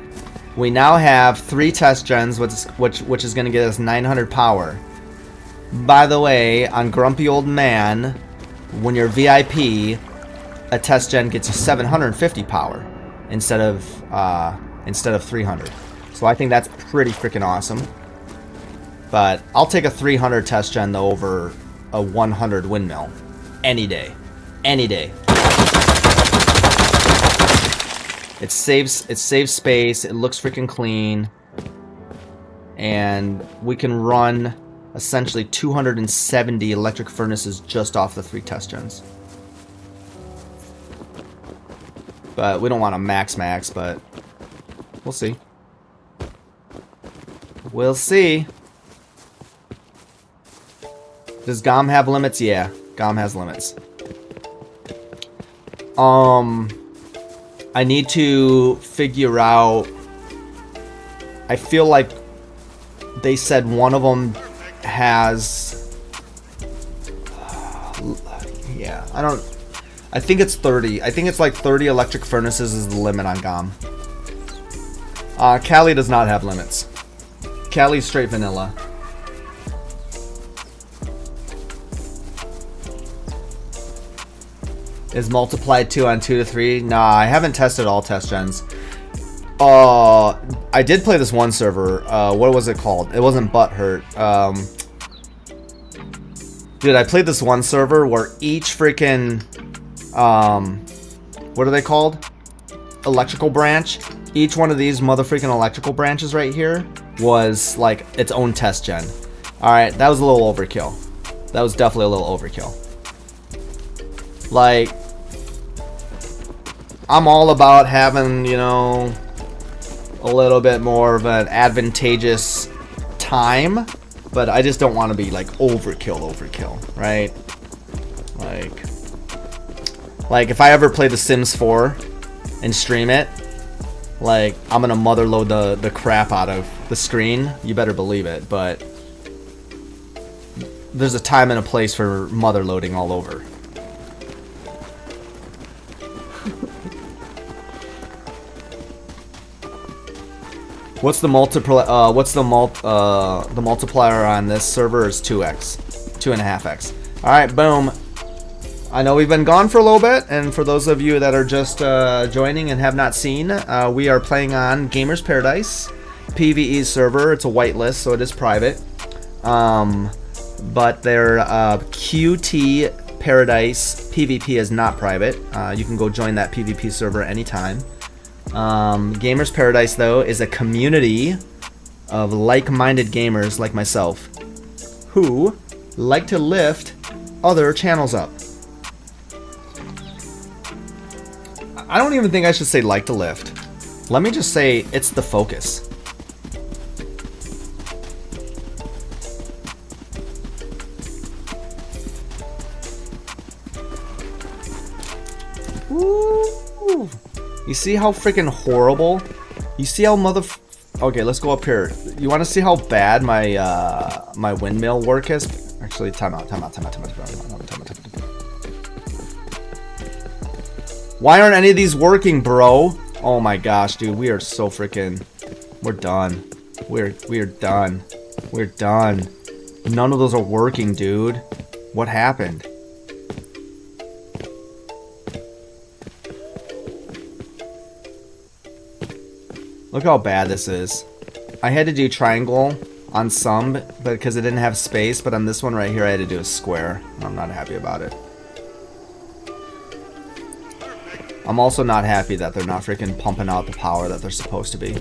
A: we now have 3 test gens, which is going to get us 900 power. By the way, on Grumpy Old Man, when you're VIP, a test gen gets you 750 power instead of 300. So I think that's pretty freaking awesome. But I'll take a 300 test gen though over a 100 windmill any day. Any day. It saves space, it looks freaking clean. And we can run essentially 270 electric furnaces just off the 3 test gens. But we don't want to max, but we'll see. We'll see. Does GOM have limits? Yeah, GOM has limits. I need to figure out. I feel like they said one of them has. Yeah, I think it's 30. I think it's like 30 electric furnaces is the limit on GOM. Cali does not have limits. Cali's straight vanilla. Is multiplied 2 on 2 to 3? Nah, I haven't tested all test gens. I did play this one server. What was it called? It wasn't Butthurt. Dude, I played this one server where each freaking what are they called? Electrical branch. Each one of these motherfucking electrical branches right here was like its own test gen. Alright, that was a little overkill. That was definitely a little overkill. Like, I'm all about having, you know, a little bit more of an advantageous time, but I just don't want to be like overkill, right? Like if I ever play The Sims 4 and stream it, like I'm gonna motherload the crap out of the screen. You better believe it, but there's a time and a place for motherloading all over. What's the multiplier? The multiplier on this server is 2x, 2.5x. All right, boom. I know we've been gone for a little bit, and for those of you that are just joining and have not seen, we are playing on Gamers Paradise PvE server. It's a whitelist, so it is private. But their QT Paradise PvP is not private. You can go join that PvP server anytime. Gamers Paradise, though, is a community of like-minded gamers like myself who like to lift other channels up. I don't even think I should say like to lift. Let me just say it's the focus. Woo! You see how freaking horrible? You see how Okay, let's go up here. You want to see how bad my my windmill work is? Actually, time out. Why aren't any of these working, bro? Oh my gosh, dude, we are so freaking. We're done. We're done. We're done. None of those are working, dude. What happened? Look how bad this is. I had to do triangle on some, but because it didn't have space, but on this one right here I had to do a square. I'm not happy about it. I'm also not happy that they're not freaking pumping out the power that they're supposed to be.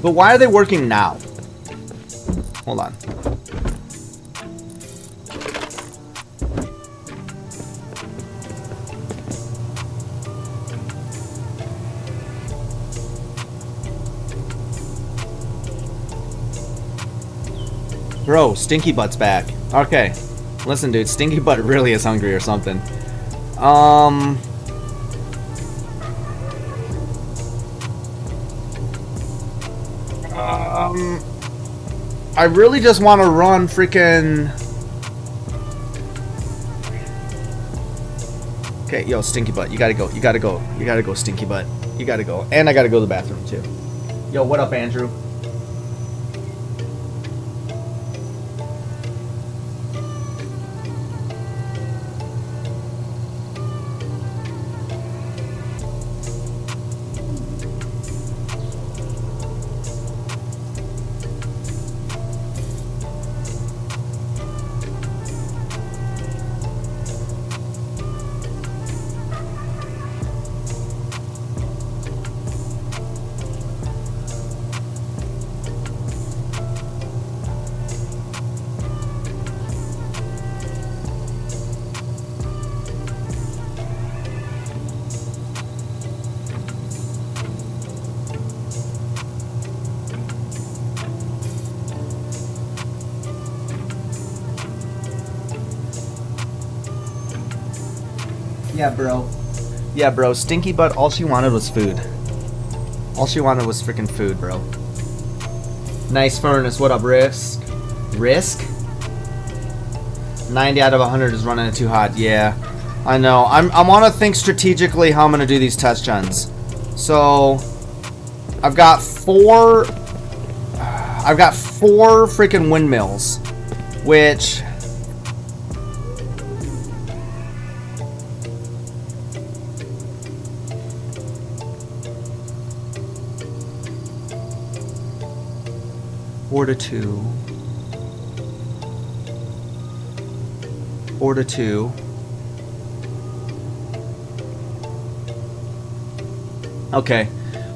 A: But why are they working now? Hold on. Bro, Stinky Butt's back. Okay. Listen, dude, Stinky Butt really is hungry or something. I really just want to run freaking... Okay, yo, Stinky Butt, you gotta go, you gotta go, you gotta go, Stinky Butt. You gotta go. And I gotta go to the bathroom, too. Yo, what up, Andrew? Yeah, bro. Yeah, bro. Stinky Butt, all she wanted was food. All she wanted was freaking food, bro. Nice furnace. What up, Risk? Risk? 90 out of 100 is running it too hot. Yeah, I know. I want to think strategically how I'm going to do these test gens. So, I've got four freaking windmills, which... Four to two. Okay,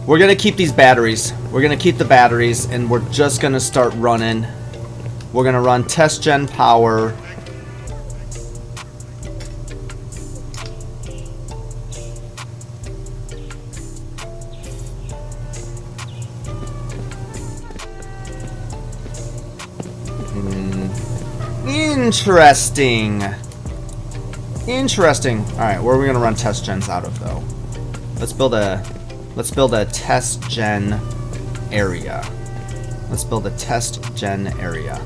A: we're gonna keep these batteries. We're gonna keep the batteries, and we're just gonna start running. We're gonna run test gen power. Interesting. Interesting. All right, where are we gonna run test gens out of though? Let's build a test gen area. Let's build a test gen area.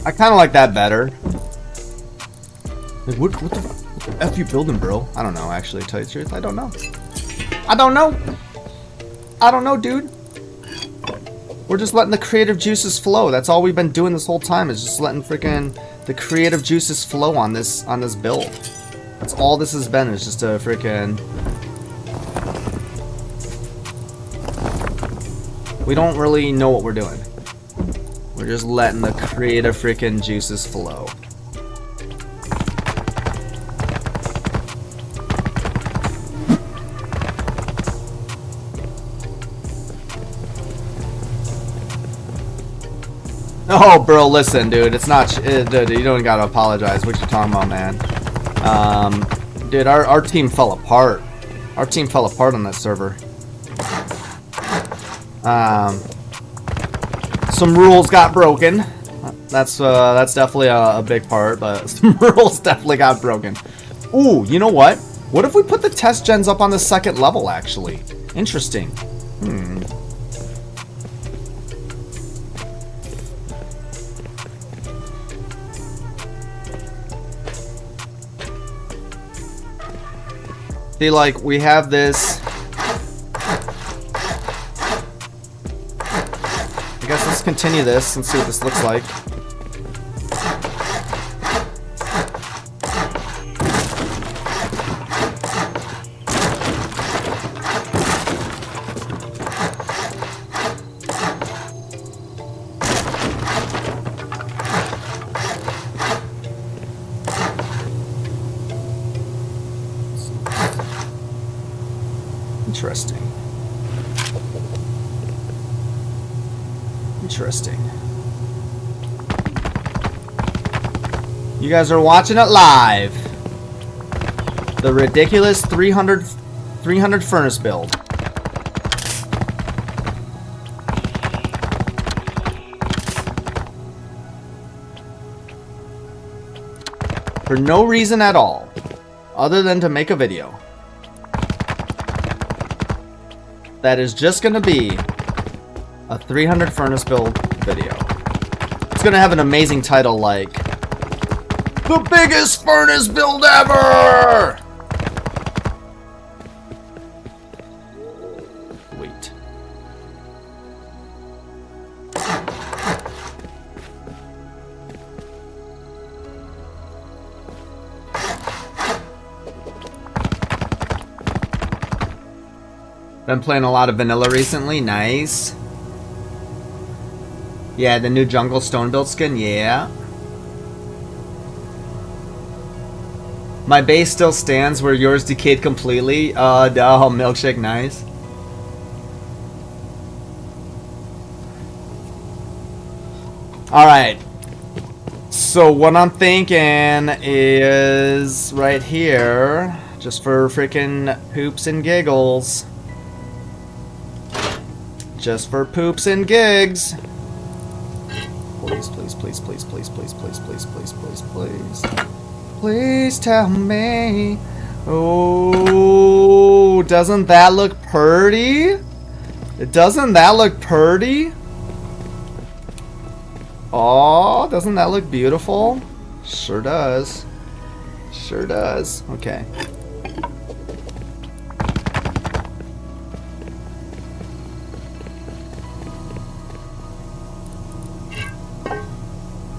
A: I kind of like that better. Like, what the F you building, bro? I don't know, actually, to tell you the truth. I don't know. I don't know, dude. We're just letting the creative juices flow. That's all we've been doing this whole time, is just letting freaking the creative juices flow on this build. That's all this has been, is just a freaking... We don't really know what we're doing. We're just letting the creative freaking juices flow. Oh, bro, listen, dude. It's not. Dude, you don't gotta apologize. What you talking about, man? Dude, our team fell apart. Our team fell apart on that server. Some rules got broken. That's definitely a big part, but some rules definitely got broken. Ooh, you know what? What if we put the test gens up on the second level, actually? Interesting. See, like, we have this. I guess let's continue this and see what this looks like. Interesting. Interesting. You guys are watching it live. The ridiculous 300 furnace build. For no reason at all, other than to make a video. That is just going to be a 300 furnace build video. It's going to have an amazing title like the biggest furnace build ever! Wait. Been playing a lot of vanilla recently. Nice. Yeah, the new jungle stone build skin. Yeah. My base still stands where yours decayed completely. No, milkshake. Nice. Alright. So what I'm thinking is right here, just for freaking poops and giggles. Just for poops and gigs. Please, please, please, please, please, please, please, please, please, please, please. Please tell me. Oh, doesn't that look pretty? Doesn't that look pretty? Oh, doesn't that look beautiful? Sure does. Sure does. Okay.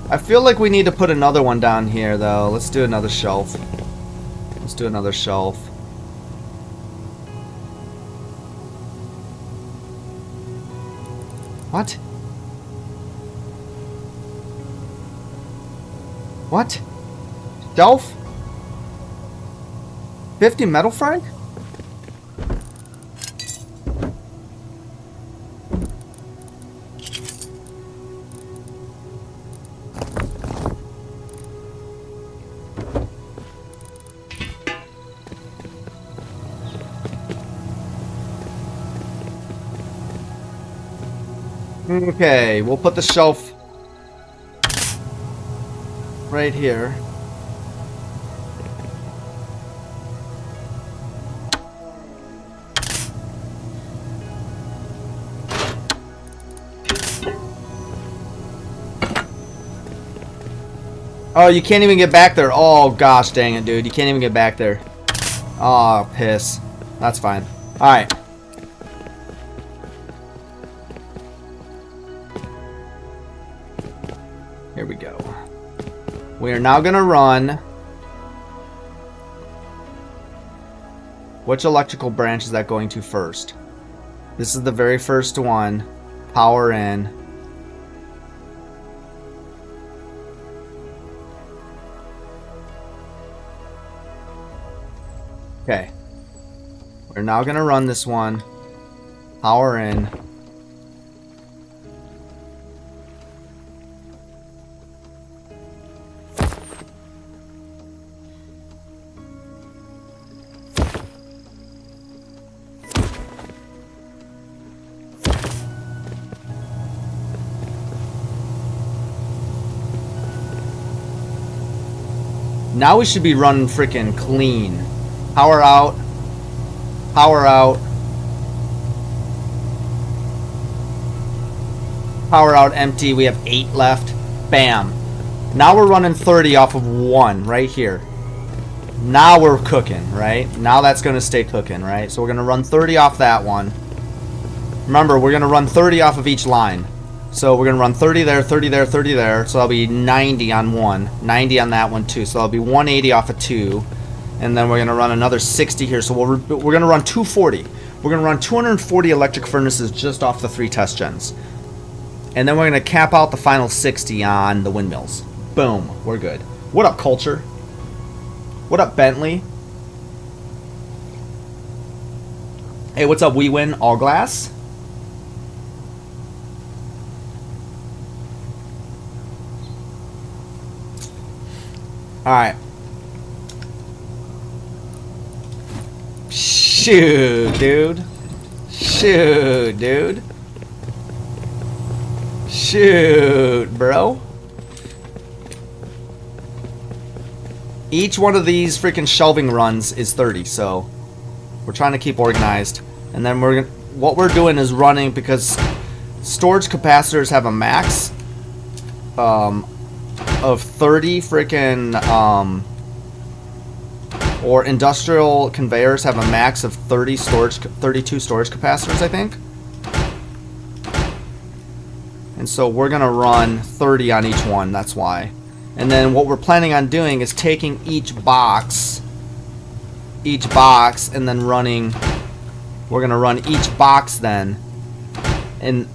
A: I feel like we need to put another one down here, though. Let's do another shelf. Let's do another shelf. What? What? Shelf? 50 metal frag? Okay, we'll put the shelf right here. Oh, you can't even get back there. Oh, gosh dang it, dude. You can't even get back there. Oh, piss. That's fine. Alright. Here we go. We are now going to run. Which electrical branch is that going to first? This is the very first one. Power in. Okay. We're now going to run this one. Power in. Now we should be running freaking clean. Power out. Power out. Power out empty. We have 8 left. Bam. Now we're running 30 off of 1 right here. Now we're cooking, right? Now that's going to stay cooking, right? So we're going to run 30 off that one. Remember, we're going to run 30 off of each line. So we're going to run 30 there, 30 there, 30 there. So that'll be 90 on 1. 90 on that one too. So that'll be 180 off of 2. And then we're going to run another 60 here. So we're going to run 240. We're going to run 240 electric furnaces just off the 3 test gens. And then we're going to cap out the final 60 on the windmills. Boom. We're good. What up, Culture? What up, Bentley? Hey, what's up, We Win All Glass? Alright. Shoot, dude. Shoot, dude. Shoot, bro. Each one of these freaking shelving runs is 30, so we're trying to keep organized. And then what we're doing is running, because storage capacitors have a max of 30 freaking or industrial conveyors have a max of 32 storage capacitors, I think. And so we're gonna run 30 on each one, that's why. And then what we're planning on doing is taking each box and then running, we're gonna run each box then, and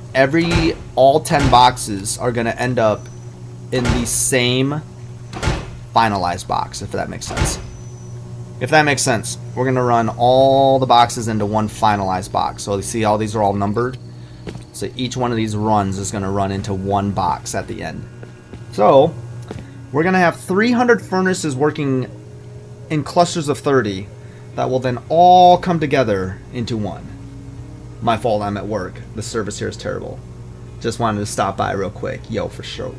A: all 10 boxes are gonna end up in the same finalized box, if that makes sense. If that makes sense, we're gonna run all the boxes into one finalized box. So you see all these are all numbered. So each one of these runs is gonna run into one box at the end. So we're going to have 300 furnaces working in clusters of 30 that will then all come together into one. My fault, I'm at work. The service here is terrible. Just wanted to stop by real quick. Yo, for sure.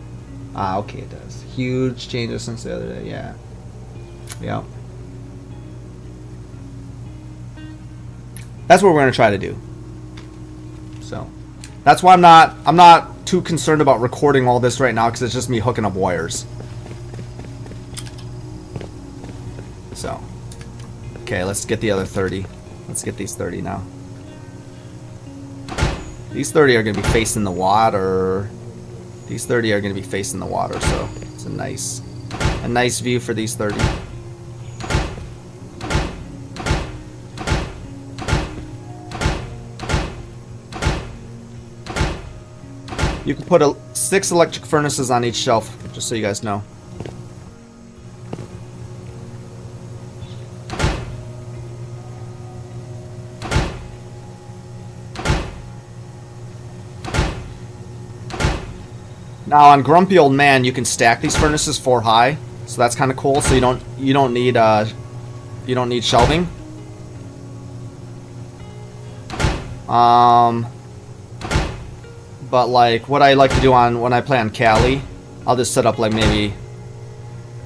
A: Ah, okay, it does. Huge changes since the other day, yeah. Yep. That's what we're going to try to do. So, that's why I'm not too concerned about recording all this right now, because it's just me hooking up wires. So, okay, let's get the other 30. Let's get these 30 now. These 30 are going to be facing the water. These 30 are going to be facing the water, so it's a nice view for these 30. You can put 6 electric furnaces on each shelf, just so you guys know. Now on Grumpy Old Man, you can stack these furnaces 4 high, so that's kind of cool. So you don't need shelving. But like what I like to do when I play on Cali, I'll just set up like maybe,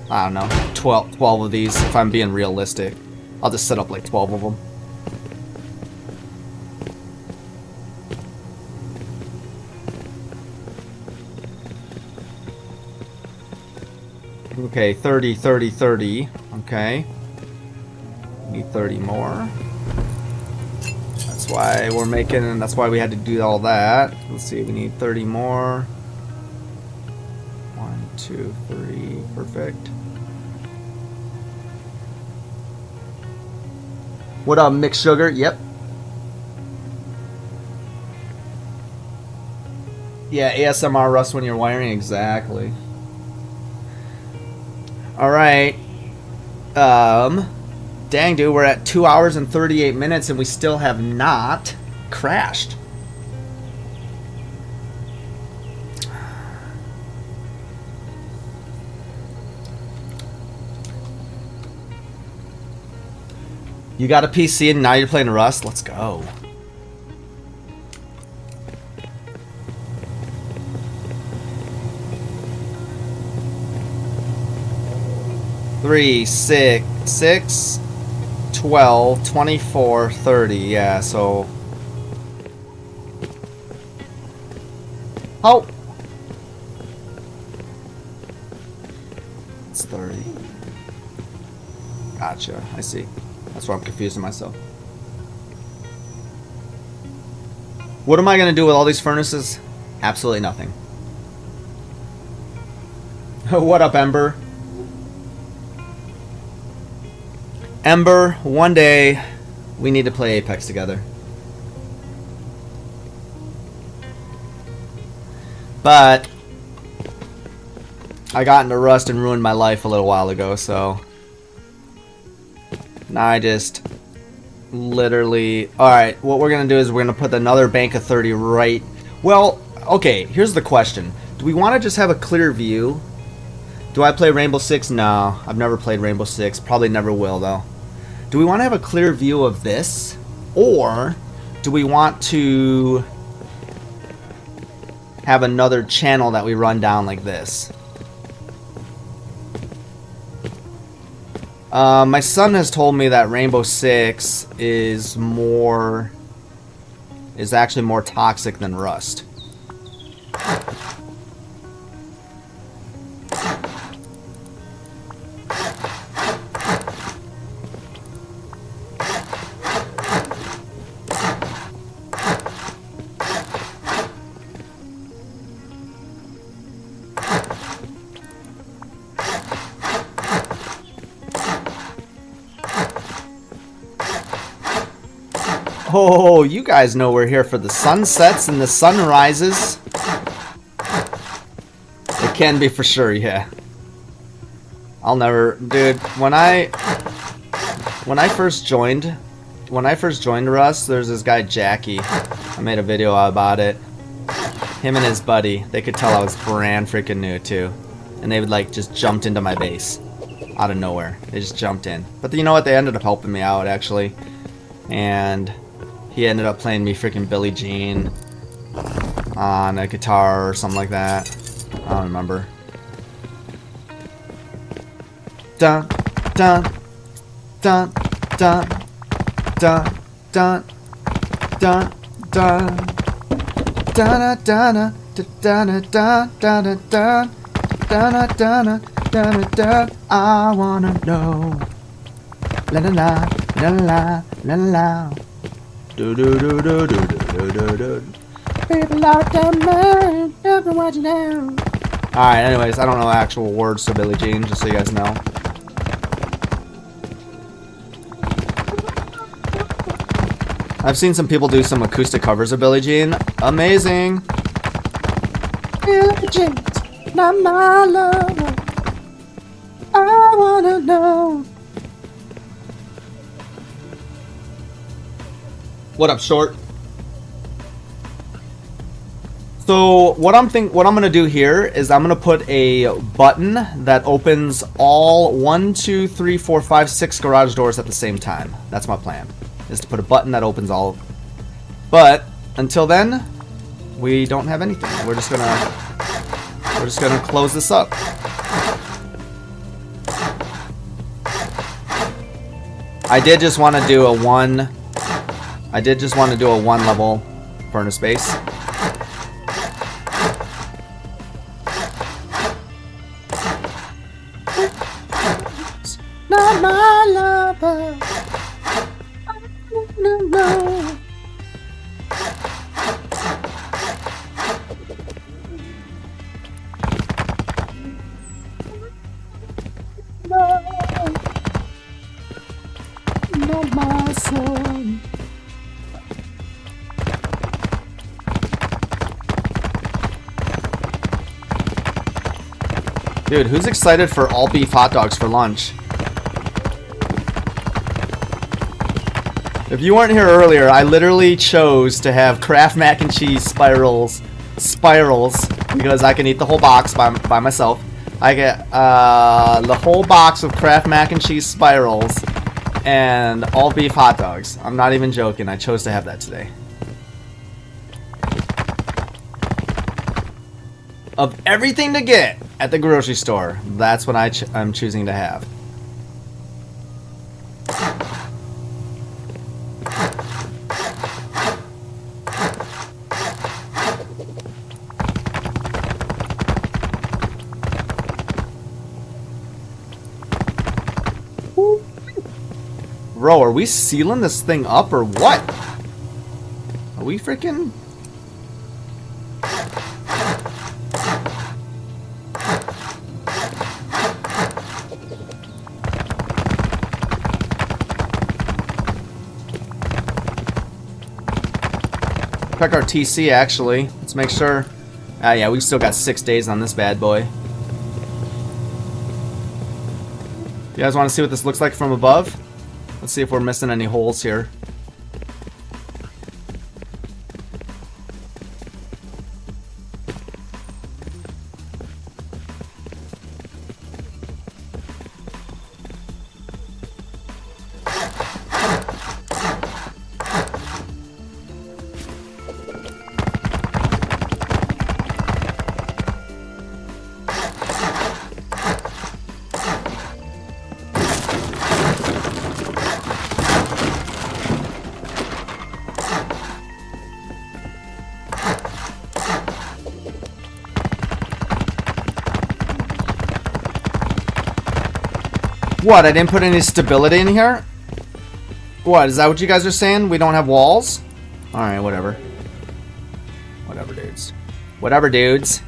A: I don't know, 12 of these. If I'm being realistic, I'll just set up like 12 of them. Okay, 30, 30, 30. Okay. Need 30 more. That's why we're making, and that's why we had to do all that. Let's see, we need 30 more. 1, 2, 3. Perfect. What up, Mixed Sugar? Yep. Yeah, ASMR rust when you're wiring. Exactly. Alright. Dang, dude, we're at 2 hours and 38 minutes and we still have not crashed. You got a PC and now you're playing Rust? Let's go. 3, 6, 6, 12, 24, 30. Yeah, so. Oh! It's 30. Gotcha. I see. That's why I'm confusing myself. What am I going to do with all these furnaces? Absolutely nothing. What up, Ember? Ember, one day we need to play Apex together. But I got into Rust and ruined my life a little while ago, so now I just literally... Alright, what we're going to do is we're going to put another bank of 30 right... Well, okay, here's the question. Do we want to just have a clear view? Do I play Rainbow Six? No, I've never played Rainbow Six. Probably never will, though. Do we want to have a clear view of this? Or do we want to have another channel that we run down like this? My son has told me that Rainbow Six is actually more toxic than Rust. Oh, you guys know we're here for the sunsets and the sunrises. It can be for sure, yeah. I'll never, dude. When I first joined Rust, there's this guy Jackie. I made a video about it. Him and his buddy, they could tell I was brand freaking new too, and they would like just jumped into my base out of nowhere. They just jumped in, but you know what? They ended up helping me out actually, and he ended up playing me freaking Billie Jean on a guitar or something like that. I don't remember. Dun dun dun dun dun dun dun dun dun dun dun dun dun dun dun dun. I wanna know. La la la la la la la. Do do do do do do do do. People out there, man, never watching down. Alright, anyways, I don't know actual words to Billie Jean, just so you guys know. I've seen some people do some acoustic covers of Billie Jean. Amazing. Billie Jean's not my lover. I wanna know. What up, Short? So what I'm gonna do here is I'm gonna put a button that opens all 1, 2, 3, 4, 5, 6 garage doors at the same time. That's my plan. Is to put a button that opens all. But until then, we don't have anything. We're just gonna close this up. I did just want to do a one level furnace base. Not my lover. No. Not my son. Dude, who's excited for all beef hot dogs for lunch? If you weren't here earlier, I literally chose to have Kraft mac and cheese spirals, because I can eat the whole box by myself. I get the whole box of Kraft mac and cheese spirals and all beef hot dogs. I'm not even joking. I chose to have that today. Of everything to get at the grocery store, that's what I'm choosing to have. Bro, are we sealing this thing up or what? Are we freaking... Check our TC actually. Let's make sure. Yeah, we still got 6 days on this bad boy. You guys want to see what this looks like from above? Let's see if we're missing any holes here. What, I didn't put any stability in here? What, is that what you guys are saying? We don't have walls? Alright, whatever. Whatever, dudes. Whatever, dudes.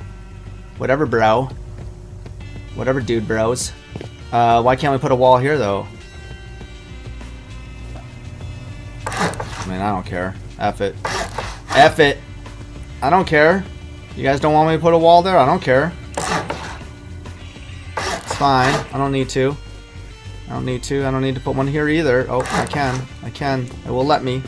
A: Whatever, bro. Whatever, dude bros. Why can't we put a wall here, though? I mean, I don't care. F it. F it. I don't care. You guys don't want me to put a wall there? I don't care. It's fine. I don't need to. I don't need to. I don't need to put one here either. Oh, I can. I can. It will let me.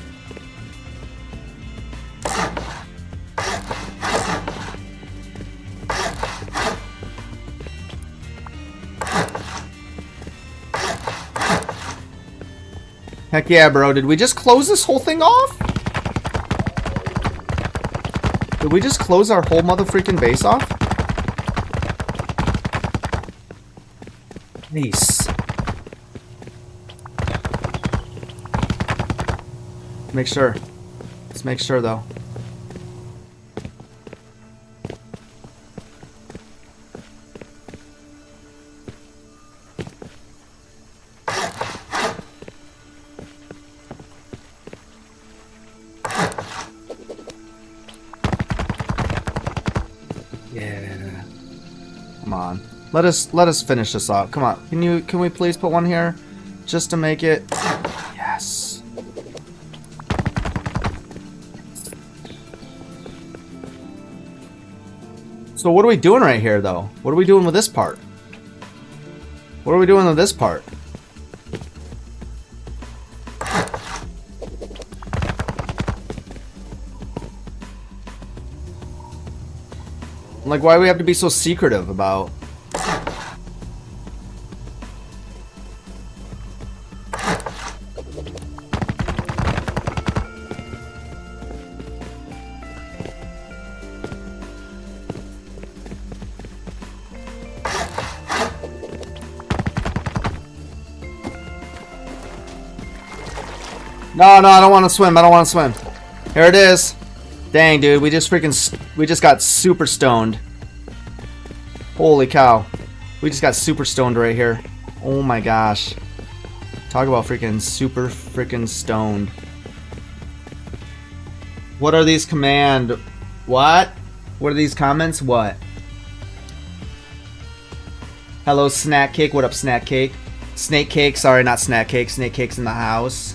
A: Heck yeah, bro. Did we just close this whole thing off? Did we just close our whole mother freaking base off? Nice. Make sure. Let's make sure, though. Yeah. Come on. Let us finish this off. Come on. Can we please put one here just to make it? Yes. So what are we doing right here, though? What are we doing with this part? What are we doing with this part? Like, why do we have to be so secretive about... No, I don't want to swim. I don't want to swim. Here it is. Dang, dude. We just got super stoned. Holy cow. We just got super stoned right here. Oh my gosh. Talk about freaking super freaking stoned. What are these command? What? What are these comments? What? Hello, Snack Cake. What up, Snack Cake? Snake Cake. Sorry, not Snack Cake. Snake Cake's in the house.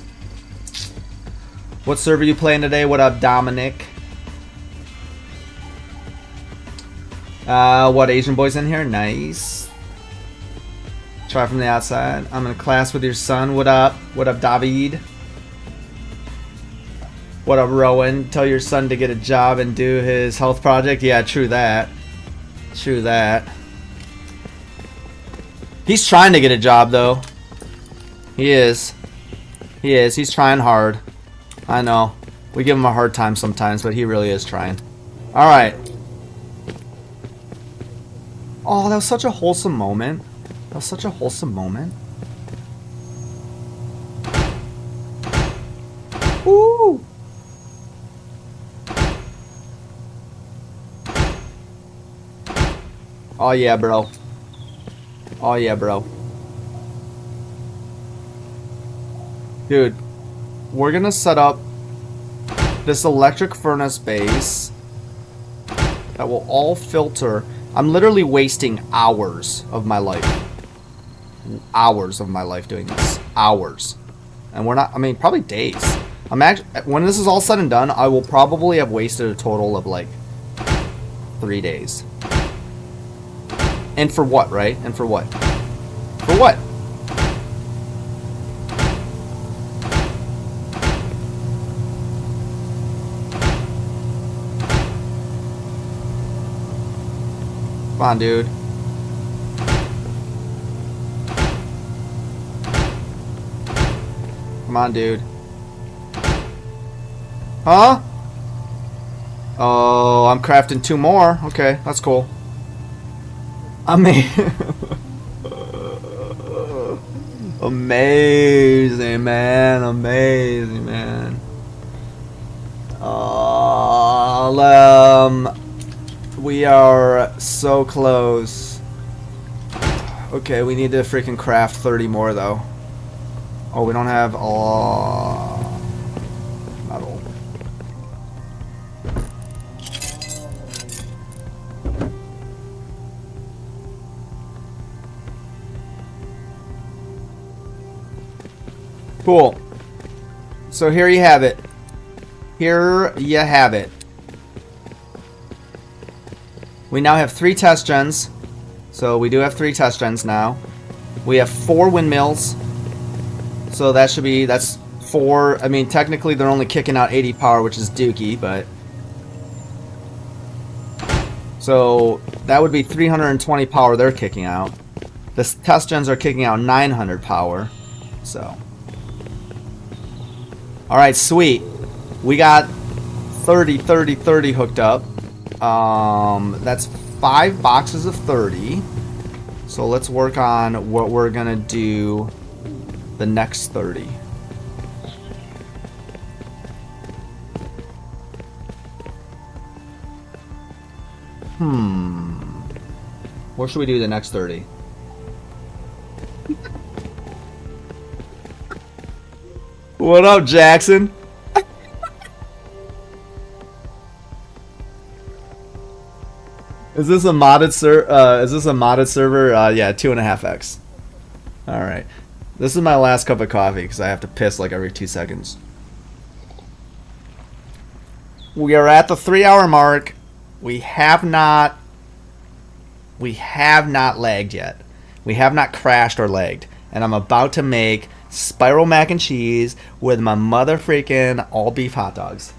A: What server you playing today? What up, Dominic? What, Asian boys in here? Nice. Try from the outside. I'm in class with your son. What up? What up, David? What up, Rowan? Tell your son to get a job and do his health project. Yeah, true that. True that. He's trying to get a job, though. He is. He is. He's trying hard. I know. We give him a hard time sometimes, but he really is trying. Alright. Oh, that was such a wholesome moment. That was such a wholesome moment. Woo! Oh yeah, bro. Oh yeah, bro. Dude, we're gonna set up this electric furnace base that will all filter. I'm literally wasting hours of my life. Hours of my life doing this. Hours. And we're not, I mean, probably days. I'm actually, when this is all said and done, I will probably have wasted a total of like 3 days. And for what, right? And for what? For what? Come on, dude. Come on, dude. Huh? Oh, I'm crafting 2 more. Okay, that's cool. Amazing, man. Amazing, man. We are so close. Okay, we need to freaking craft 30 more, though. Oh, we don't have metal. Cool. So here you have it. Here you have it. We now have 3 test gens. So we do have 3 test gens now. We have 4 windmills. So that should be, that's 4. I mean, technically they're only kicking out 80 power, which is dookie, but. So that would be 320 power they're kicking out. The test gens are kicking out 900 power. So. Alright, sweet. We got 30 hooked up. That's 5 boxes of 30. So let's work on what we're gonna do the next 30. What should we do the next 30? What up, Jackson? Is this a modded server? Yeah, 2.5x. All right. This is my last cup of coffee because I have to piss like every 2 seconds. We are at the 3-hour mark. We have not lagged yet. We have not crashed or lagged. And I'm about to make spiral mac and cheese with my mother freaking all beef hot dogs.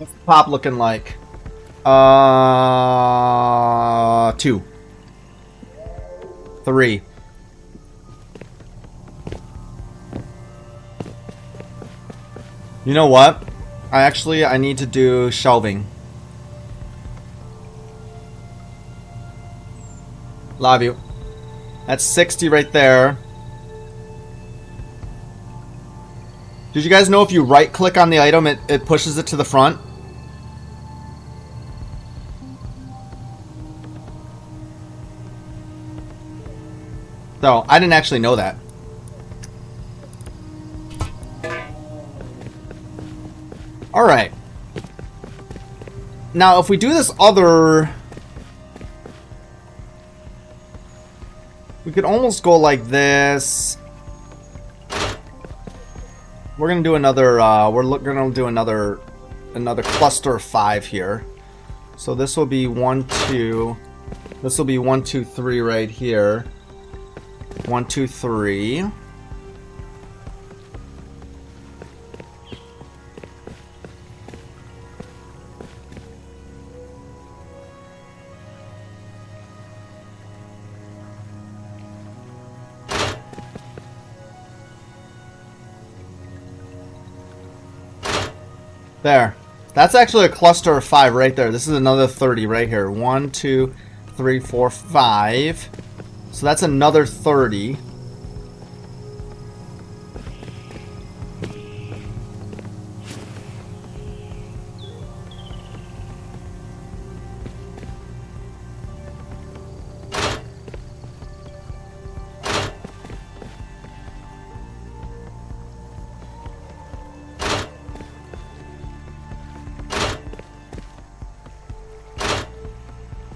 A: What's the pop looking like? 2. 3. You know what? I need to do shelving. Love you. That's 60 right there. Did you guys know if you right click on the item, it pushes it to the front? So, I didn't actually know that. Alright. Now, if we do this other... we could almost go like this. We're gonna do another, gonna do another cluster of 5 here. So this will be 1, 2... this will be 1, 2, 3 right here. 1, 2, 3... There. That's actually a cluster of 5 right there. This is another 30 right here. 1, 2, 3, 4, 5. So that's another 30.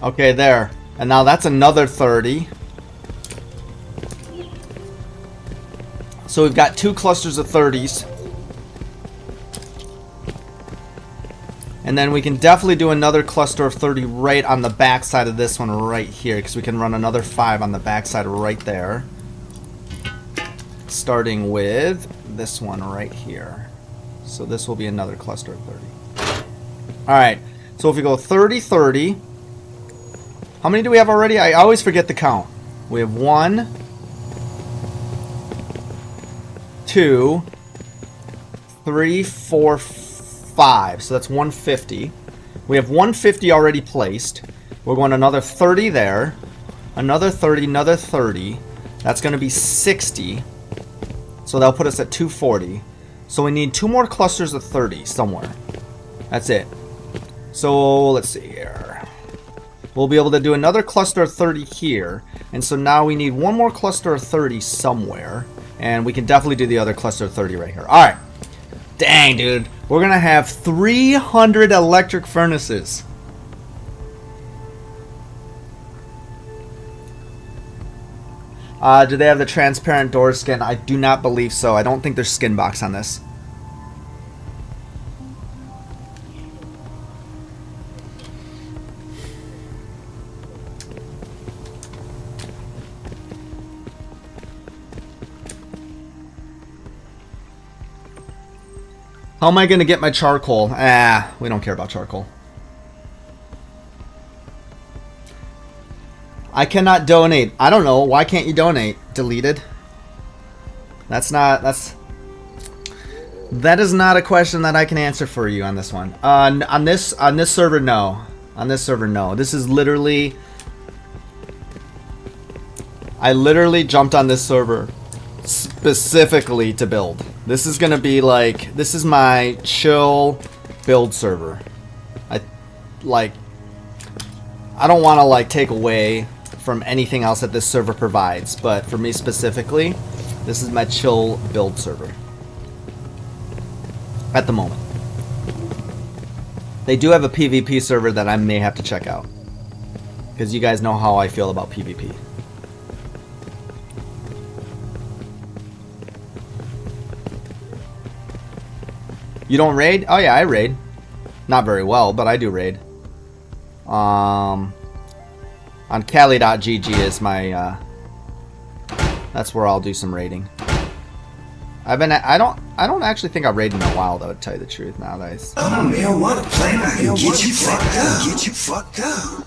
A: Okay, there. And now that's another 30. So we've got 2 clusters of 30s. And then we can definitely do another cluster of 30 right on the back side of this one right here, because we can run another 5 on the back side right there. Starting with this one right here. So this will be another cluster of 30. Alright, so if we go 30, 30... how many do we have already? I always forget the count. We have 1, 2, 3, 4, 5. So that's 150. We have 150 already placed. We're going another 30 there. Another 30, another 30. That's going to be 60. So that'll put us at 240. So we need 2 more clusters of 30 somewhere. That's it. So let's see here. We'll be able to do another cluster of 30 here. And so now we need 1 more cluster of 30 somewhere. And we can definitely do the other cluster of 30 right here. Alright. Dang, dude. We're going to have 300 electric furnaces. Do they have the transparent door skin? I do not believe so. I don't think there's skin box on this. How am I going to get my charcoal? We don't care about charcoal. I cannot donate. I don't know. Why can't you donate? Deleted. That is not a question that I can answer for you on this one. On this server, no. On this server, no. This is literally... I literally jumped on this server specifically to build. This is gonna be like... this is my chill build server. I don't want to like take away from anything else that this server provides, but for me specifically, this is my chill build server at the moment. They do have a PvP server that I may have to check out, because you guys know how I feel about PvP. You don't raid? Oh yeah, I raid. Not very well, but I do raid. On Cali.gg is my, that's where I'll do some raiding. I don't actually think I've raided in a while though, to tell you the truth. Now that
B: I'm a marijuana plant. I can get you fucked up. Get you fucked up.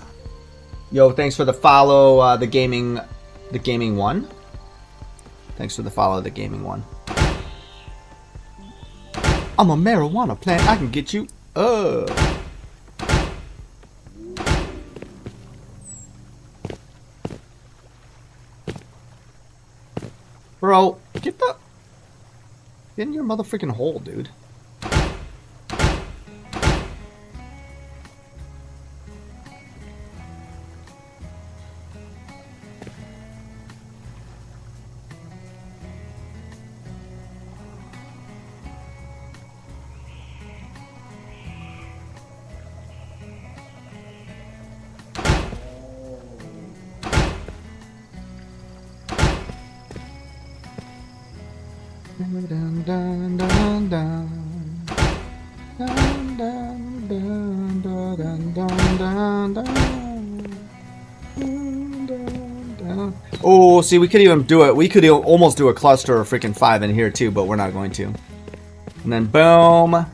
A: Yo, thanks for the follow, the gaming one. Thanks for the follow, the gaming one. I'm a marijuana plant. I can get you. Bro, get in your motherfucking hole, dude. Dun, dun, dun, dun. Dun, dun, dun, dun, dun, dun, dun. Dun, dun, dun. Oh, see, we could even do it. We could almost do a cluster of freaking 5 in here too, but we're not going to. And then boom.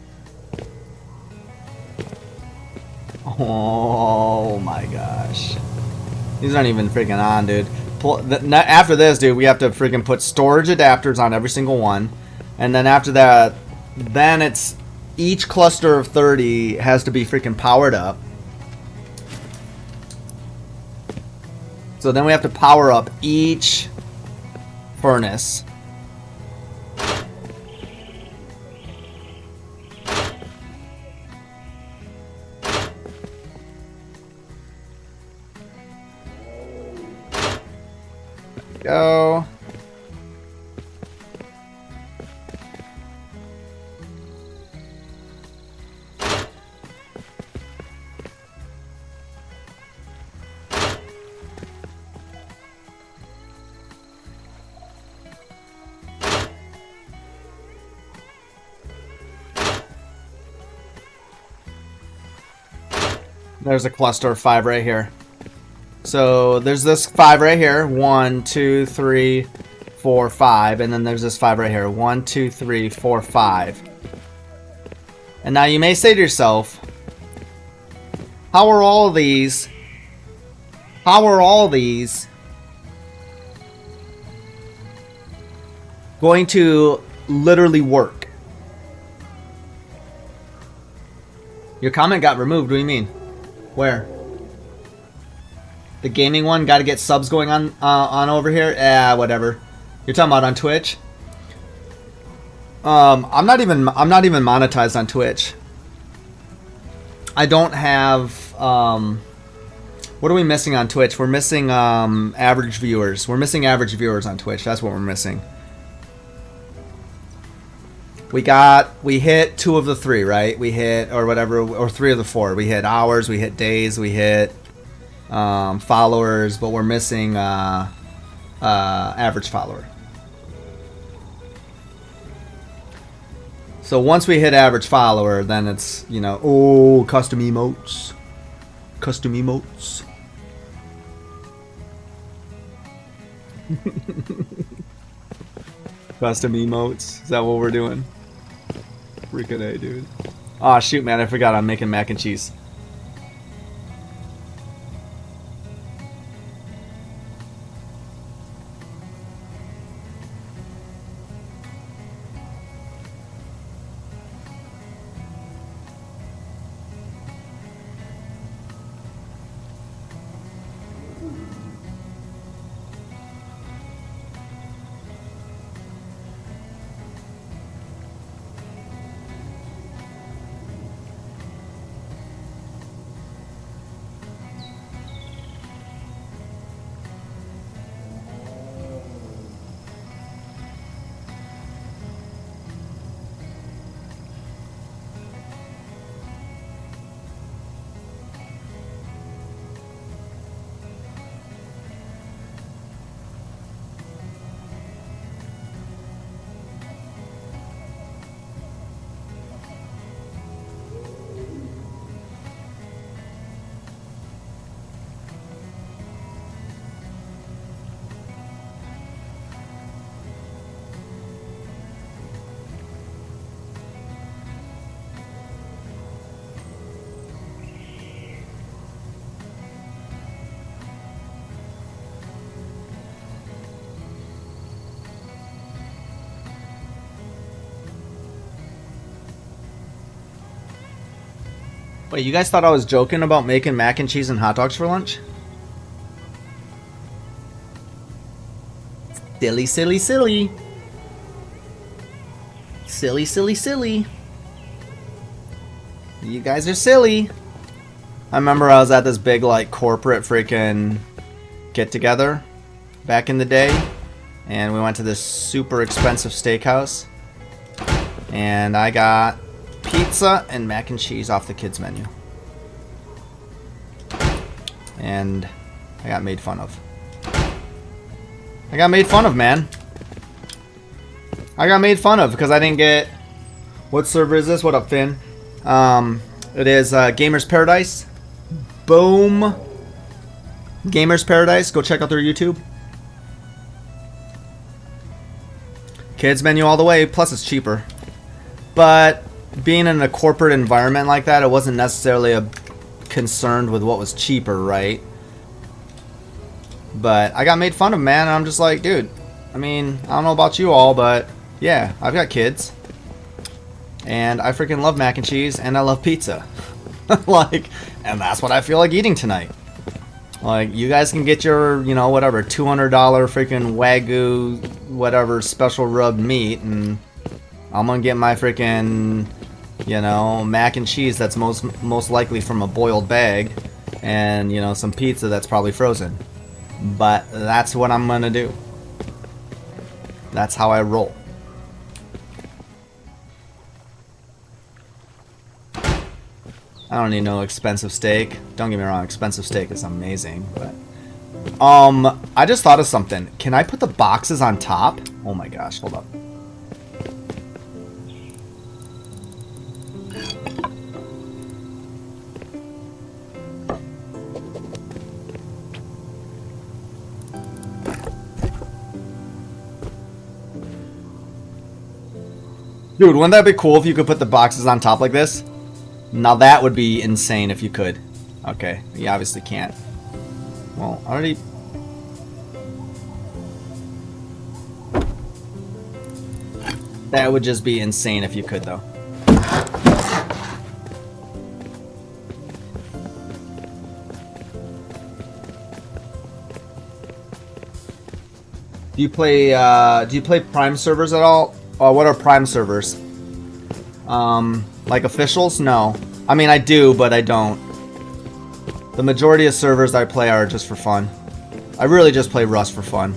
A: Oh my gosh. These aren't even freaking on, dude. After this, dude, we have to freaking put storage adapters on every single one. And then after that, then it's each cluster of 30 has to be freaking powered up. So then we have to power up each furnace. Go. There's a cluster of 5 right here. So there's this 5 right here. 1, 2, 3, 4, 5. And then there's this 5 right here. 1, 2, 3, 4, 5. And now you may say to yourself, how are all these going to literally work? Your comment got removed. What do you mean? Where? The gaming one, got to get subs going on over here. Whatever. You're talking about on Twitch. I'm not even monetized on Twitch. I don't have. What are we missing on Twitch? We're missing average viewers. We're missing average viewers on Twitch. That's what we're missing. We hit 2 of the 3, right? We hit, or whatever, or 3 of the 4. We hit hours, we hit days, we hit followers, but we're missing average follower. So once we hit average follower, then it's, you know, oh, custom emotes. Custom emotes. Custom emotes. Is that what we're doing? Freaking A, dude. Aw, shoot, man. I forgot I'm making mac and cheese. Wait, you guys thought I was joking about making mac and cheese and hot dogs for lunch? Silly, silly, silly. Silly, silly, silly. You guys are silly. I remember I was at this big, like, corporate freaking get-together back in the day. And we went to this super expensive steakhouse. And I got pizza and mac and cheese off the kids' menu. And I got made fun of. I got made fun of, man. I got made fun of because I didn't get... What server is this? What up, Finn? It is Gamers Paradise. Boom. Gamers Paradise. Go check out their YouTube. Kids menu all the way. Plus it's cheaper. But being in a corporate environment like that, it wasn't necessarily concerned with what was cheaper, right? But I got made fun of, man. And I'm just like, dude. I mean, I don't know about you all, but yeah, I've got kids. And I freaking love mac and cheese, and I love pizza. Like, and that's what I feel like eating tonight. Like, you guys can get your, you know, whatever, $200 freaking Wagyu, whatever, special rubbed meat, and I'm gonna get my freaking, you know, mac and cheese that's most likely from a boiled bag, and, you know, some pizza that's probably frozen. But that's what I'm gonna do. That's how I roll. I don't need no expensive steak. Don't get me wrong, expensive steak is amazing, but I just thought of something. Can I put the boxes on top? Oh my gosh, hold up. Dude, wouldn't that be cool if you could put the boxes on top like this? Now that would be insane if you could. Okay, you obviously can't. Well, already... That would just be insane if you could, though. Do you play Prime servers at all? What are Prime servers? Like officials? No. I mean, I do, but I don't. The majority of servers I play are just for fun. I really just play Rust for fun.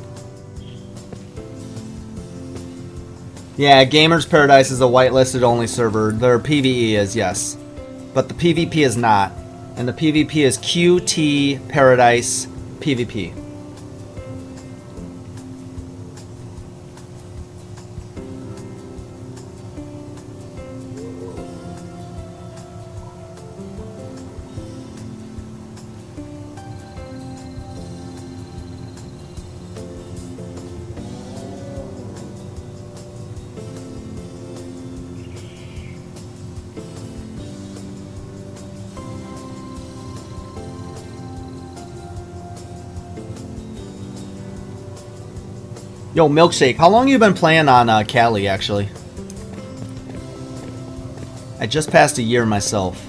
A: Yeah, Gamers Paradise is a whitelisted only server. Their PvE is, yes. But the PvP is not. And the PvP is QT Paradise PvP. Yo, Milkshake, how long you been playing on Cali, actually? I just passed a year myself.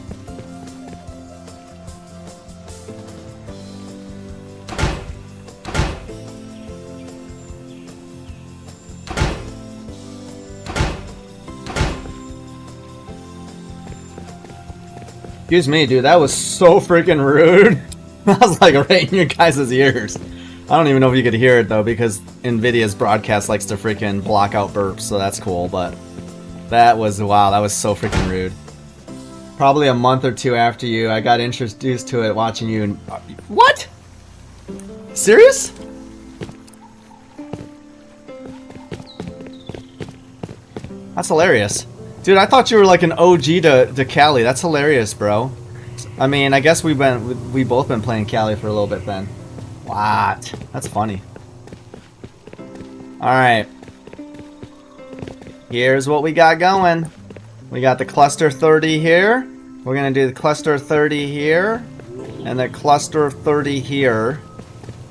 A: Excuse me, dude, that was so freaking rude. I was like right in your guys' ears. I don't even know if you could hear it though, because Nvidia's broadcast likes to freaking block out burps, so that's cool, but that was, wow, that was so freaking rude. Probably a month or two after you, I got introduced to it watching you and... What? Serious? That's hilarious. Dude, I thought you were like an OG to Cali. That's hilarious, bro. I mean, I guess we both been playing Cali for a little bit then. What? That's funny. Alright. Here's what we got going. We got the cluster 30 here. We're going to do the cluster 30 here. And the cluster 30 here.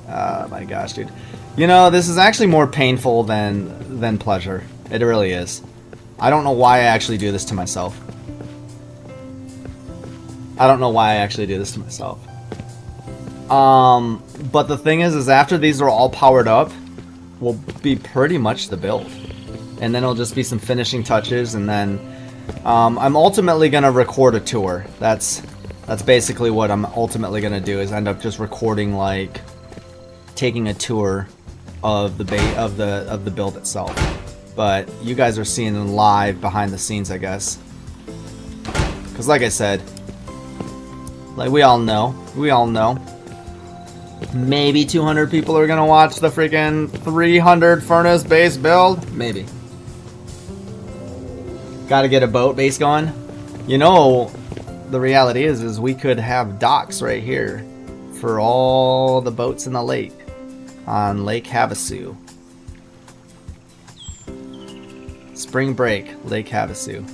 A: Oh my gosh, dude. You know, this is actually more painful than pleasure. It really is. I don't know why I actually do this to myself. I don't know why I actually do this to myself. But the thing is after these are all powered up, will be pretty much the build. And then it'll just be some finishing touches, and then I'm ultimately gonna record a tour. That's basically what I'm ultimately gonna do, is end up just recording, like taking a tour of the build itself. But you guys are seeing it live behind the scenes, I guess. Cause like I said, like we all know, maybe 200 people are gonna watch the freaking 300 furnace base build. Maybe. Gotta get a boat base going. You know, the reality is we could have docks right here for all the boats in the lake on Lake Havasu. Spring break, Lake Havasu.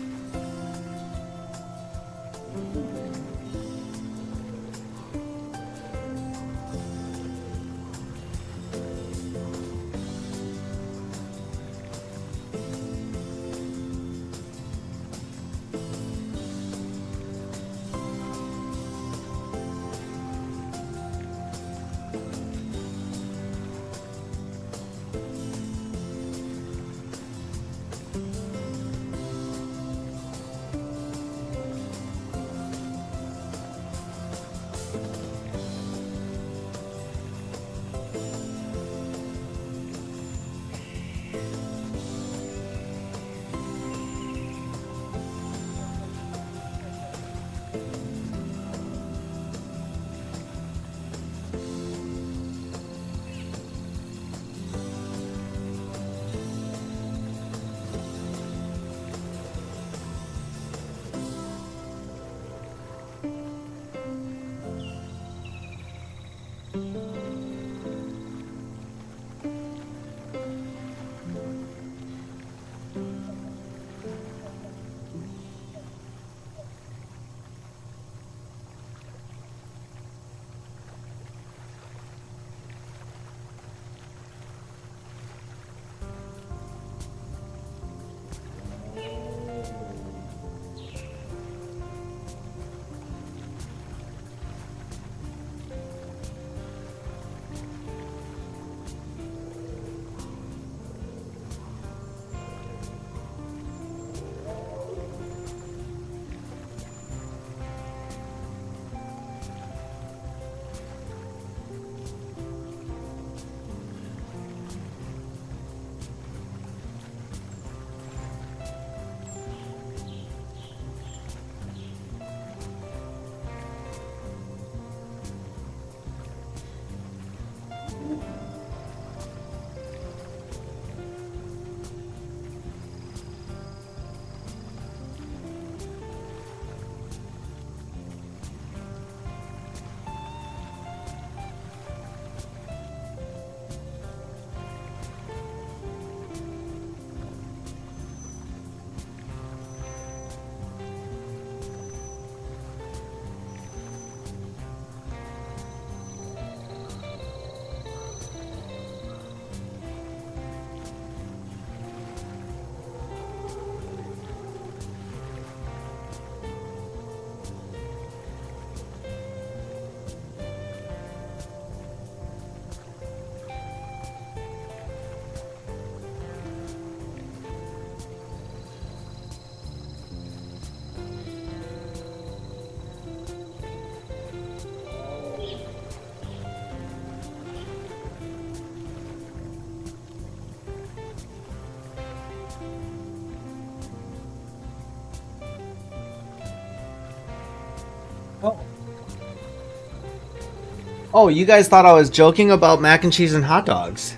A: Oh, you guys thought I was joking about mac and cheese and hot dogs.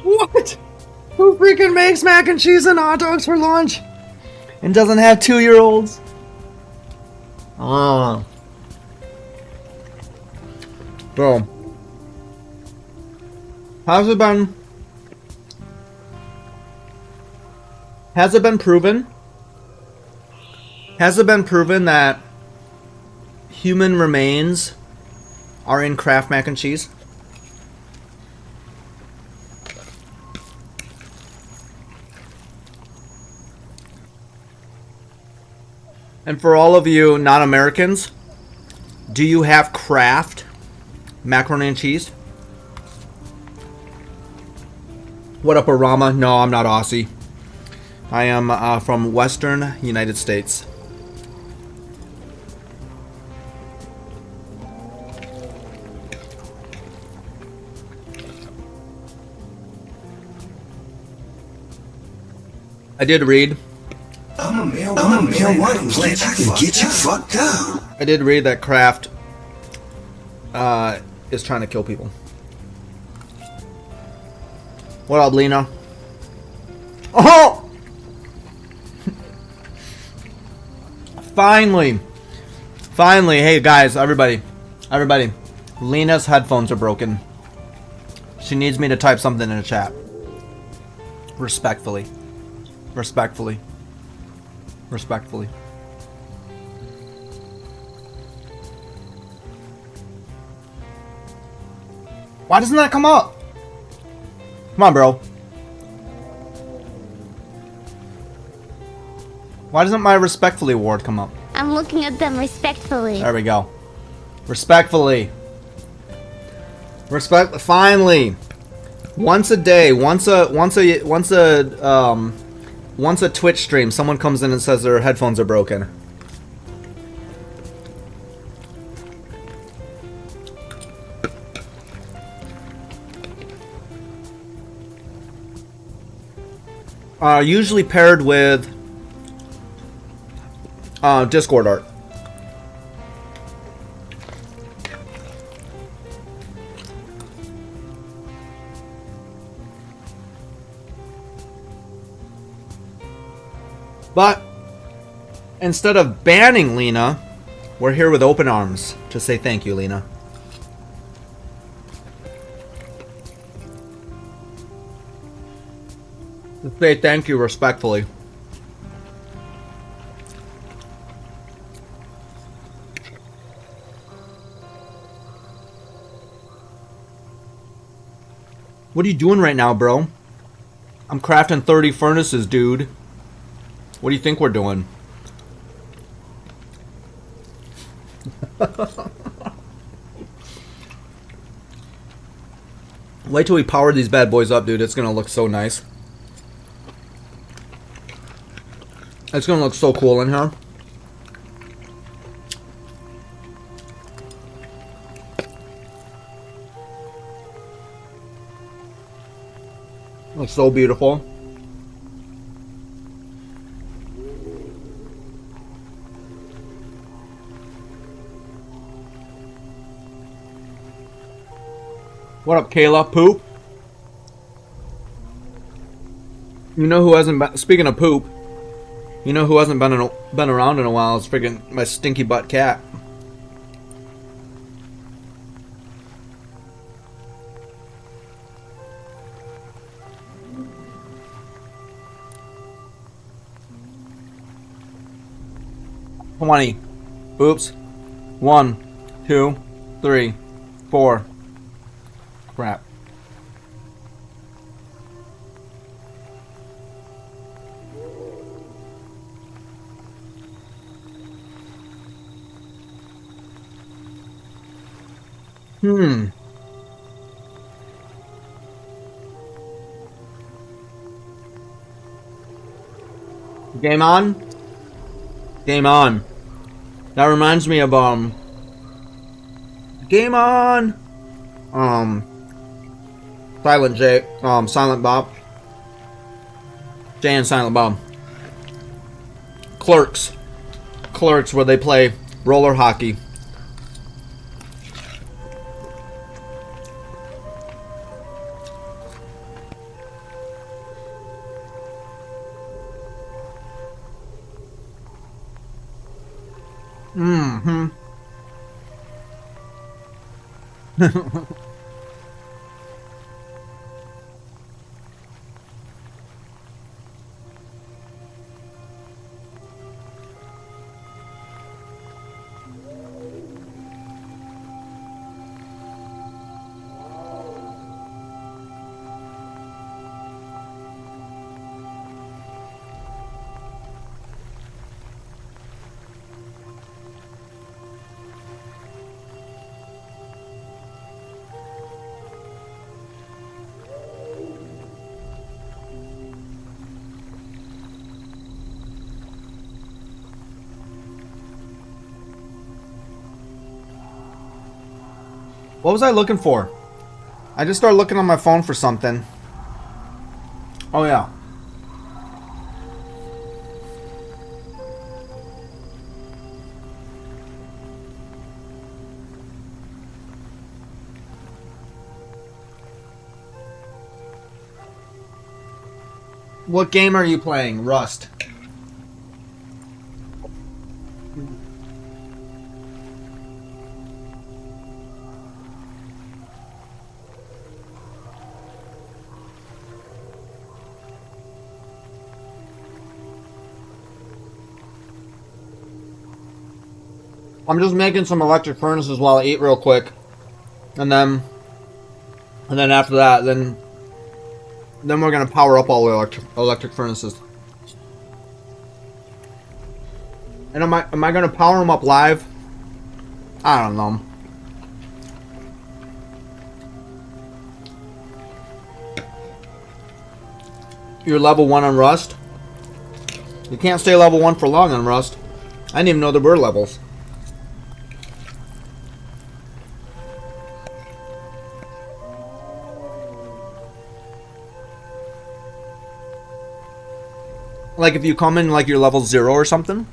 A: What? Who freaking makes mac and cheese and hot dogs for lunch? And doesn't have 2-year-olds? Oh. Bro. Has it been proven? Has it been proven that human remains are in Kraft mac and cheese? And for all of you non-Americans, do you have Kraft macaroni and cheese? What up, Arama? No, I'm not Aussie. I am from Western United States. I did read.
B: I'm a marijuana plant. I can get you fucked up.
A: I did read that Kraft is trying to kill people. What up, Lena? Oh! Finally. Hey, guys, everybody. Lena's headphones are broken. She needs me to type something in the chat. Respectfully. Why doesn't that come up? Come on, bro. Why doesn't my respectfully award come up?
C: I'm looking at them respectfully.
A: There we go. Respectfully. Finally. Once a day, once a Twitch stream, someone comes in and says their headphones are broken. Usually paired with Discord art. But instead of banning Lena, we're here with open arms to say thank you, Lena. To say thank you respectfully. What are you doing right now, bro? I'm crafting 30 furnaces, dude. What do you think we're doing? Wait till we power these bad boys up, dude. It's gonna look so nice. It's gonna look so cool in here. Looks so beautiful. What up, Kayla? Poop? You know who hasn't been... Speaking of poop, you know who hasn't been around in a while is freaking my stinky butt cat. Oops. 1, 2, 3, 4. Crap. Game on? Game on. That reminds me of Game on! Silent J, Silent Bob. Jay and Silent Bob. Clerks, where they play roller hockey. What was I looking for? I just started looking on my phone for something. Oh yeah. What game are you playing? Rust. I'm just making some electric furnaces while I eat real quick. And then after that, then we're gonna power up all the electric furnaces. And am I gonna power them up live? I don't know. You're level 1 on Rust? You can't stay level 1 for long on Rust. I didn't even know there were levels. Like if you come in like you're level 0 or something?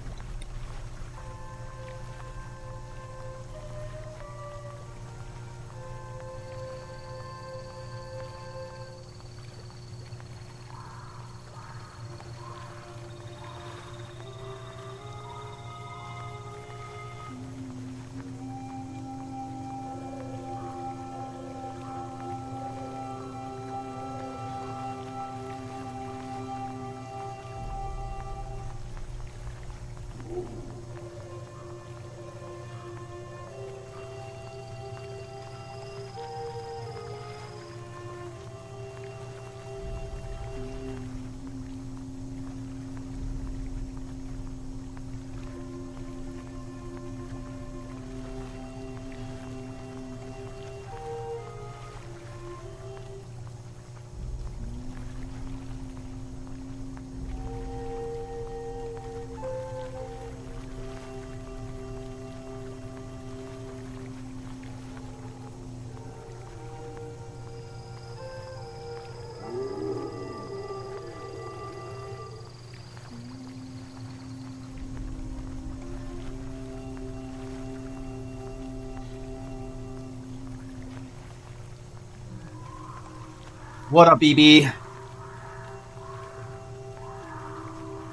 A: What up, EB?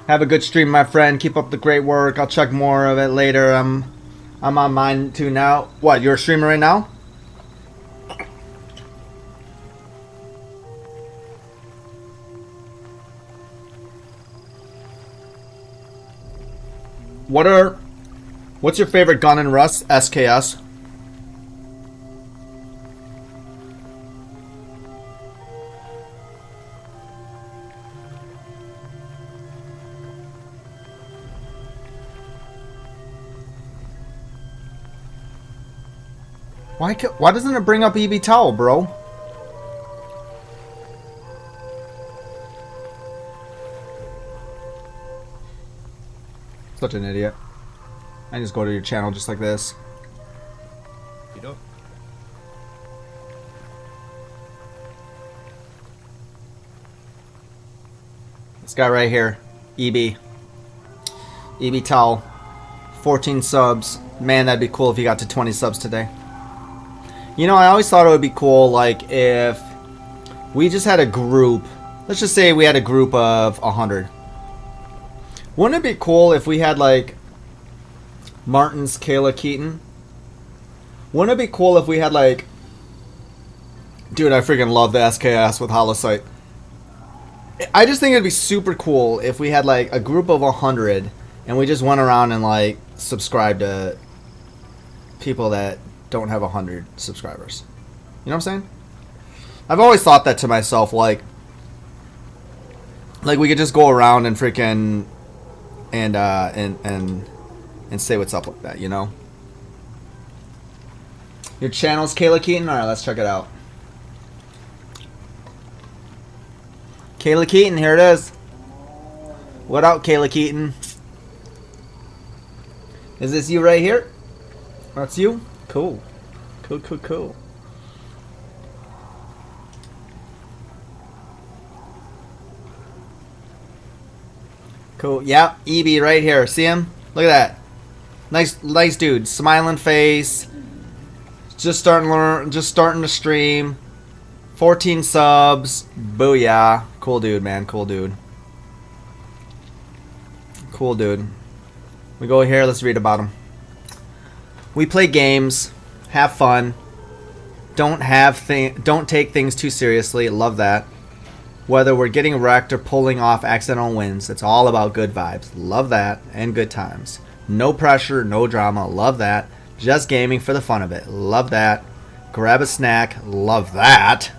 A: Have a good stream, my friend. Keep up the great work. I'll check more of it later. I'm on mine too now. What, you're a streamer right now? What's your favorite gun in Rust? SKS. Why doesn't it bring up EB Towel, bro? Such an idiot. I just go to your channel just like this. You don't. This guy right here, EB Towel, 14 subs. Man, that'd be cool if you got to 20 subs today. You know, I always thought it would be cool, like, if we just had a group. Let's just say we had a group of 100. Wouldn't it be cool if we had, like, Martin's Kayla Keaton? Wouldn't it be cool if we had, like... Dude, I freaking love the SKS with Holosight. I just think it'd be super cool if we had, like, a group of 100 and we just went around and, like, subscribed to people that don't have 100 subscribers. You know what I'm saying? I've always thought that to myself, like we could just go around and freaking and say what's up with that, you know? Your channel's Kayla Keaton? Alright, let's check it out. Kayla Keaton, here it is. What up, Kayla Keaton? Is this you right here? That's you? Cool. Cool. Cool. Yep, EB right here. See him? Look at that. Nice dude. Smiling face. Just starting to stream. 14 subs. Booyah. Cool dude, man. Cool dude. Cool dude. We go here. Let's read about him. We play games. Have fun. Don't take things too seriously. Love that. Whether we're getting wrecked or pulling off accidental wins, it's all about good vibes. Love that. And good times. No pressure, no drama. Love that. Just gaming for the fun of it. Love that. Grab a snack. Love that.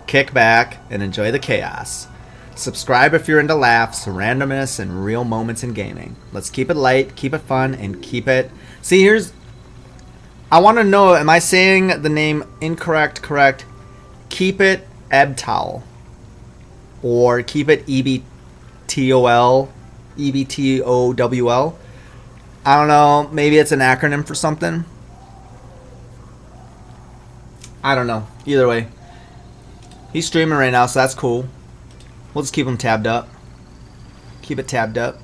A: Kick back and enjoy the chaos. Subscribe if you're into laughs, randomness, and real moments in gaming. Let's keep it light, keep it fun, and keep it... See, here's... I want to know, am I saying the name incorrect, correct? Keep it Ebtowel. Or keep it EBTOL. EBTOWL. I don't know. Maybe it's an acronym for something. I don't know. Either way. He's streaming right now, so that's cool. We'll just keep him tabbed up. Keep it tabbed up.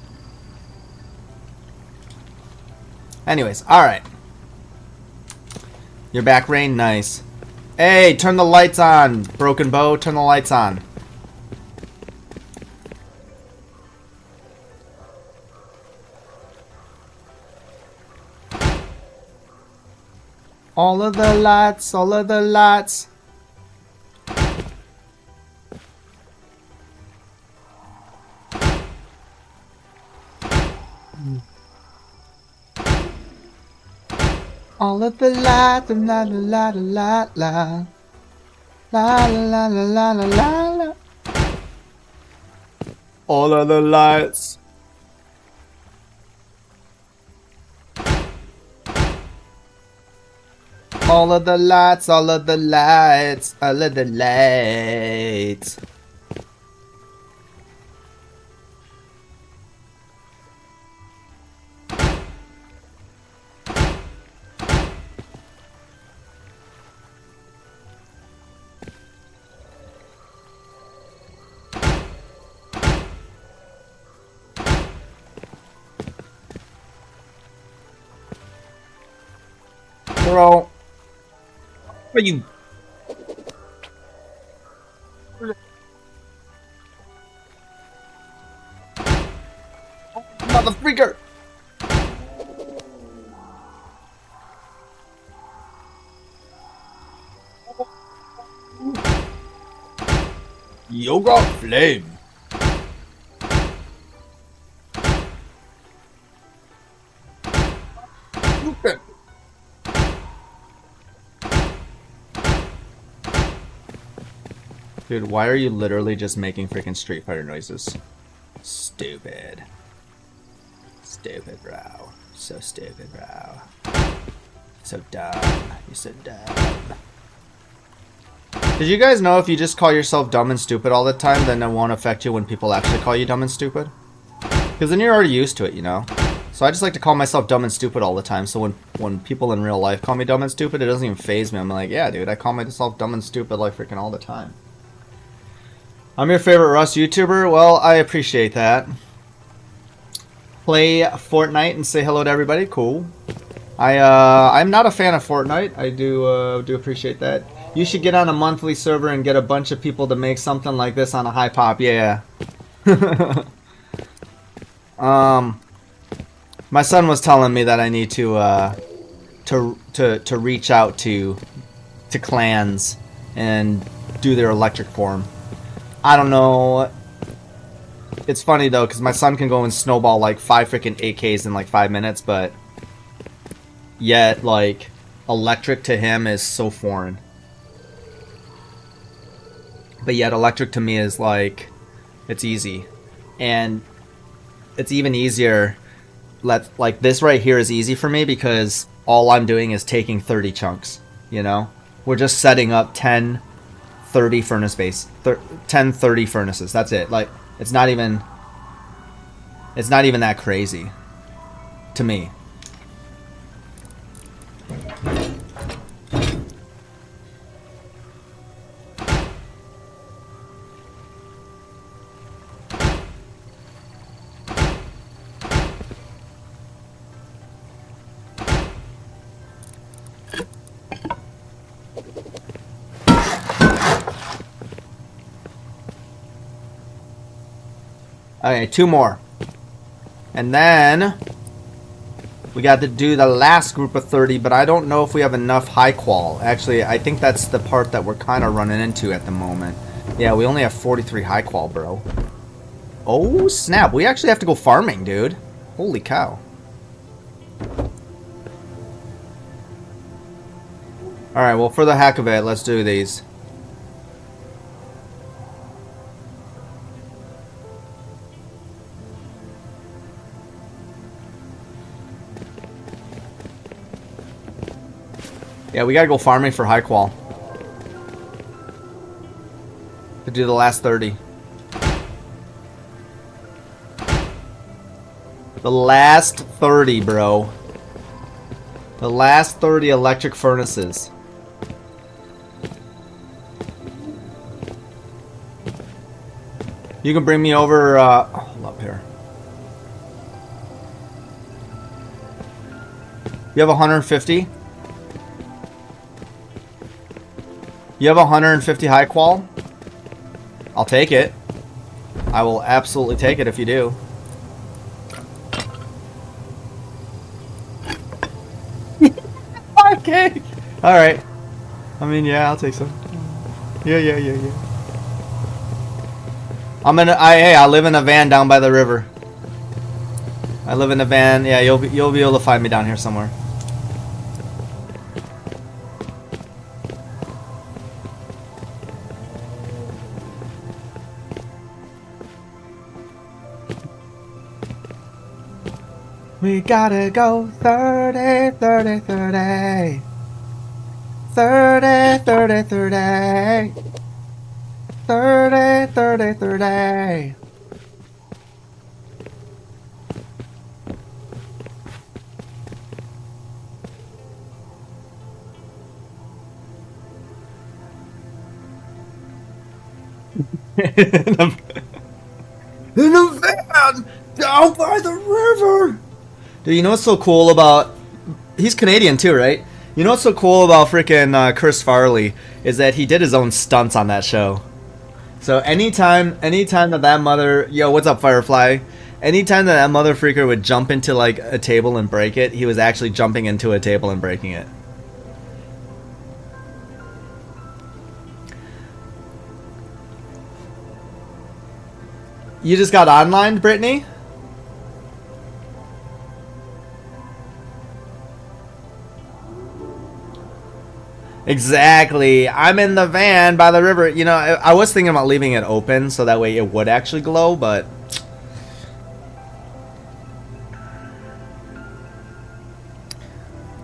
A: Anyways, alright. You're back, Rain? Nice. Hey, turn the lights on. Broken Bow, turn the lights on. All of the lights, all of the lights. All of the lights, la la la la la la la la la la la la. All of the lights. All of the lights, all of the lights, all of the lights. Bro. Are you? Mother freaker! Yoga flame. Okay. Dude, why are you literally just making freaking Street Fighter noises? Stupid. Stupid, bro. So stupid, bro. So dumb. You're so dumb. Did you guys know if you just call yourself dumb and stupid all the time, then it won't affect you when people actually call you dumb and stupid? Because then you're already used to it, you know? So I just like to call myself dumb and stupid all the time, so when people in real life call me dumb and stupid, it doesn't even faze me. I'm like, yeah, dude, I call myself dumb and stupid like freaking all the time. I'm your favorite Rust YouTuber. Well, I appreciate that. Play Fortnite and say hello to everybody. Cool. I'm not a fan of Fortnite. I do appreciate that. You should get on a monthly server and get a bunch of people to make something like this on a high pop. Yeah. My son was telling me that I need to reach out to clans and do their electric form. I don't know. It's funny though, because my son can go and snowball like 5 freaking AKs in like 5 minutes, but yet like electric to him is so foreign. But yet electric to me is like, it's easy. And it's even easier. Like this right here is easy for me because all I'm doing is taking 30 chunks, you know? We're just setting up 10, 30 furnace base, 10, 30 furnaces. That's it. Like, it's not even that crazy to me. Okay, 2 more. And then we got to do the last group of 30, but I don't know if we have enough high qual. Actually, I think that's the part that we're kind of running into at the moment. Yeah, we only have 43 high qual, bro. Oh, snap. We actually have to go farming, dude. Holy cow. Alright, well, for the heck of it, let's do these. Yeah, we gotta go farming for high qual. To do the last 30. The last 30, bro. The last 30 electric furnaces. You can bring me over, hold up here. You have 150? You have 150 high qual? I'll take it. I will absolutely take it if you do. Okay. Alright. I mean, yeah, I'll take some. Yeah. I live in a van down by the river. I live in a van. Yeah, you'll be able to find me down here somewhere. We gotta go 30, 30, 30. 30, 30, 30. 30, 30, 30. In a van down by the river. Dude, you know what's so cool about... He's Canadian too, right? You know what's so cool about freaking Chris Farley is that he did his own stunts on that show. So anytime that mother... Yo, what's up, Firefly? Anytime that mother freaker would jump into like a table and break it, he was actually jumping into a table and breaking it. You just got online, Brittany? Exactly. I'm in the van by the river. You know, I was thinking about leaving it open so that way it would actually glow, but...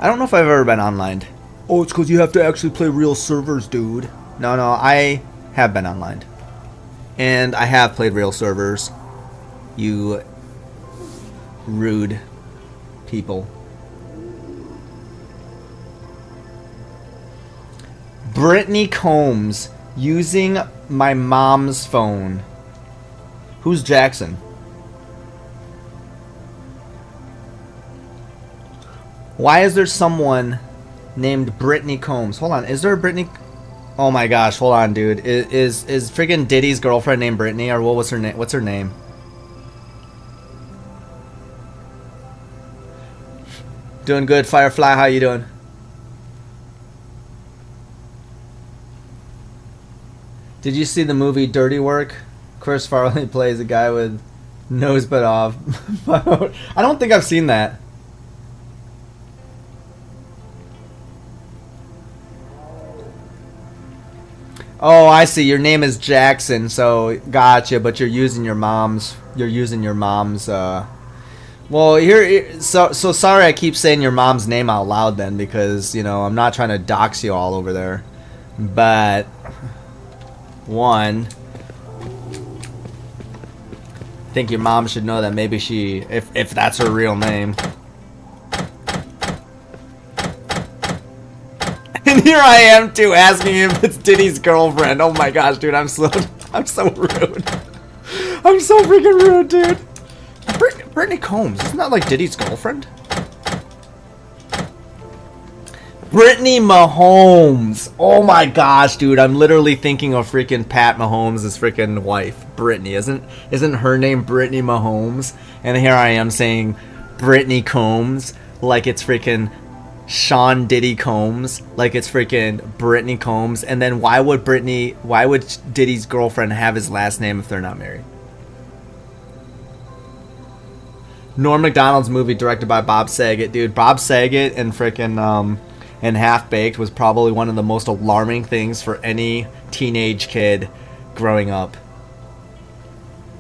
A: I don't know if I've ever been online. Oh, it's because you have to actually play real servers, dude. No, I have been online. And I have played real servers. You rude people. Brittany Combs using my mom's phone. Who's Jackson? Why is there someone named Brittany Combs? Hold on, is there a Brittany? Oh my gosh, hold on, dude. Is friggin' Diddy's girlfriend named Brittany, or what was her name? What's her name? Doing good, Firefly. How you doing? Did you see the movie Dirty Work? Chris Farley plays a guy with nose bit off. I don't think I've seen that. Oh, I see. Your name is Jackson, so gotcha. But you're using your mom's. Well, here. So sorry. I keep saying your mom's name out loud then, because you know I'm not trying to dox you all over there. But one, I think your mom should know that maybe she, if that's her real name. And here I am too, asking if it's Diddy's girlfriend. Oh my gosh, dude, I'm so rude. I'm so freaking rude, dude. Brittany Combs, isn't that like Diddy's girlfriend? Brittany Mahomes. Oh my gosh, dude. I'm literally thinking of freaking Pat Mahomes' freaking wife, Brittany. Isn't her name Brittany Mahomes? And here I am saying Brittany Combs like it's freaking Sean Diddy Combs, like it's freaking Brittany Combs. And then why would Diddy's girlfriend have his last name if they're not married? Norm Macdonald's movie directed by Bob Saget, dude. Bob Saget and freaking and Half Baked was probably one of the most alarming things for any teenage kid growing up.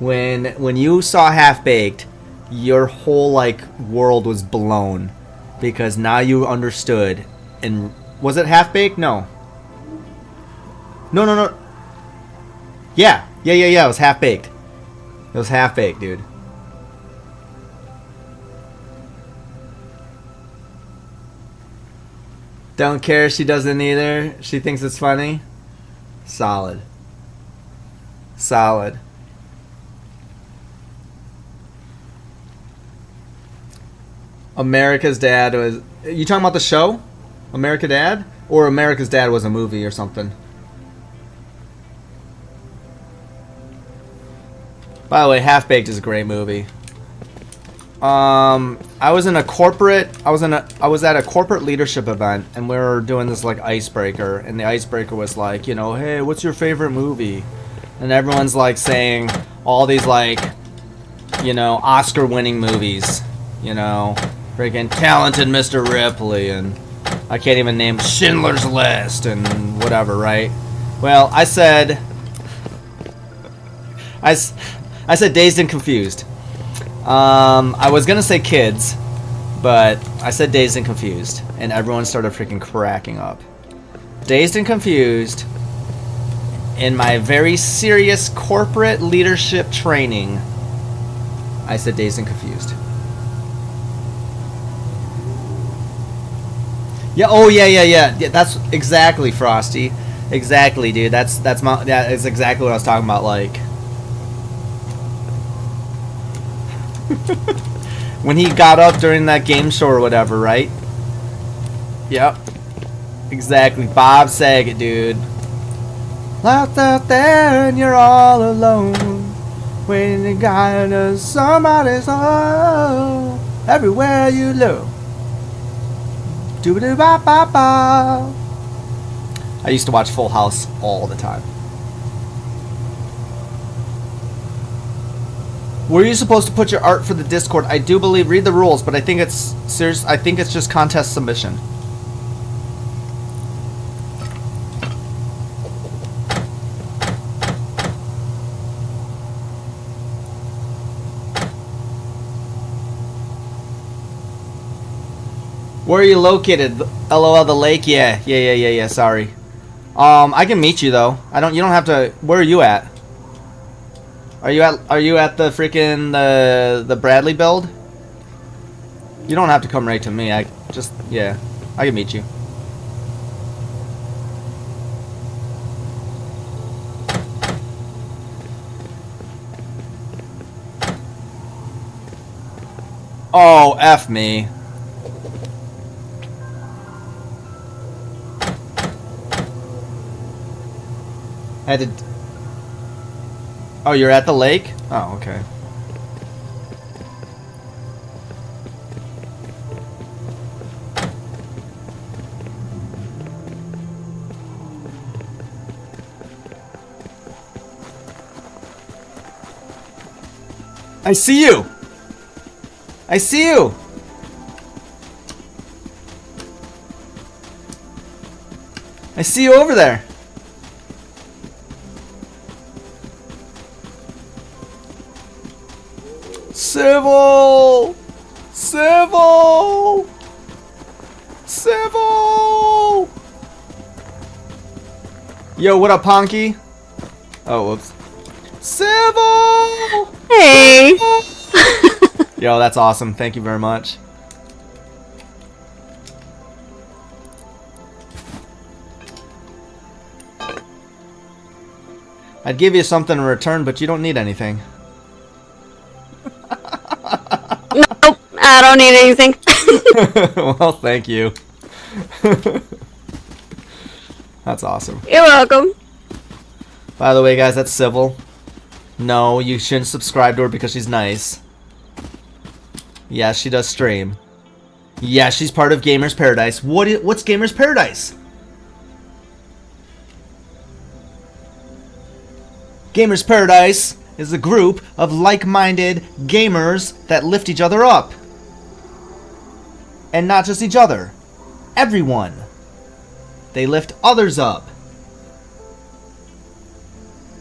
A: When you saw Half Baked, your whole like world was blown because now you understood. And was it Half Baked? No. No. Yeah. It was Half Baked. It was Half Baked, dude. Don't care, she doesn't either. She thinks it's funny. Solid. America's Dad was... You talking about the show? America Dad? Or America's Dad was a movie or something? By the way, Half Baked is a great movie. I was at a corporate leadership event, and we were doing this like icebreaker, and the icebreaker was like, you know, hey, what's your favorite movie? And everyone's like saying all these like, you know, Oscar-winning movies, you know, freaking Talented Mr. Ripley, and I can't even name Schindler's List and whatever, right? Well, I said Dazed and Confused. I was gonna say Kids, but I said Dazed and Confused, and everyone started freaking cracking up. Dazed and Confused, in my very serious corporate leadership training, I said Dazed and Confused. Yeah, oh yeah, that's exactly, Frosty. Exactly, dude, that's exactly what I was talking about, like... when he got up during that game show or whatever, right? Yep. Exactly. Bob Saget, dude. Lost out there and you're all alone. Waiting to guide us somebody's home. Everywhere you look. Doobity-ba-ba-ba. I used to watch Full House all the time. Were you supposed to put your art for the Discord? I do believe, read the rules, but I think it's serious. I think it's just contest submission. Where are you located? LOL, the lake? Yeah, sorry. I can meet you though. You don't have to. Where are you at? Are you at the freaking the Bradley build? You don't have to come right to me. I can meet you. Oh, F me. I had to... Oh, you're at the lake? Oh, okay. I see you! I see you! I see you over there! Civil! Civil! Civil! Yo, what up, Ponky? Oh, whoops. Civil!
D: Hey!
A: Yo, that's awesome. Thank you very much. I'd give you something in return, but you don't need anything.
D: Nope, I don't need anything.
A: Well, thank you. That's awesome.
D: You're welcome.
A: By the way, guys, that's Civil. No, you shouldn't subscribe to her because she's nice. Yeah, she does stream. Yeah, she's part of Gamers Paradise. What's Gamers Paradise? Gamers Paradise is a group of like-minded gamers that lift each other up. And not just each other. Everyone. They lift others up.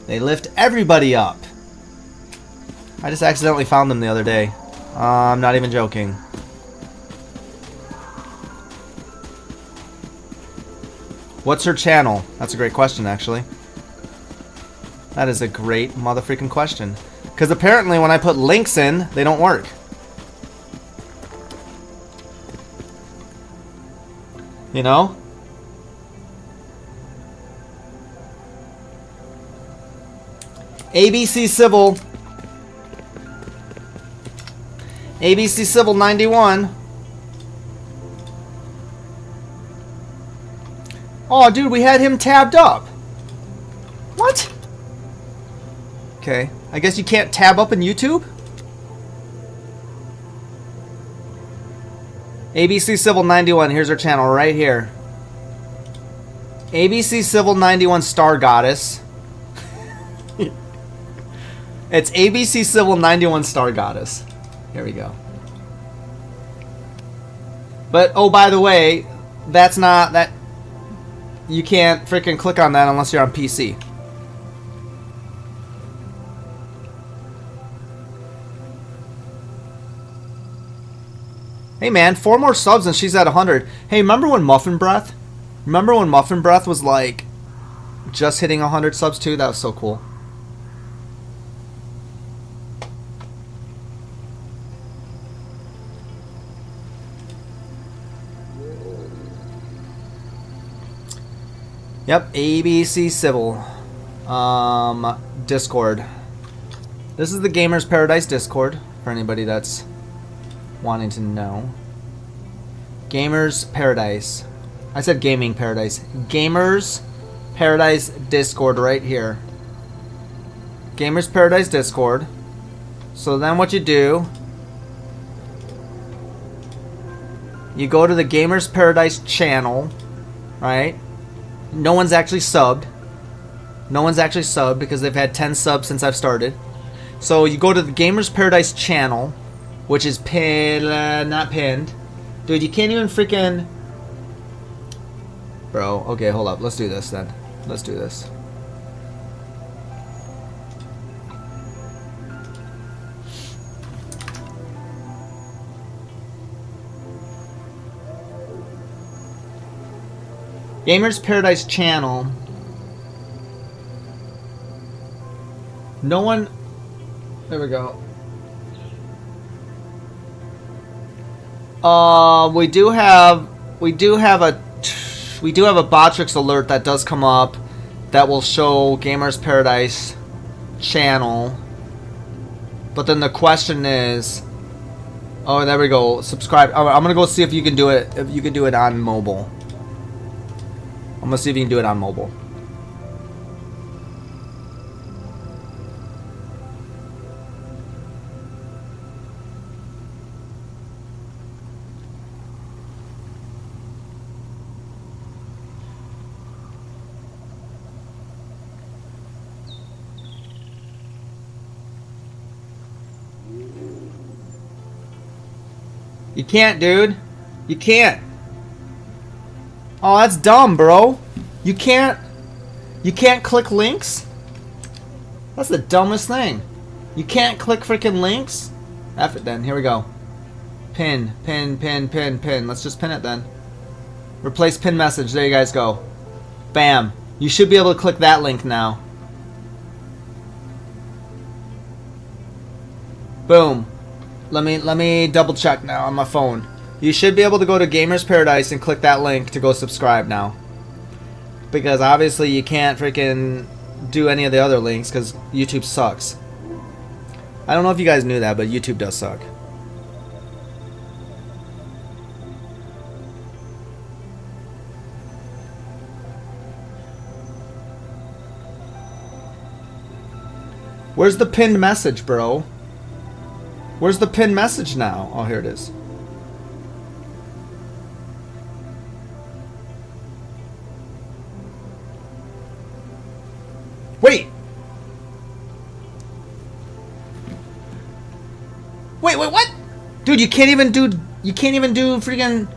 A: They lift everybody up. I just accidentally found them the other day. I'm not even joking. What's her channel? That's a great question, actually. That is a great motherfucking question. Because apparently when I put links in, they don't work. You know? ABC Civil. ABC Civil 91. Oh, dude, we had him tabbed up. What? Okay. I guess you can't tab up in YouTube? ABC Civil 91. Here's our channel right here. ABC Civil 91 Star Goddess. It's ABC Civil 91 Star Goddess. Here we go. But, oh, by the way, that's not... that. You can't freaking click on that unless you're on PC. Hey man, 4 more subs and she's at 100. Hey, remember when Muffin Breath? Remember when Muffin Breath was like just hitting 100 subs too? That was so cool. Yep, ABC Civil. Discord. This is the Gamers Paradise Discord for anybody that's wanting to know. Gamers Paradise. I said Gaming Paradise. Gamers Paradise Discord right here. Gamers Paradise Discord. So then what you do, you go to the Gamers Paradise channel, right? No one's actually subbed. No one's actually subbed because they've had 10 subs since I've started. So you go to the Gamers Paradise channel, which is not pinned. Dude, you can't even freaking... Bro, okay, hold up. Let's do this then. Let's do this. Gamers Paradise channel. No one... There we go. We do have a Botrix alert that does come up that will show Gamers Paradise channel. But then the question is, oh, there we go. Subscribe. I'm gonna go see if you can do it. If you can do it on mobile. I'm gonna see if you can do it on mobile. You can't, dude. You can't. Oh, that's dumb, bro. You can't click links? That's the dumbest thing. You can't click freaking links? F it then. Here we go. Pin. Let's just pin it then. Replace pin message. There you guys go. Bam. You should be able to click that link now. Boom. Let me double check now on my phone. You should be able to go to Gamers Paradise and click that link to go subscribe now. Because obviously you can't freaking do any of the other links because YouTube sucks. I don't know if you guys knew that, but YouTube does suck. Where's the pinned message, bro? Where's the pinned message now? Oh, here it is. Wait! Wait, what? Dude, you can't even do freaking...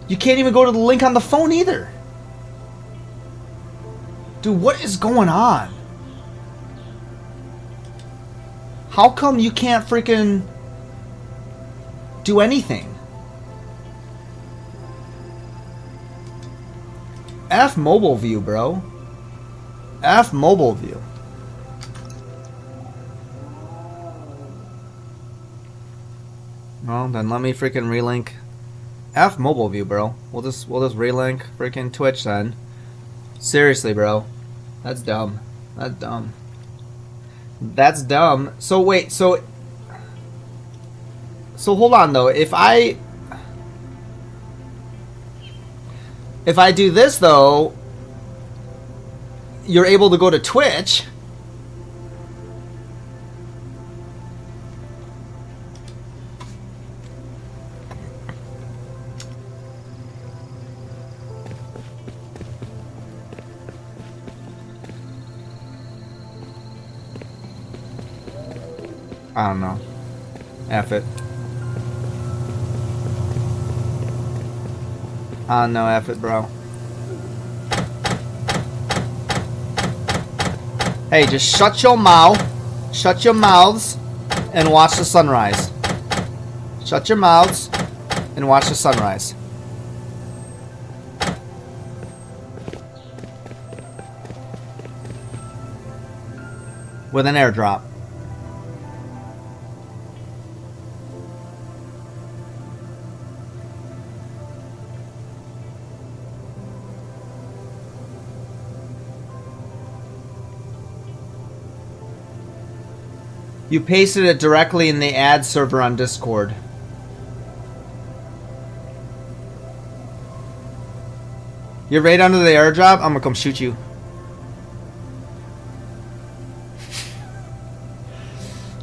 A: You can't even go to the link on the phone either. Dude, what is going on? How come you can't freaking do anything? F mobile view, bro. F mobile view. Well, then let me freaking relink. F mobile view, bro. We'll just relink freaking Twitch then. Seriously, bro. That's dumb. That's dumb. That's dumb. So wait, so hold on though. If I do this though, you're able to go to Twitch. I don't know. F it. I don't know, F it, bro. Hey, just shut your mouth. Shut your mouths and watch the sunrise. Shut your mouths and watch the sunrise. With an airdrop. You pasted it directly in the ad server on Discord. You're right under the airdrop? I'm gonna come shoot you.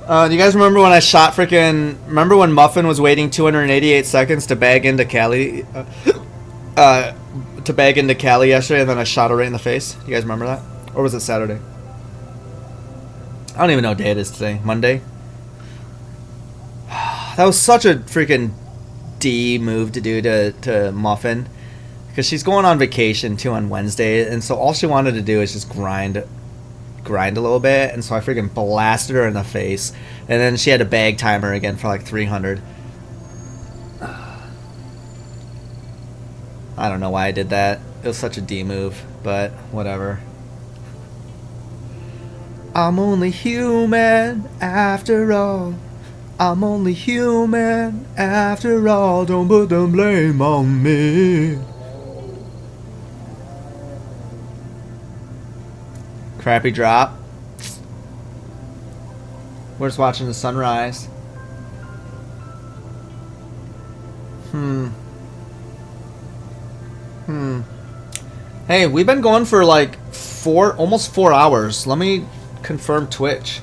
A: Do you guys remember when I shot freaking... Remember when Muffin was waiting 288 seconds to bag into Cali? To bag into Cali yesterday and then I shot her right in the face? You guys remember that? Or was it Saturday? I don't even know what day it is today. Monday? That was such a freaking D move to do to Muffin. Because she's going on vacation too on Wednesday. And so all she wanted to do is just grind a little bit. And so I freaking blasted her in the face. And then she had to bag time her again for like 300. I don't know why I did that. It was such a D move. But whatever. I'm only human after all. I'm only human after all. Don't put the blame on me. Crappy drop. We're just watching the sunrise. Hey, we've been going for like almost 4 hours. Let me confirm Twitch.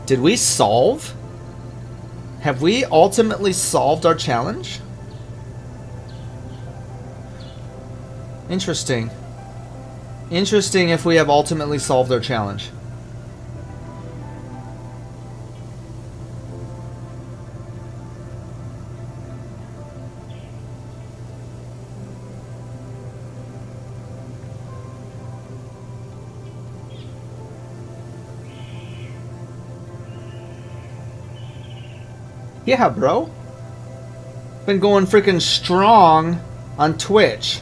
A: Did we solve? Have we ultimately solved our challenge? Interesting. Interesting if we have ultimately solved our challenge. Yeah, bro. Been going freaking strong on Twitch.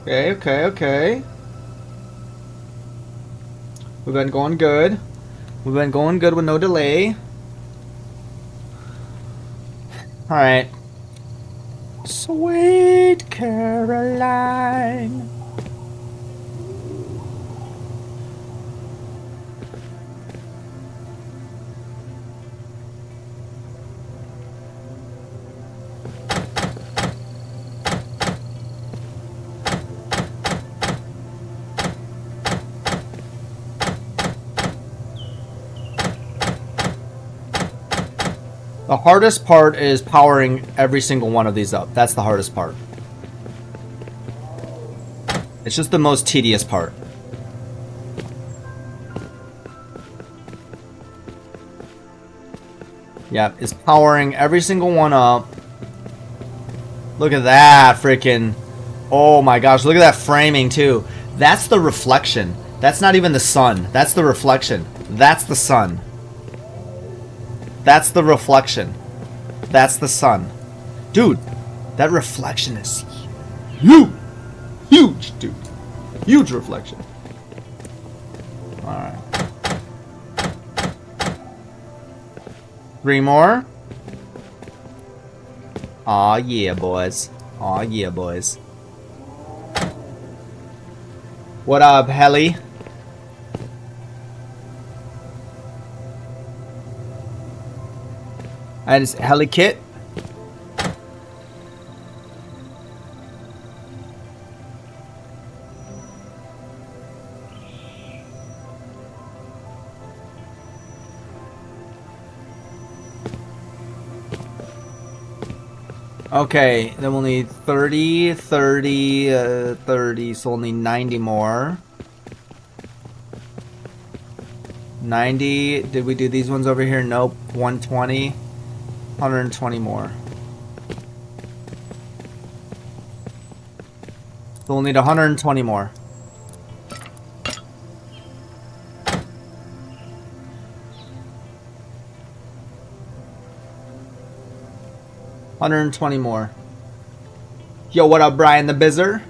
A: Okay. We've been going good. We've been going good with no delay. Alright. Sweet Caroline. The hardest part is powering every single one of these up. That's the hardest part. It's just the most tedious part. Yeah, it's powering every single one up. Look at that freaking... Oh my gosh, look at that framing too. That's the reflection. That's not even the sun. That's the reflection. That's the sun. That's the reflection. That's the sun. Dude, that reflection is huge. Huge, dude. Huge reflection. Alright. 3 more. Aw, yeah, boys. Aw, yeah, boys. What up, Helly? And it's Helly Kit. Okay, then we'll need 30, 30, 30, so we'll need 90 more. 90, did we do these ones over here? Nope, 120, 120 more. So we'll need 120 more. $120 more. Yo, what up, Brian the Bizzer?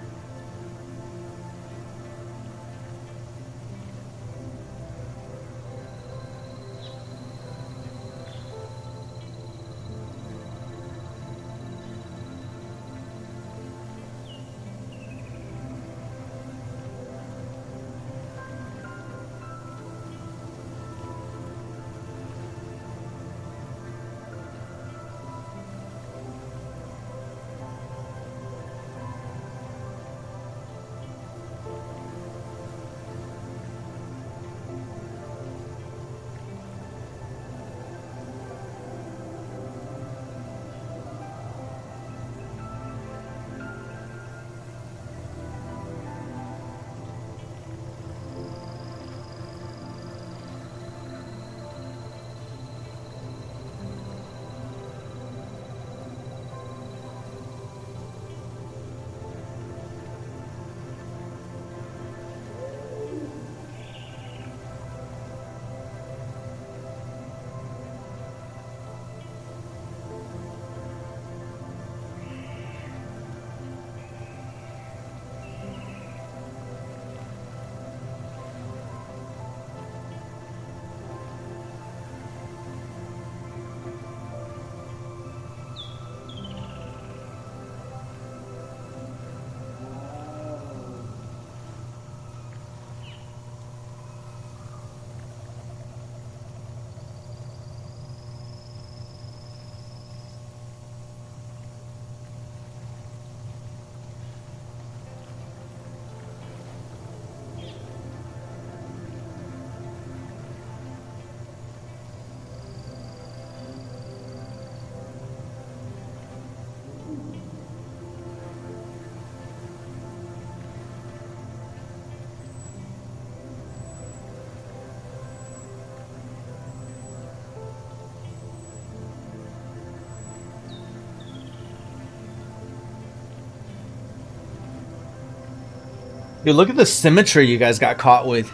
A: Dude, look at the symmetry you guys got caught with.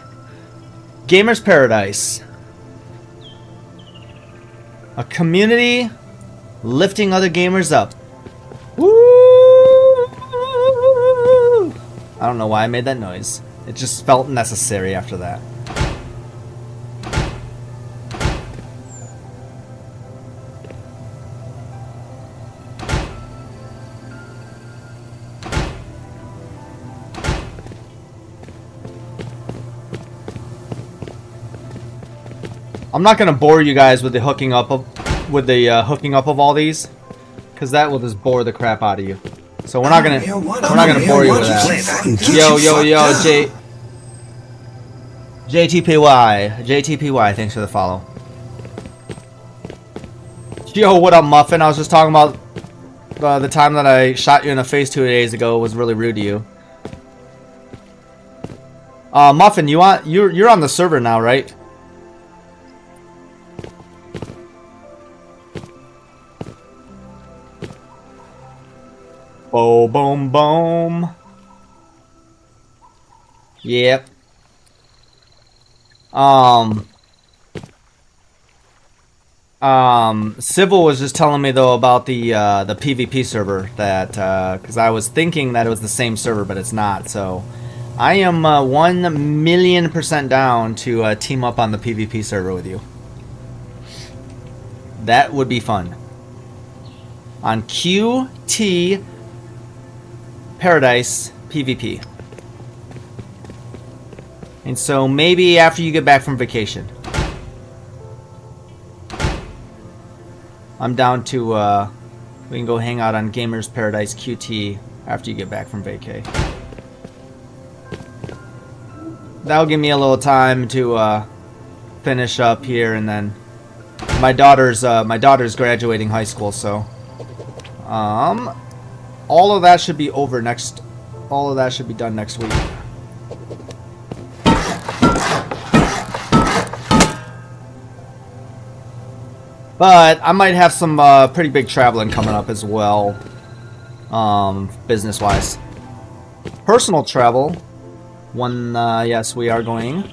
A: Gamer's Paradise. A community lifting other gamers up. Woo! I don't know why I made that noise. It just felt necessary after that. I'm not gonna bore you guys with the hooking up of all these. because that will just bore the crap out of you. So we're not gonna bore you with that. Yo, JTPY, thanks for the follow. Yo, what up, Muffin? I was just talking about the time that I shot you in the face 2 days ago was really rude to you. Muffin, you're on the server now, right? Boom, boom, boom. Yep. Civil was just telling me though about the PvP server that because I was thinking that it was the same server, but it's not. So I am 1,000,000% down to team up on the PvP server with you. That would be fun. On QT Paradise PvP. And so maybe after you get back from vacation. I'm down to we can go hang out on Gamers Paradise QT after you get back from vacay. That'll give me a little time to finish up here, and then my daughter's graduating high school, so all of that should be over next. All of that should be done next week. But I might have some pretty big traveling coming up as well, business-wise. Personal travel. Yes, we are going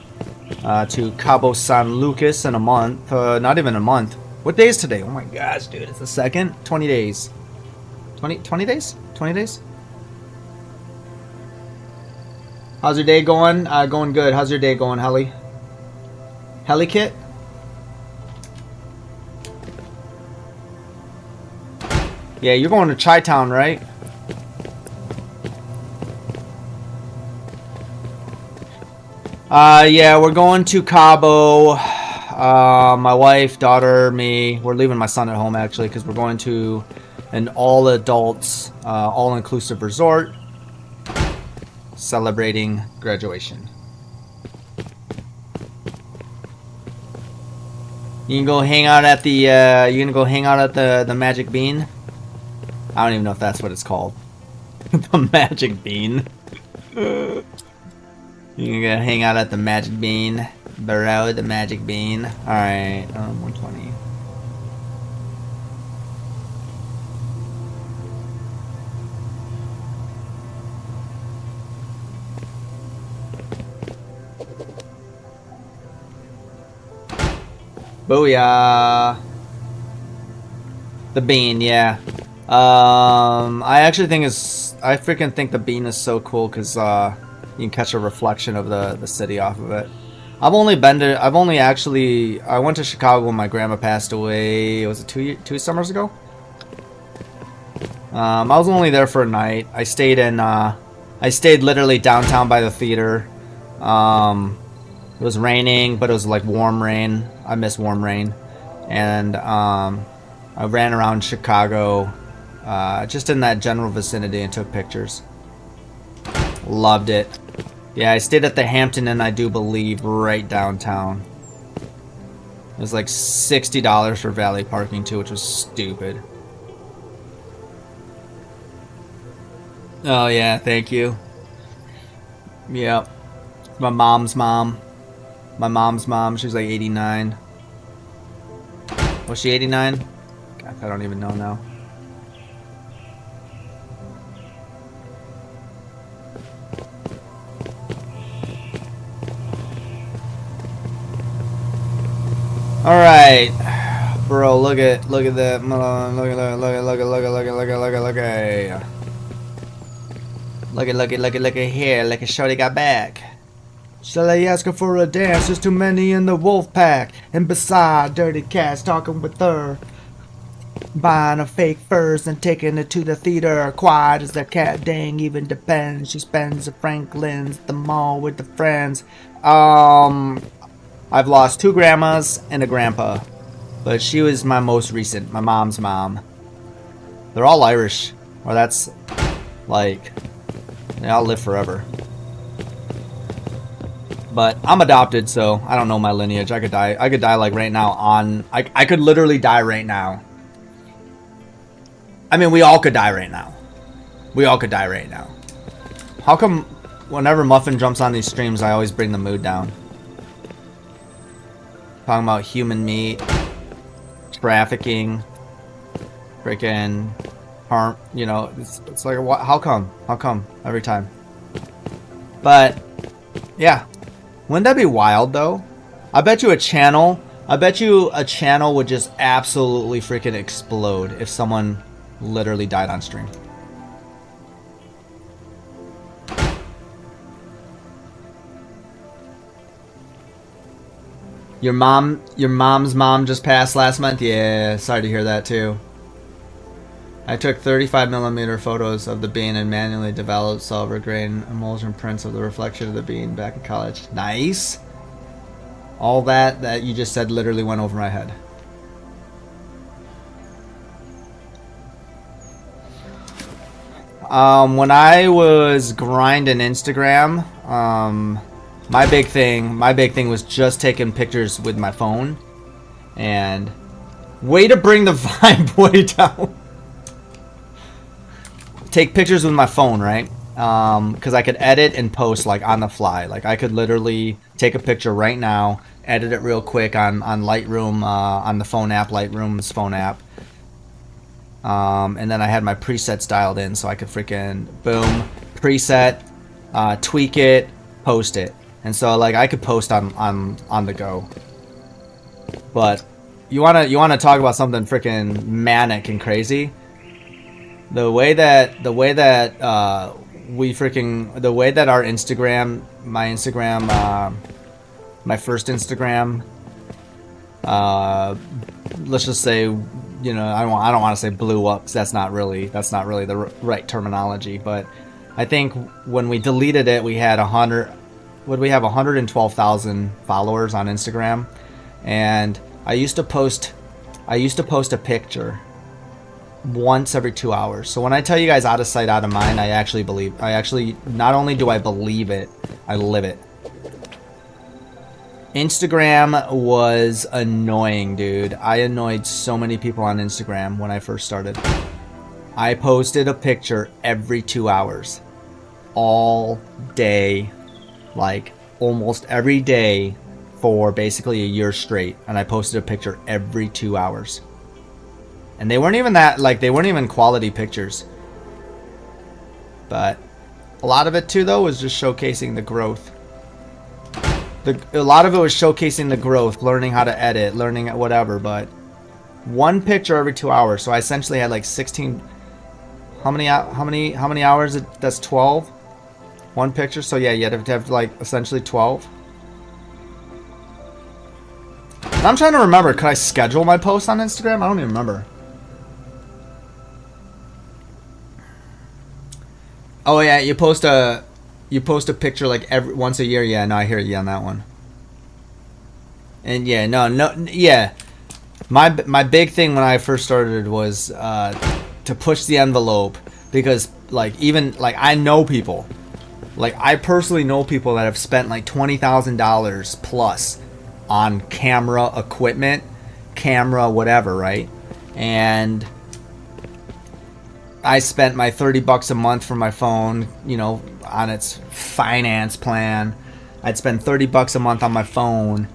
A: to Cabo San Lucas in a month. Not even a month. What day is today? Oh my gosh, dude, it's the 2nd. 20 days. 20 days? 20 days? How's your day going? Going good. How's your day going, Helly? Helly Kit? Yeah, you're going to Chi-Town, right? Yeah, we're going to Cabo. My wife, daughter, me. We're leaving my son at home, actually, because we're going to an all-adults, all-inclusive resort celebrating graduation. You can go hang out at the, you're gonna go hang out at the Magic Bean? I don't even know if that's what it's called. The Magic Bean. You can go hang out at the Magic Bean. Bro, the Magic Bean. Alright, 120. Booyah. The bean, yeah. I actually think I freaking think the bean is so cool because you can catch a reflection of the city off of it. I went to Chicago when my grandma passed away. Was it two summers ago? I was only there for a night. I stayed literally downtown by the theater. It was raining, but it was like warm rain. I miss warm rain. And I ran around Chicago, just in that general vicinity, and took pictures. Loved it. Yeah, I stayed at the Hampton Inn, I do believe, right downtown. It was like $60 for valet parking too, which was stupid. Oh yeah, thank you. Yep. My mom's mom. My mom's mom, she's like 89. Was she 89? God, I don't even know now. Alright. Bro, look at that. Look at here. Look at Shorty got back. Shall I ask her for a dance? There's too many in the wolf pack. And beside, dirty cats talking with her. Buying her fake furs and taking it to the theater. Quiet as the cat, dang, even depends. She spends at Franklin's, the mall with the friends. I've lost 2 grandmas and a grandpa. But she was my most recent, my mom's mom. They're all Irish. Or that's like, they all live forever. But I'm adopted, so I don't know my lineage. I could die. I could die like right now on... I could literally die right now. I mean, we all could die right now. We all could die right now. How come whenever Muffin jumps on these streams, I always bring the mood down? Talking about human meat, trafficking, freaking harm, you know, it's like, what? How come? How come? Every time. But, yeah. Wouldn't that be wild, though? I bet you a channel would just absolutely freaking explode if someone literally died on stream. Your mom's mom just passed last month? Yeah, sorry to hear that too. I took 35mm photos of the bean and manually developed silver grain emulsion prints of the reflection of the bean back in college. Nice. All that you just said literally went over my head. When I was grinding Instagram, my big thing was just taking pictures with my phone, and way to bring the vibe way down. Take pictures with my phone, right? Because I could edit and post like on the fly. Like I could literally take a picture right now, edit it real quick on Lightroom, on the phone app, Lightroom's phone app. And then I had my presets dialed in, so I could freaking boom, preset, tweak it, post it. And so like I could post on the go. But you wanna talk about something freaking manic and crazy? The way that our Instagram, my first Instagram, let's just say, you know, I don't want to say blew up, 'cause that's not really the right terminology, but I think when we deleted it, we had 112,000 followers on Instagram, and I used to post a picture once every 2 hours. So when I tell you guys out of sight, out of mind, I actually not only do I believe it, I live it. Instagram was annoying, dude. I annoyed so many people on Instagram when I first started. I posted a picture every 2 hours. All day. Like, almost every day for basically a year straight. And I posted a picture every 2 hours. And they weren't even they weren't even quality pictures. But a lot of it too, though, was just showcasing the growth. A lot of it was showcasing the growth, learning how to edit, learning whatever, but one picture every 2 hours. So I essentially had like 16, how many hours? That's 12? One picture, so yeah, you had to have like essentially 12. And I'm trying to remember, could I schedule my posts on Instagram? I don't even remember. Oh yeah, you post a picture like once a year. Yeah, no, I hear you on that one. And yeah, no, yeah. My big thing when I first started was to push the envelope, because like even like I know people, like I personally know people that have spent like $20,000 plus on camera equipment, camera whatever, right? And I spent my $30 a month for my phone, you know, on its finance plan. I'd spend $30 a month on my phone.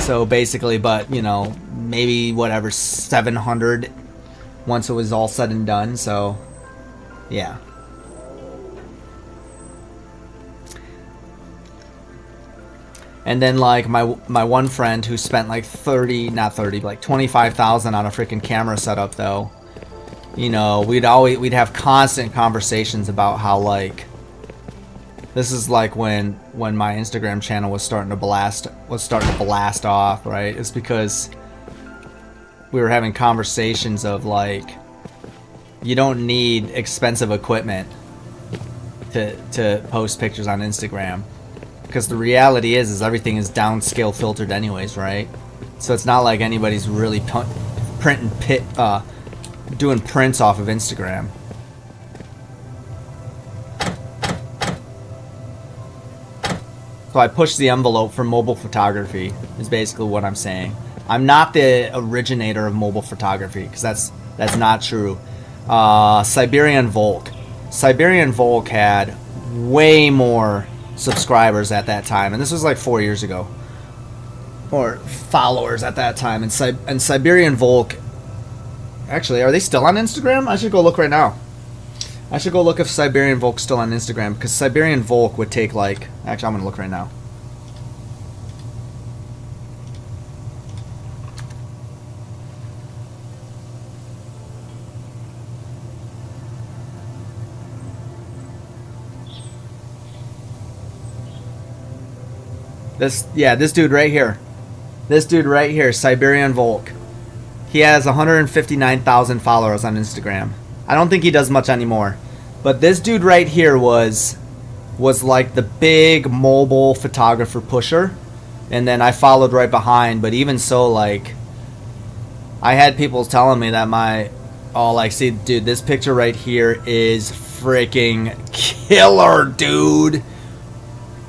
A: So basically, but you know, maybe whatever, 700 once it was all said and done. So yeah. And then like my one friend who spent like 25,000 on a freaking camera setup, though. You know, we'd have constant conversations about how like this is like when my Instagram channel was starting to blast off, right? It's because we were having conversations of like you don't need expensive equipment to post pictures on Instagram, because the reality is everything is downscale filtered anyways, right? So it's not like anybody's really doing prints off of Instagram. So I push the envelope for mobile photography is basically what I'm saying. I'm not the originator of mobile photography because that's not true. Siberian Volk. Siberian Volk had way more subscribers at that time, and this was like 4 years ago, or followers at that time. And Siberian Volk, actually, are they still on Instagram? I should go look right now. I should go look if Siberian Volk's still on Instagram, because Siberian Volk would take like, actually I'm gonna look right now. This dude right here. This dude right here, Siberian Volk. He has 159,000 followers on Instagram. I don't think he does much anymore. But this dude right here was like the big mobile photographer pusher. And then I followed right behind. But even so, like, I had people telling me that see, dude, this picture right here is freaking killer, dude.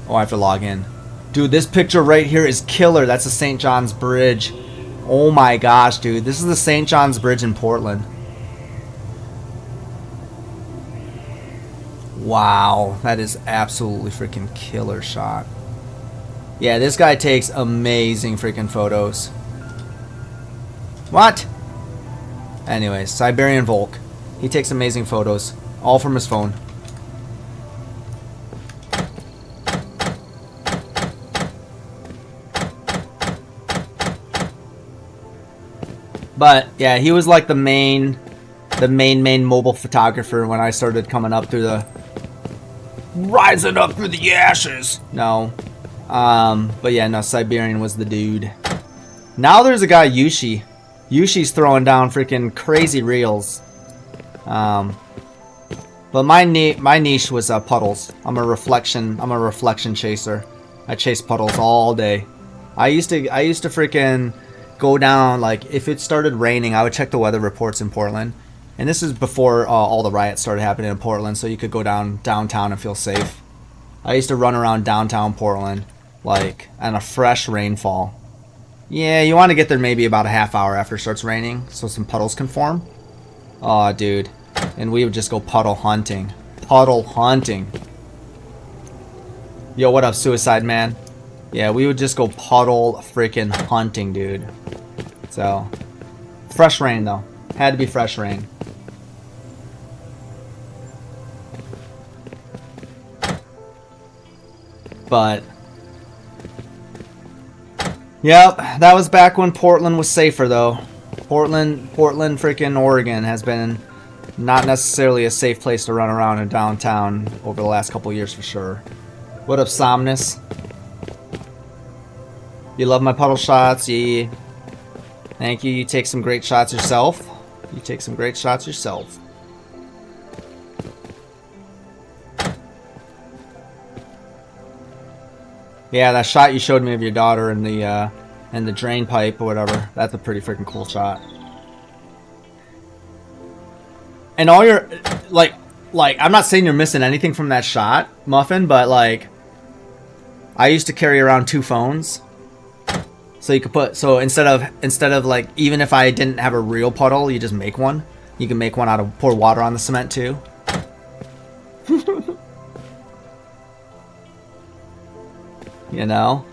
A: Oh, I have to log in. Dude, this picture right here is killer. That's the St. John's Bridge. Oh my gosh, dude. This is the St. John's Bridge in Portland. Wow. That is absolutely freaking killer shot. Yeah, this guy takes amazing freaking photos. What? Anyways, Siberian Volk. He takes amazing photos. All from his phone. But yeah, he was like the main mobile photographer when I started coming up through the rising up through the ashes. No, but yeah, no, Siberian was the dude. Now there's a guy Yushi. Yushi's throwing down freaking crazy reels. But my niche was puddles. I'm a reflection chaser. I chase puddles all day. I used to freaking go down, like, if it started raining, I would check the weather reports in Portland. And this is before all the riots started happening in Portland, so you could go downtown and feel safe. I used to run around downtown Portland, like, on a fresh rainfall. Yeah, you want to get there maybe about a half hour after it starts raining, so some puddles can form. Oh, dude. And we would just go puddle hunting. Puddle hunting. Yo, what up, Suicide Man? Yeah, we would just go puddle freaking hunting, dude. So, fresh rain though. Had to be fresh rain. But, yep, that was back when Portland was safer though. Portland freaking Oregon has been not necessarily a safe place to run around in downtown over the last couple years for sure. What up, Somnus? You love my puddle shots? Yeah. Thank you. You take some great shots yourself. You take some great shots yourself. Yeah, that shot you showed me of your daughter in the drain pipe or whatever. That's a pretty freaking cool shot. And all your like I'm not saying you're missing anything from that shot, Muffin, but like I used to carry around 2 phones. So you could put, so instead of like, even if I didn't have a real puddle, you just make one. You can make one out of, pour water on the cement too. You know?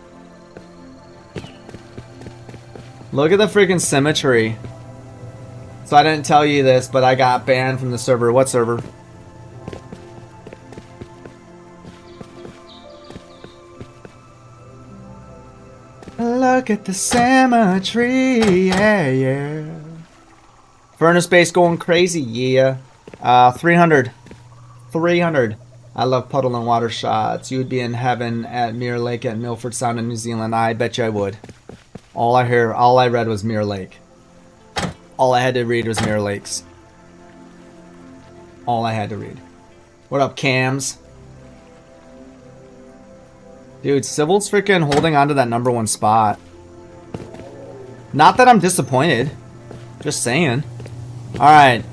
A: Look at the freaking symmetry. So I didn't tell you this, but I got banned from the server. What server? Look at the symmetry, yeah, yeah. Furnace base going crazy, yeah. 300. 300. I love puddle and water shots. You would be in heaven at Mirror Lake at Milford Sound in New Zealand. I bet you I would. All I read was Mirror Lake. All I had to read was Mirror Lakes. All I had to read. What up, Cams? Dude, Civil's freaking holding on to that #1 spot. Not that I'm disappointed. Just saying. Alright.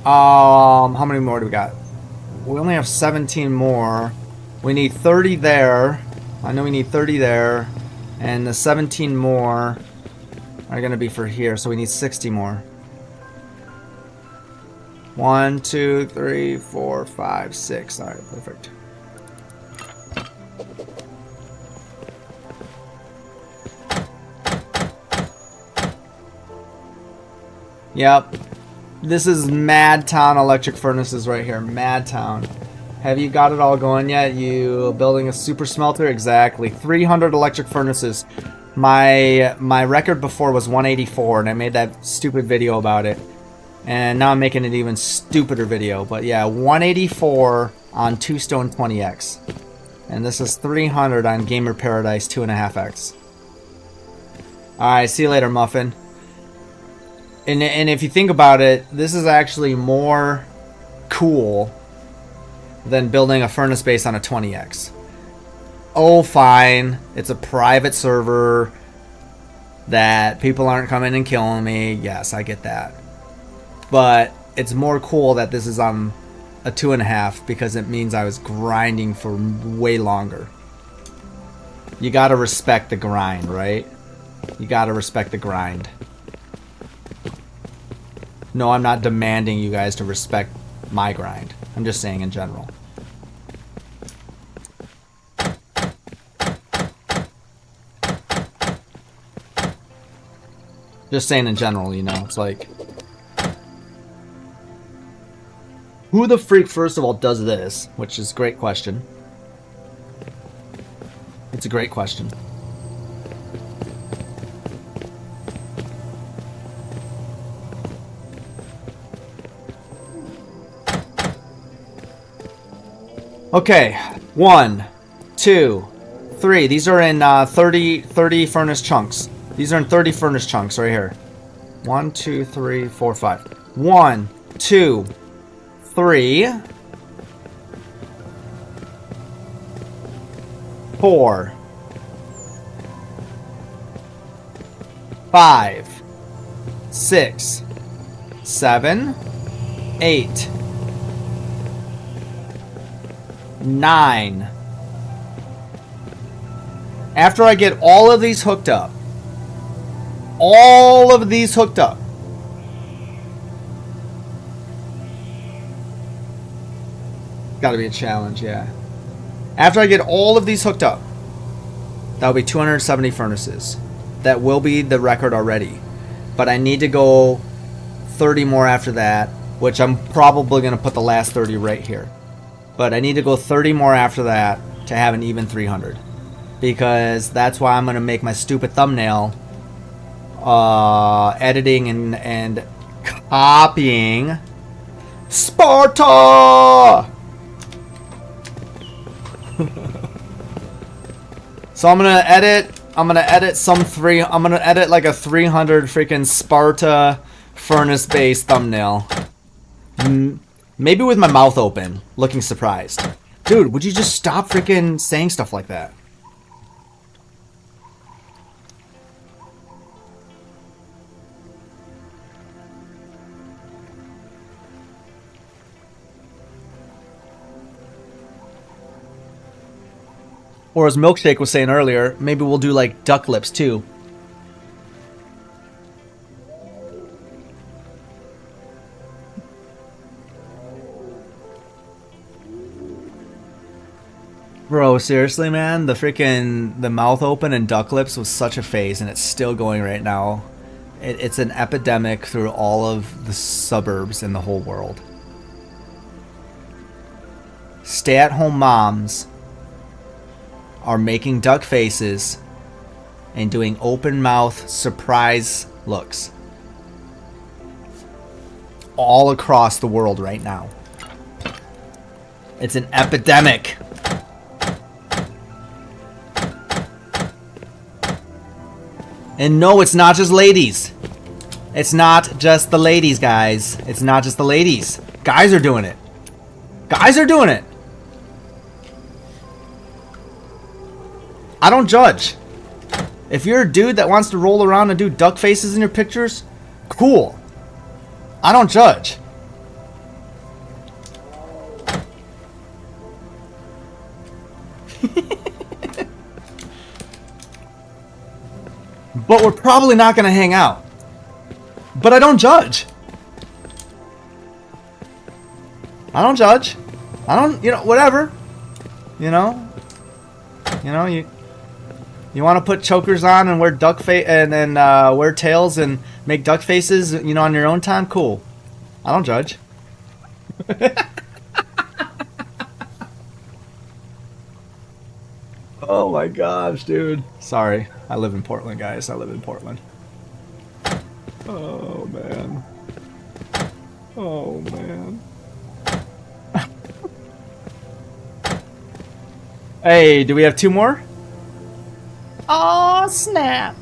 A: How many more do we got? We only have 17 more. We need 30 there. I know we need 30 there. And the 17 more are going to be for here. So we need 60 more. 1, 2, 3, 4, 5, 6. Alright, perfect. Yep. This is Madtown electric furnaces right here. Madtown. Have you got it all going yet? You building a super smelter? Exactly. 300 electric furnaces. My record before was 184, and I made that stupid video about it. And now I'm making an even stupider video. But yeah, 184 on 2 Stone 20X. And this is 300 on Gamer Paradise 2.5X. Alright, see you later, Muffin. And if you think about it, this is actually more cool than building a furnace base on a 20X. Oh, fine. It's a private server that people aren't coming and killing me. Yes, I get that. But it's more cool that this is on a 2.5 because it means I was grinding for way longer. You gotta respect the grind, right? You gotta respect the grind. No, I'm not demanding you guys to respect my grind. I'm just saying in general. Just saying in general, you know, it's like... Who the freak, first of all, does this? Which is a great question. It's a great question. Okay, 1, 2, 3. These are in 30 furnace chunks. These are in 30 furnace chunks right here. 1, 2, 3, 4, 5. 1, 2, 3, 4, 5, 6, 7, 8, 9. After I get all of these hooked up, gotta be a challenge, yeah. After I get all of these hooked up, that'll be 270 furnaces. That will be the record already. But I need to go 30 more after that, which I'm probably gonna put the last 30 right here. But I need to go 30 more after that to have an even 300. Because that's why I'm going to make my stupid thumbnail editing and copying Sparta! So I'm going to edit like a 300 freaking Sparta furnace base thumbnail. Maybe with my mouth open, looking surprised. Dude, would you just stop freaking saying stuff like that? Or as Milkshake was saying earlier, maybe we'll do like duck lips too. Bro, seriously, man, the mouth open and duck lips was such a phase, and it's still going right now. It's an epidemic through all of the suburbs in the whole world. Stay-at-home moms are making duck faces and doing open mouth surprise looks all across the world right now. It's an epidemic. And no, it's not just ladies. It's not just the ladies, guys. It's not just the ladies. Guys are doing it. Guys are doing it. I don't judge. If you're a dude that wants to roll around and do duck faces in your pictures, cool. I don't judge. But we're probably not going to hang out. But I don't judge. I don't judge. I don't, you know, whatever. You know, you want to put chokers on and wear duck face and then wear tails and make duck faces, you know, on your own time. Cool. I don't judge. Oh my gosh, dude. Sorry. I live in Portland, guys. I live in Portland. Oh man. Oh man. Hey, do we have 2 more? Oh snap!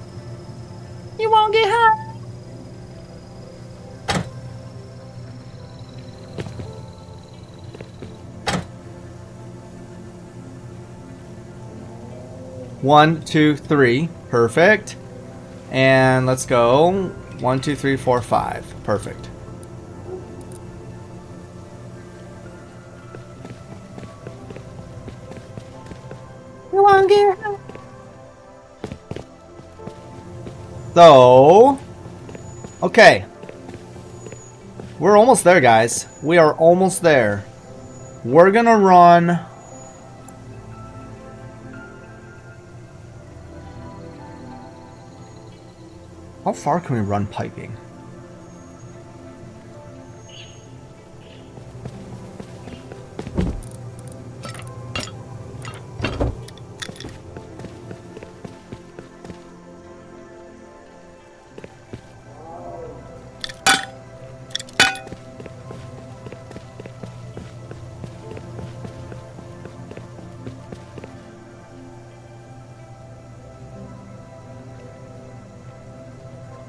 A: You won't get hurt. One, two, three, perfect. And let's go. 1, 2, 3, 4, 5, perfect. You won't get hurt. So, okay. We're almost there, guys. We are almost there. We're gonna run. How far can we run piping?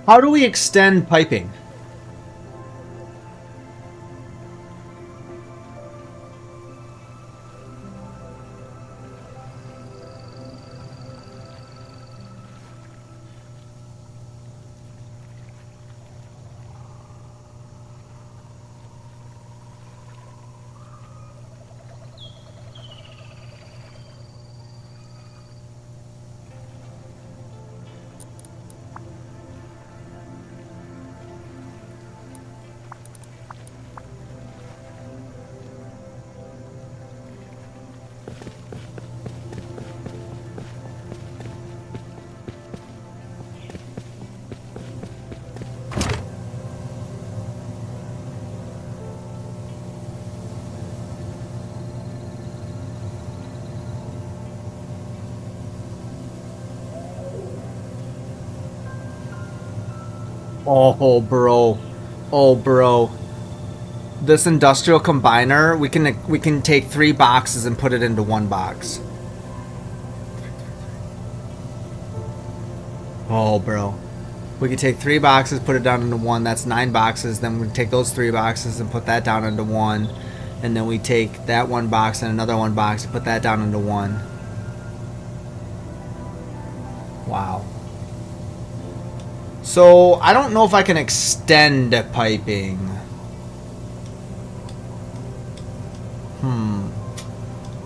A: How do we extend piping? Oh, bro. Oh, bro. This industrial combiner, we can take 3 boxes and put it into 1 box. Oh, bro. We could take 3 boxes, put it down into 1. That's 9 boxes. Then we take those 3 boxes and put that down into 1. And then we take that 1 box and another 1 box and put that down into 1. Wow. So, I don't know if I can extend piping.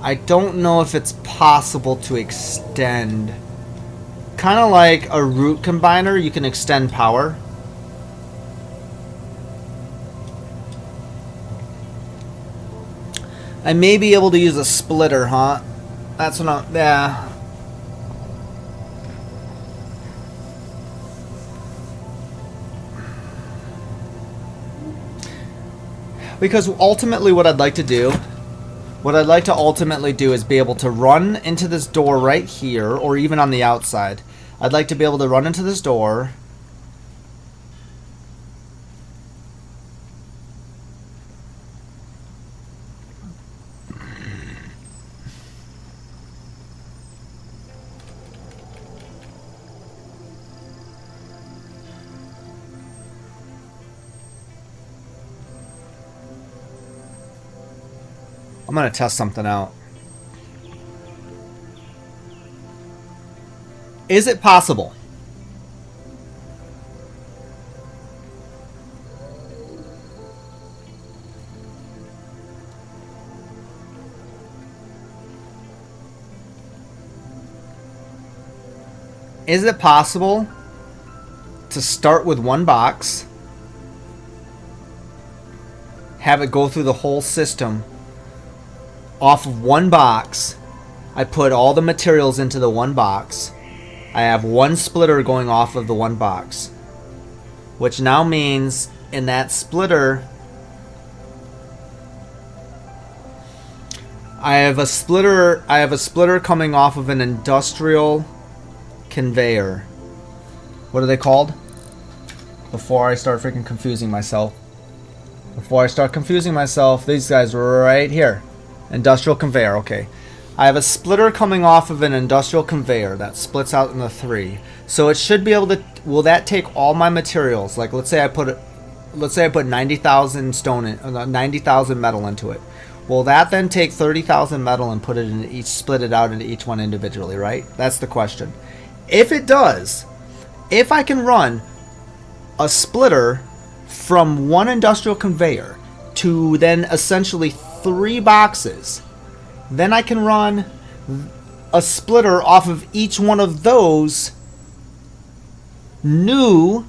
A: I don't know if it's possible to extend. Kind of like a root combiner, you can extend power. I may be able to use a splitter, huh? That's what I'm... Yeah. Because ultimately what I'd like to do... What I'd like to ultimately do is be able to run into this door right here, or even on the outside. I'd like to be able to run into this door. I'm gonna test something out. Is it possible? Is it possible to start with one box, have it go through the whole system off of one box? I put all the materials into the one box. I have one splitter going off of the one box, which now means in that splitter I have a splitter coming off of an industrial conveyor. What are they called? Before I start freaking confusing myself. These guys right here. Industrial conveyor, okay. I have a splitter coming off of an industrial conveyor that splits out into 3. So it should be able to, will that take all my materials? Like let's say I put 90,000 stone in, 90,000 metal into it. Will that then take 30,000 metal and put it in each, split it out into each one individually, right? That's the question. If it does, if I can run a splitter from one industrial conveyor to then essentially 3 boxes, then I can run a splitter off of each one of those new,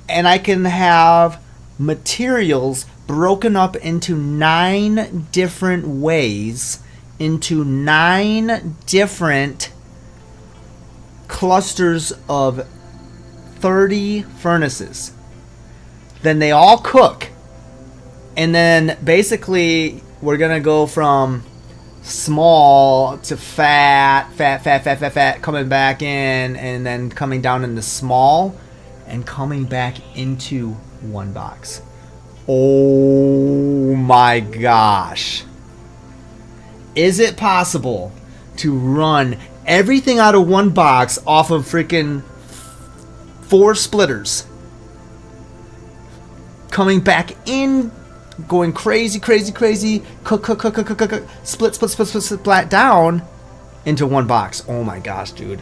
A: and I can have materials broken up into 9 different ways, into 9 different clusters of 30 furnaces. Then they all cook, and then basically we're gonna go from small to fat, coming back in, and then coming down into small and coming back into one box. Oh my gosh. Is it possible to run everything out of one box off of freaking 4 splitters? Coming back in, going crazy, cook, split down into one box. Oh my gosh, dude.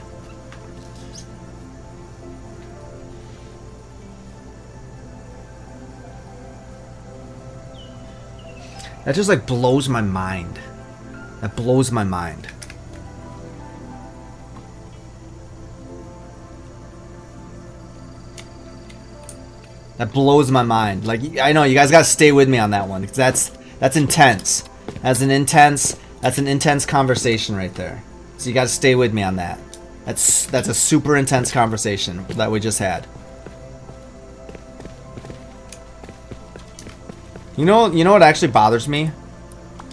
A: That just like blows my mind. That blows my mind. That blows my mind. Like, I know you guys gotta stay with me on that one, because that's intense. That's an intense conversation right there. So you gotta stay with me on that. That's a super intense conversation that we just had. You know what actually bothers me?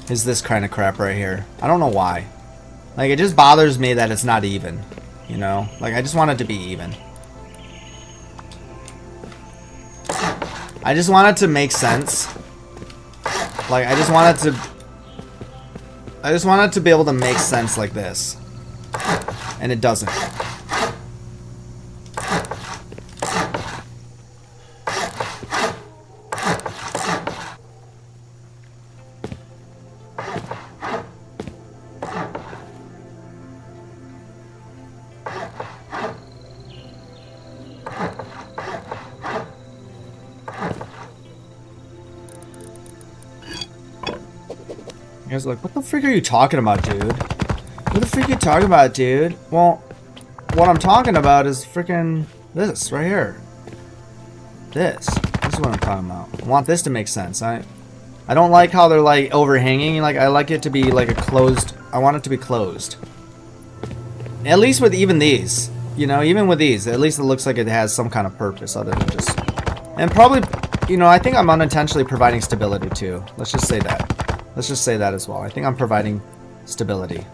A: Is this kind of crap right here. I don't know why. Like, it just bothers me that it's not even. You know? Like, I just want it to be even. I just want it to make sense. Like, I just want it to be able to make sense like this. And it doesn't. You guys are like, what the freak are you talking about, dude? What the freak are you talking about, dude? Well, what I'm talking about is freaking this right here. This is what I'm talking about. I want this to make sense. I don't like how they're like overhanging. Like, I like it to be like a closed. I want it to be closed. At least with even these, you know, even with these, at least it looks like it has some kind of purpose other than just. And probably, you know, I think I'm unintentionally providing stability too. Let's just say that. Let's just say that as well. I think I'm providing stability.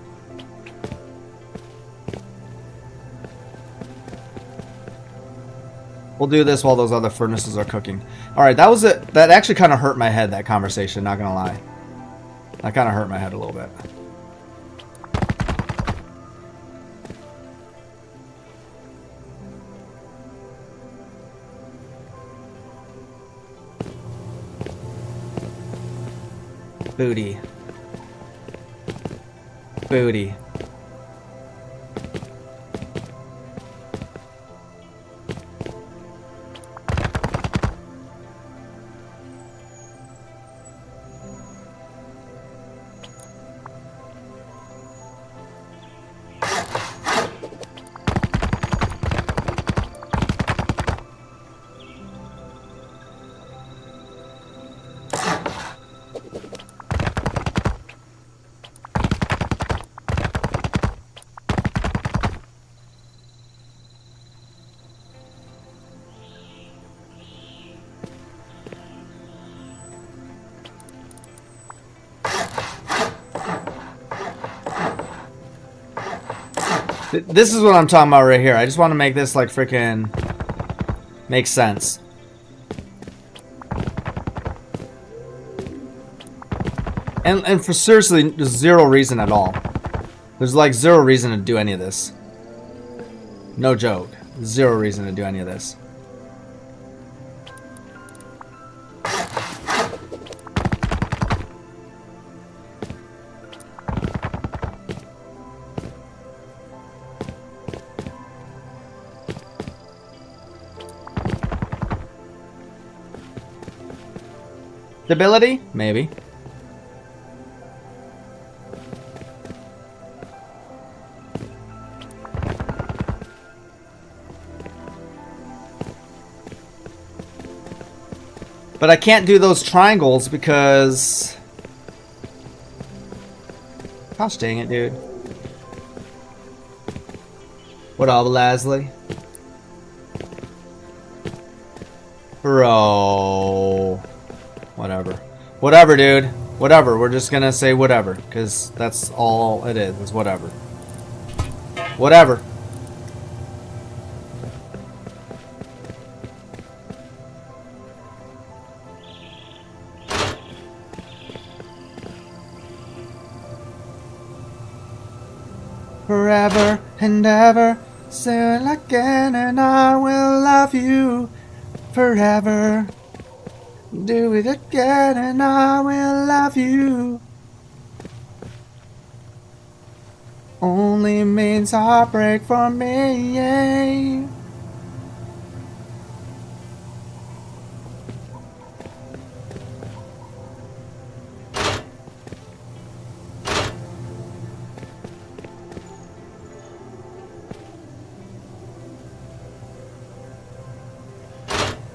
A: We'll do this while those other furnaces are cooking. Alright, that was it. That actually kind of hurt my head, that conversation, not gonna lie. That kind of hurt my head a little bit. Booty. Booty. This is what I'm talking about right here. I just want to make this like freaking make sense. And for seriously, there's zero reason at all. There's like zero reason to do any of this. No joke. Zero reason to do any of this. Stability? Maybe. But I can't do those triangles because... Gosh dang it, dude. What up, Leslie? Bro. Whatever. Whatever, dude. Whatever. We're just gonna say whatever. Because that's all it is whatever. Whatever. Forever and ever, soon again, and I will love you forever. Do it again, and I will love you. Only means heartbreak for me. Yeah.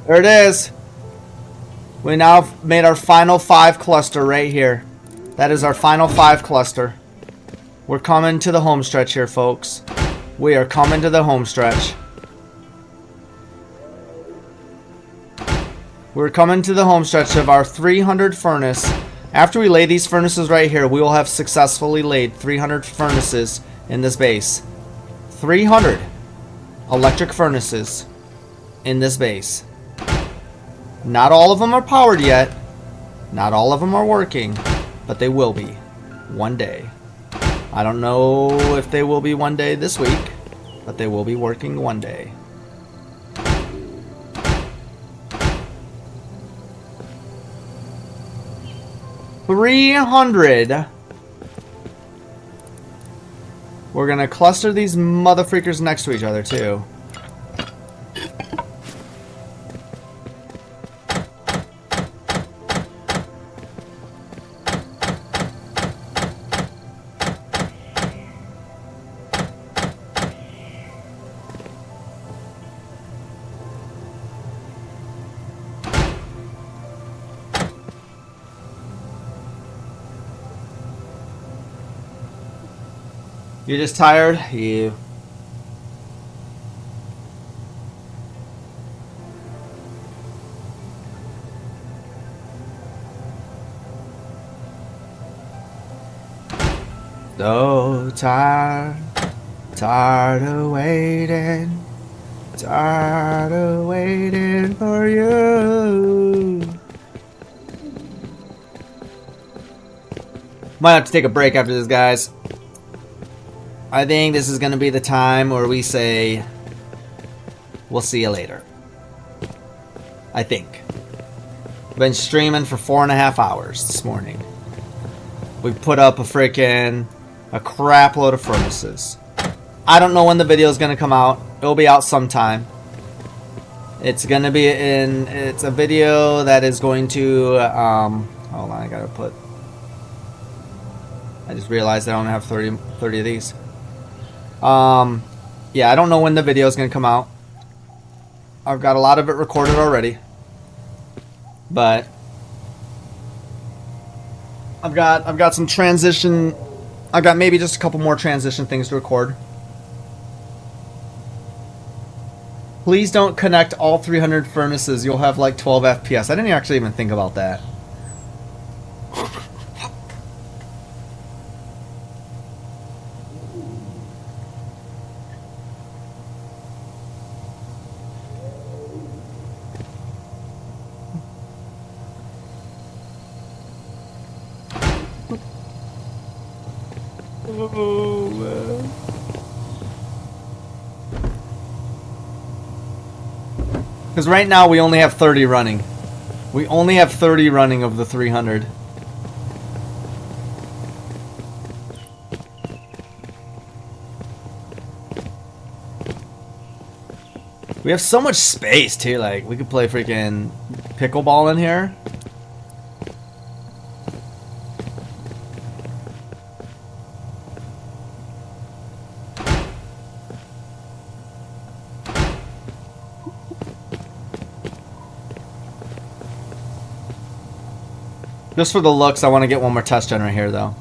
A: There it is. We now made our final 5 cluster right here. That is our final 5 cluster. We're coming to the home stretch here, folks. We are coming to the home stretch. We're coming to the home stretch of our 300 furnace. After we lay these furnaces right here, we will have successfully laid 300 furnaces in this base. 300 electric furnaces in this base. Not all of them are powered yet. Not all of them are working, but they will be one day. I don't know if they will be one day this week, but they will be working one day. $300. We're gonna cluster these motherfreakers next to each other too. You're just tired? You. So tired, tired of waiting, tired of waiting for you. Might have to take a break after this, guys. I think this is going to be the time where we say, we'll see you later. I think. Been streaming for 4.5 hours this morning. We put up a crap load of furnaces. I don't know when the video is going to come out. It'll be out sometime. It's going to be it's a video that is going to, hold on, I got to put, I just realized I only have 30 of these. Yeah, I don't know when the video is going to come out. I've got a lot of it recorded already. But I've got some transition. I've got maybe just a couple more transition things to record. Please don't connect all 300 furnaces. You'll have like 12 FPS. I didn't actually even think about that. Oh, man. Because right now we only have 30 running. We only have 30 running of the 300. We have so much space too, like we could play freaking pickleball in here. Just for the looks, I want to get one more test gen right here though.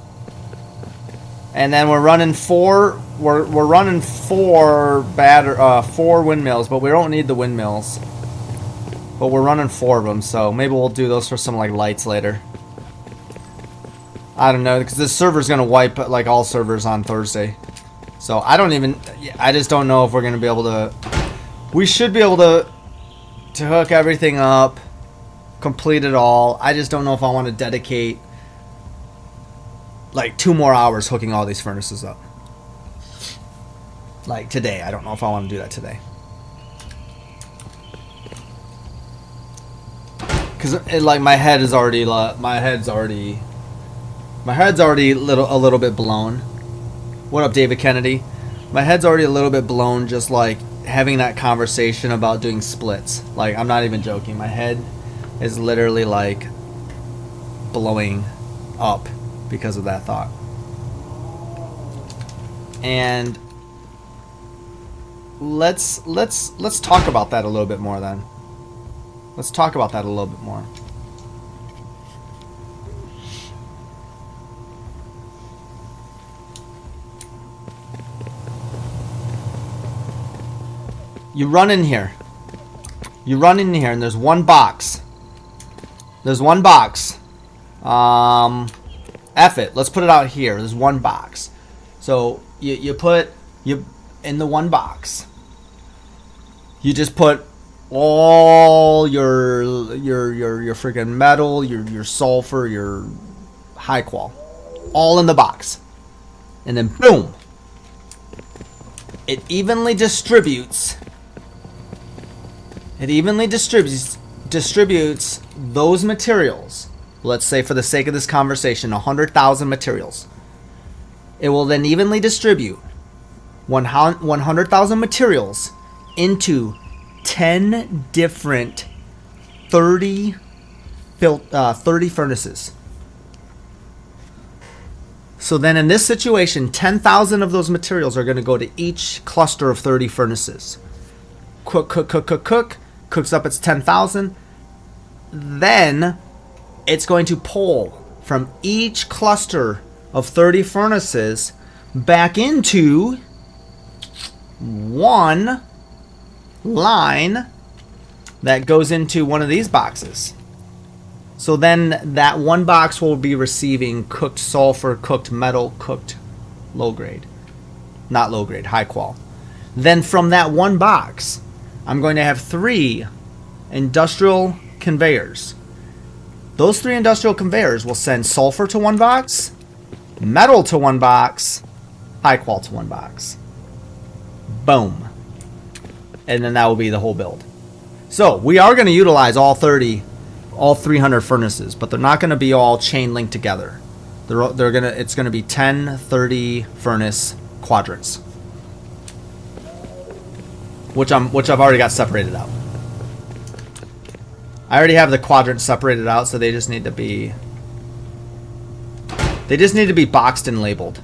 A: And then we're running four. We're running four windmills, but we don't need the windmills. But we're running 4 of them, so maybe we'll do those for some like lights later. I don't know, because this server's gonna wipe like all servers on Thursday. So I just don't know if we're gonna be able to. We should be able to hook everything up, complete it all. I just don't know if I want to dedicate like 2 more hours hooking all these furnaces up. Like today, I don't know if I want to do that today. Cause like my head's already a little bit blown. What up, David Kennedy? My head's already a little bit blown just like having that conversation about doing splits. Like I'm not even joking. My head is literally like blowing up because of that thought. And let's talk about that a little bit more then. Let's talk about that a little bit more. You run in here. You run in here and there's one box. There's one box. F it. Let's put it out here. There's one box. So you put in the one box. You just put all your freaking metal, your sulfur, your high qual, all in the box, and then boom, it evenly distributes. It evenly distributes those materials. Let's say, for the sake of this conversation, 100,000 materials. It will then evenly distribute 100,000 materials into 10 different 30 furnaces. So then in this situation, 10,000 of those materials are going to go to each cluster of 30 furnaces. Cooks up its 10,000. Then it's going to pull from each cluster of 30 furnaces back into one line that goes into one of these boxes. So then that one box will be receiving cooked sulfur, cooked metal, cooked low grade. Not low grade, high qual. Then from that one box, I'm going to have 3 industrial conveyors. Those 3 industrial conveyors will send sulfur to one box, metal to one box, high qual to one box. Boom. And then that will be the whole build. So we are going to utilize all 300 furnaces, but they're not going to be all chain linked together. It's going to be 10 30 furnace quadrants, which I've already got separated out. I already have the quadrants separated out, so they just need to be boxed and labeled.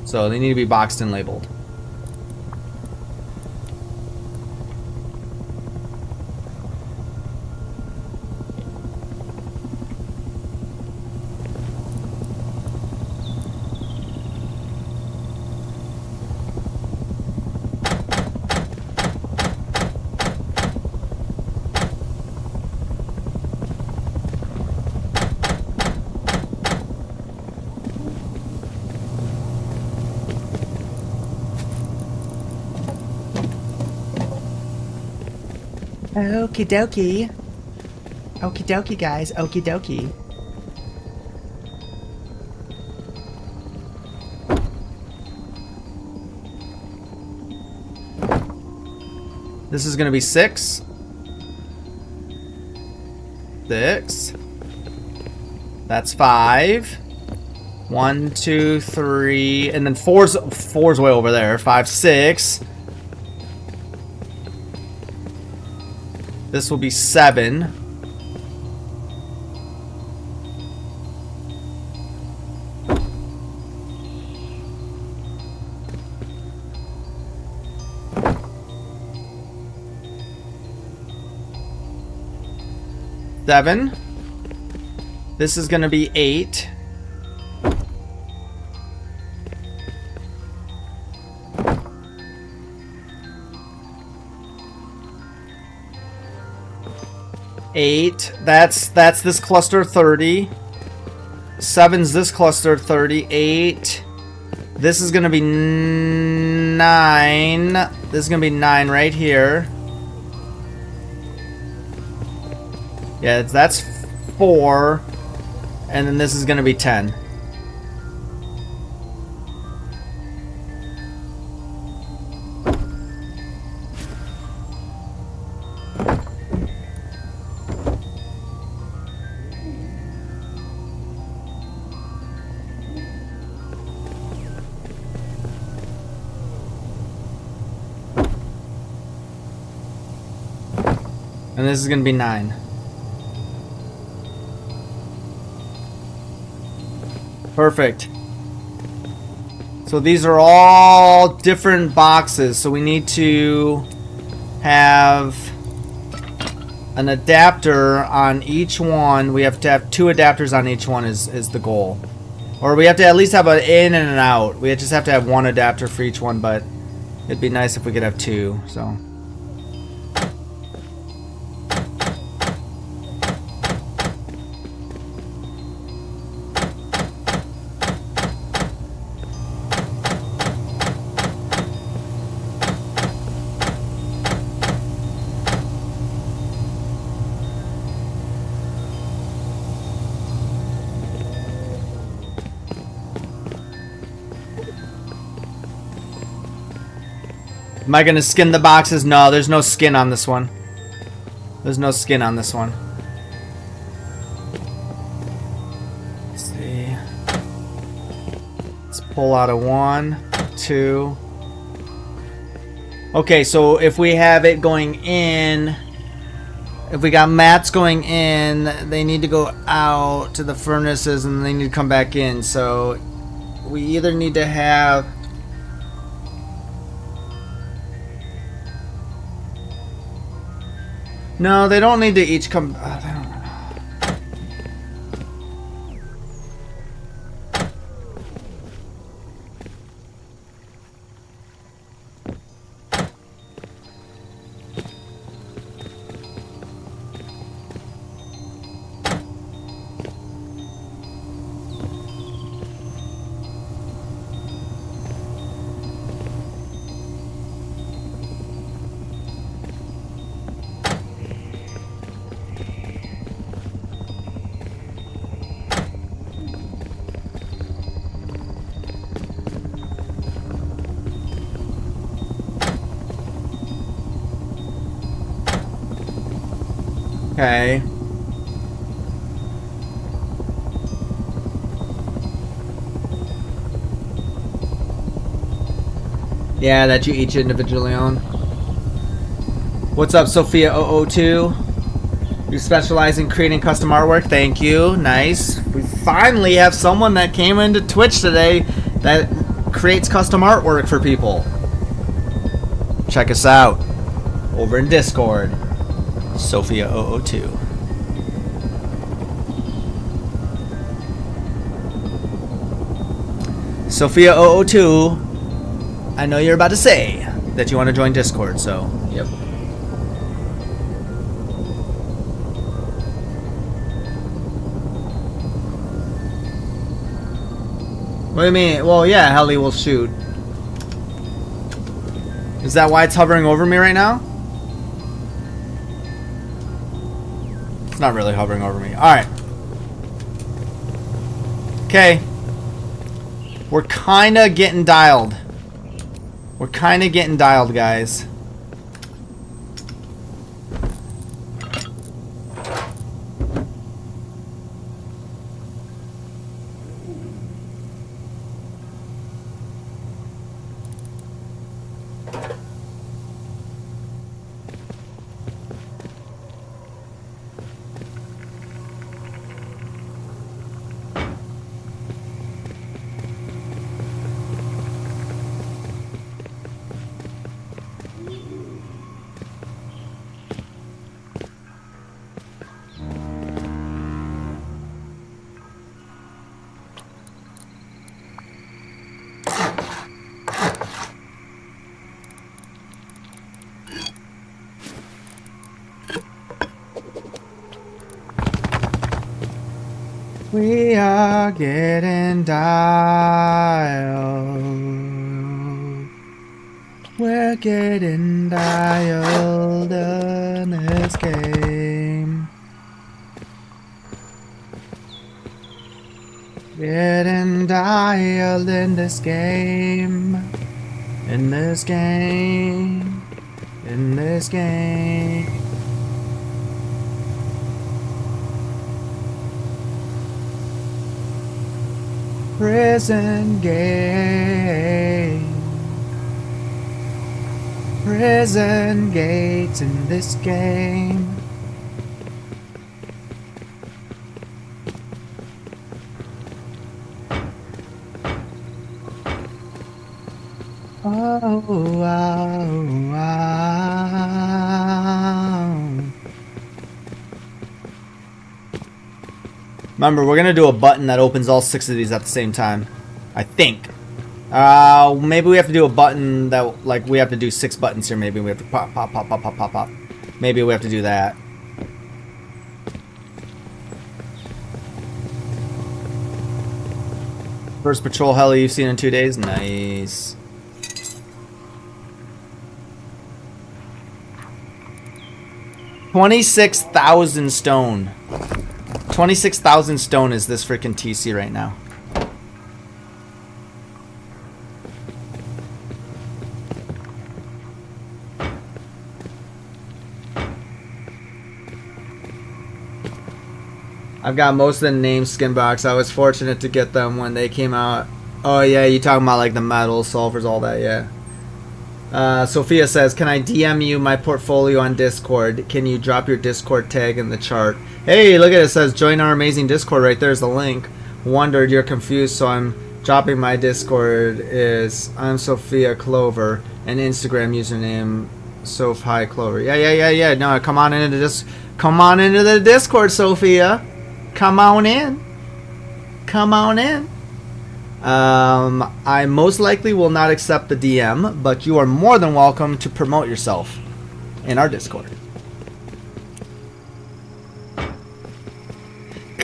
A: So they need to be boxed and labeled. Okie dokie. Okie dokie, guys. Okie dokie. This is gonna be 6. 6. That's 5. 1, 2, 3, and then four's way over there. 5, 6. This will be 7. Seven. This is gonna be 8. Eight. That's this cluster 30. 7's this cluster 38. This is gonna be 9. This is gonna be 9 right here. Yeah, that's 4. And then this is gonna be 10. And this is gonna be 9. Perfect. So these are all different boxes. So we need to have an adapter on each one. We have to have 2 adapters on each one is the goal. Or we have to at least have an in and an out. We just have to have 1 adapter for each one, but it'd be nice if we could have 2. So. Am I gonna skin the boxes? No, there's no skin on this one. There's no skin on this one. Let's see. Let's pull out a 1, 2. Okay, so if we have it going in, if we got mats going in, they need to go out to the furnaces and they need to come back in. So we either need to have no, they don't need to each come. They don't. Okay. Yeah, that you each individually own. What's up, Sophia002? You specialize in creating custom artwork? Thank you. Nice. We finally have someone that came into Twitch today that creates custom artwork for people. Check us out over in Discord. Sophia002. Sophia002, I know you're about to say that you want to join Discord, so, yep. What do you mean? Well, yeah, Helly will shoot. Is that why it's hovering over me right now? It's not really hovering over me. Alright. Okay. We're kinda getting dialed. We're kinda getting dialed, guys. We are getting dialed. We're getting dialed in this game. Getting dialed in this game. In this game. In this game. Prison game. Prison gates in this game. Oh, wow, wow. Remember, we're gonna do a button that opens all 6 of these at the same time. I think. Maybe we have to do a button that, like, we have to do 6 buttons here. Maybe we have to pop, pop, pop, pop, pop, pop, pop. Maybe we have to do that. First patrol heli you've seen in 2 days? Nice. $26,000 stone. 26,000 stone is this freaking TC right now. I've got most of the names skin box. I was fortunate to get them when they came out. Oh yeah, you talking about like the metals, sulfurs, all that, yeah. Sophia says, can I DM you my portfolio on Discord? Can you drop your Discord tag in the chart? Hey, look at it. It says, join our amazing Discord. Right there's the link. Wondered you're confused, so I'm dropping my Discord is I'm Sophia Clover and Instagram username Sophie Clover. Yeah. No, come on into this. Come on into the Discord, Sophia. Come on in. Come on in. I most likely will not accept the DM, but you are more than welcome to promote yourself in our Discord.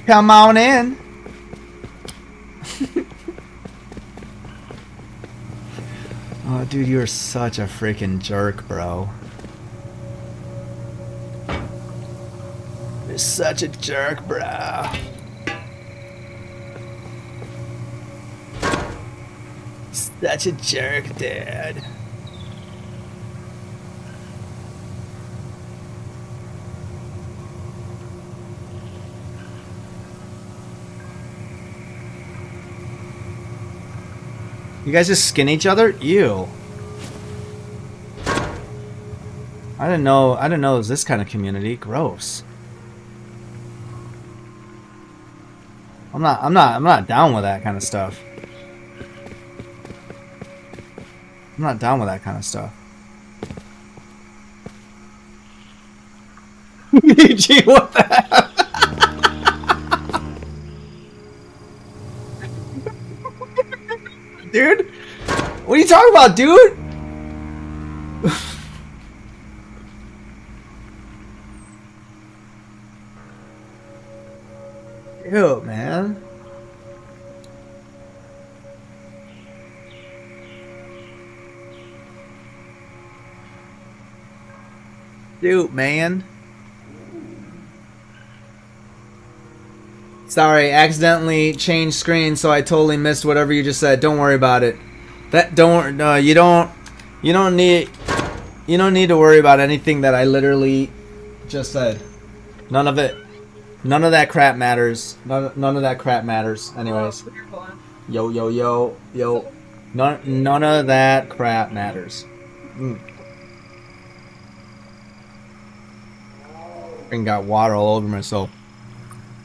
A: Come on in. Oh, dude, you're such a freaking jerk, bro. You're such a jerk, bro. Such a jerk, dude. You guys just skin each other? Ew. I didn't know it was this kind of community. Gross. I'm not down with that kind of stuff. I'm not down with that kind of stuff. Gee, what the hell? Dude? What are you talking about, dude? Ew, man. Dude, man. Sorry, accidentally changed screen, so I totally missed whatever you just said. Don't worry about it. No, you don't need to worry about anything that I literally just said. None of it. None of that crap matters. None of that crap matters. Anyways. Yo. None of that crap matters. Freaking got water all over myself.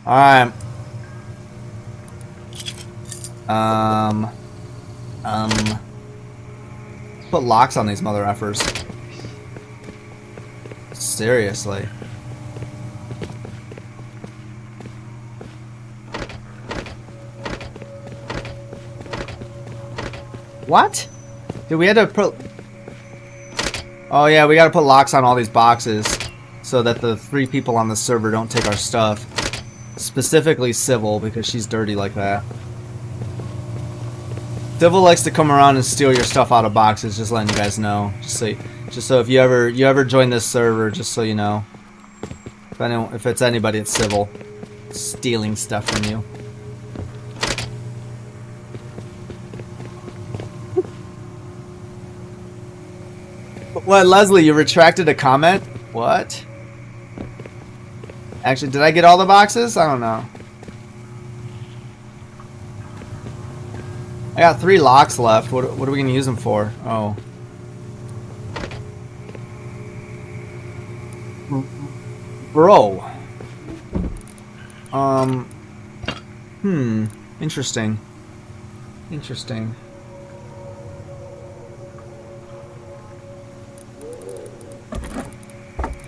A: Alright. Put locks on these mother effers. Seriously. What? Dude, we had to put... Oh yeah, we gotta put locks on all these boxes so that the 3 people on the server don't take our stuff. Specifically Civil, because she's dirty like that. Civil likes to come around and steal your stuff out of boxes, just letting you guys know. Just so if you ever join this server, just so you know. If it's anybody, it's Civil. Stealing stuff from you. What, Leslie, you retracted a comment? What? Actually, did I get all the boxes? I don't know. I got 3 locks left. What are we going to use them for? Oh. Bro. Interesting. Interesting.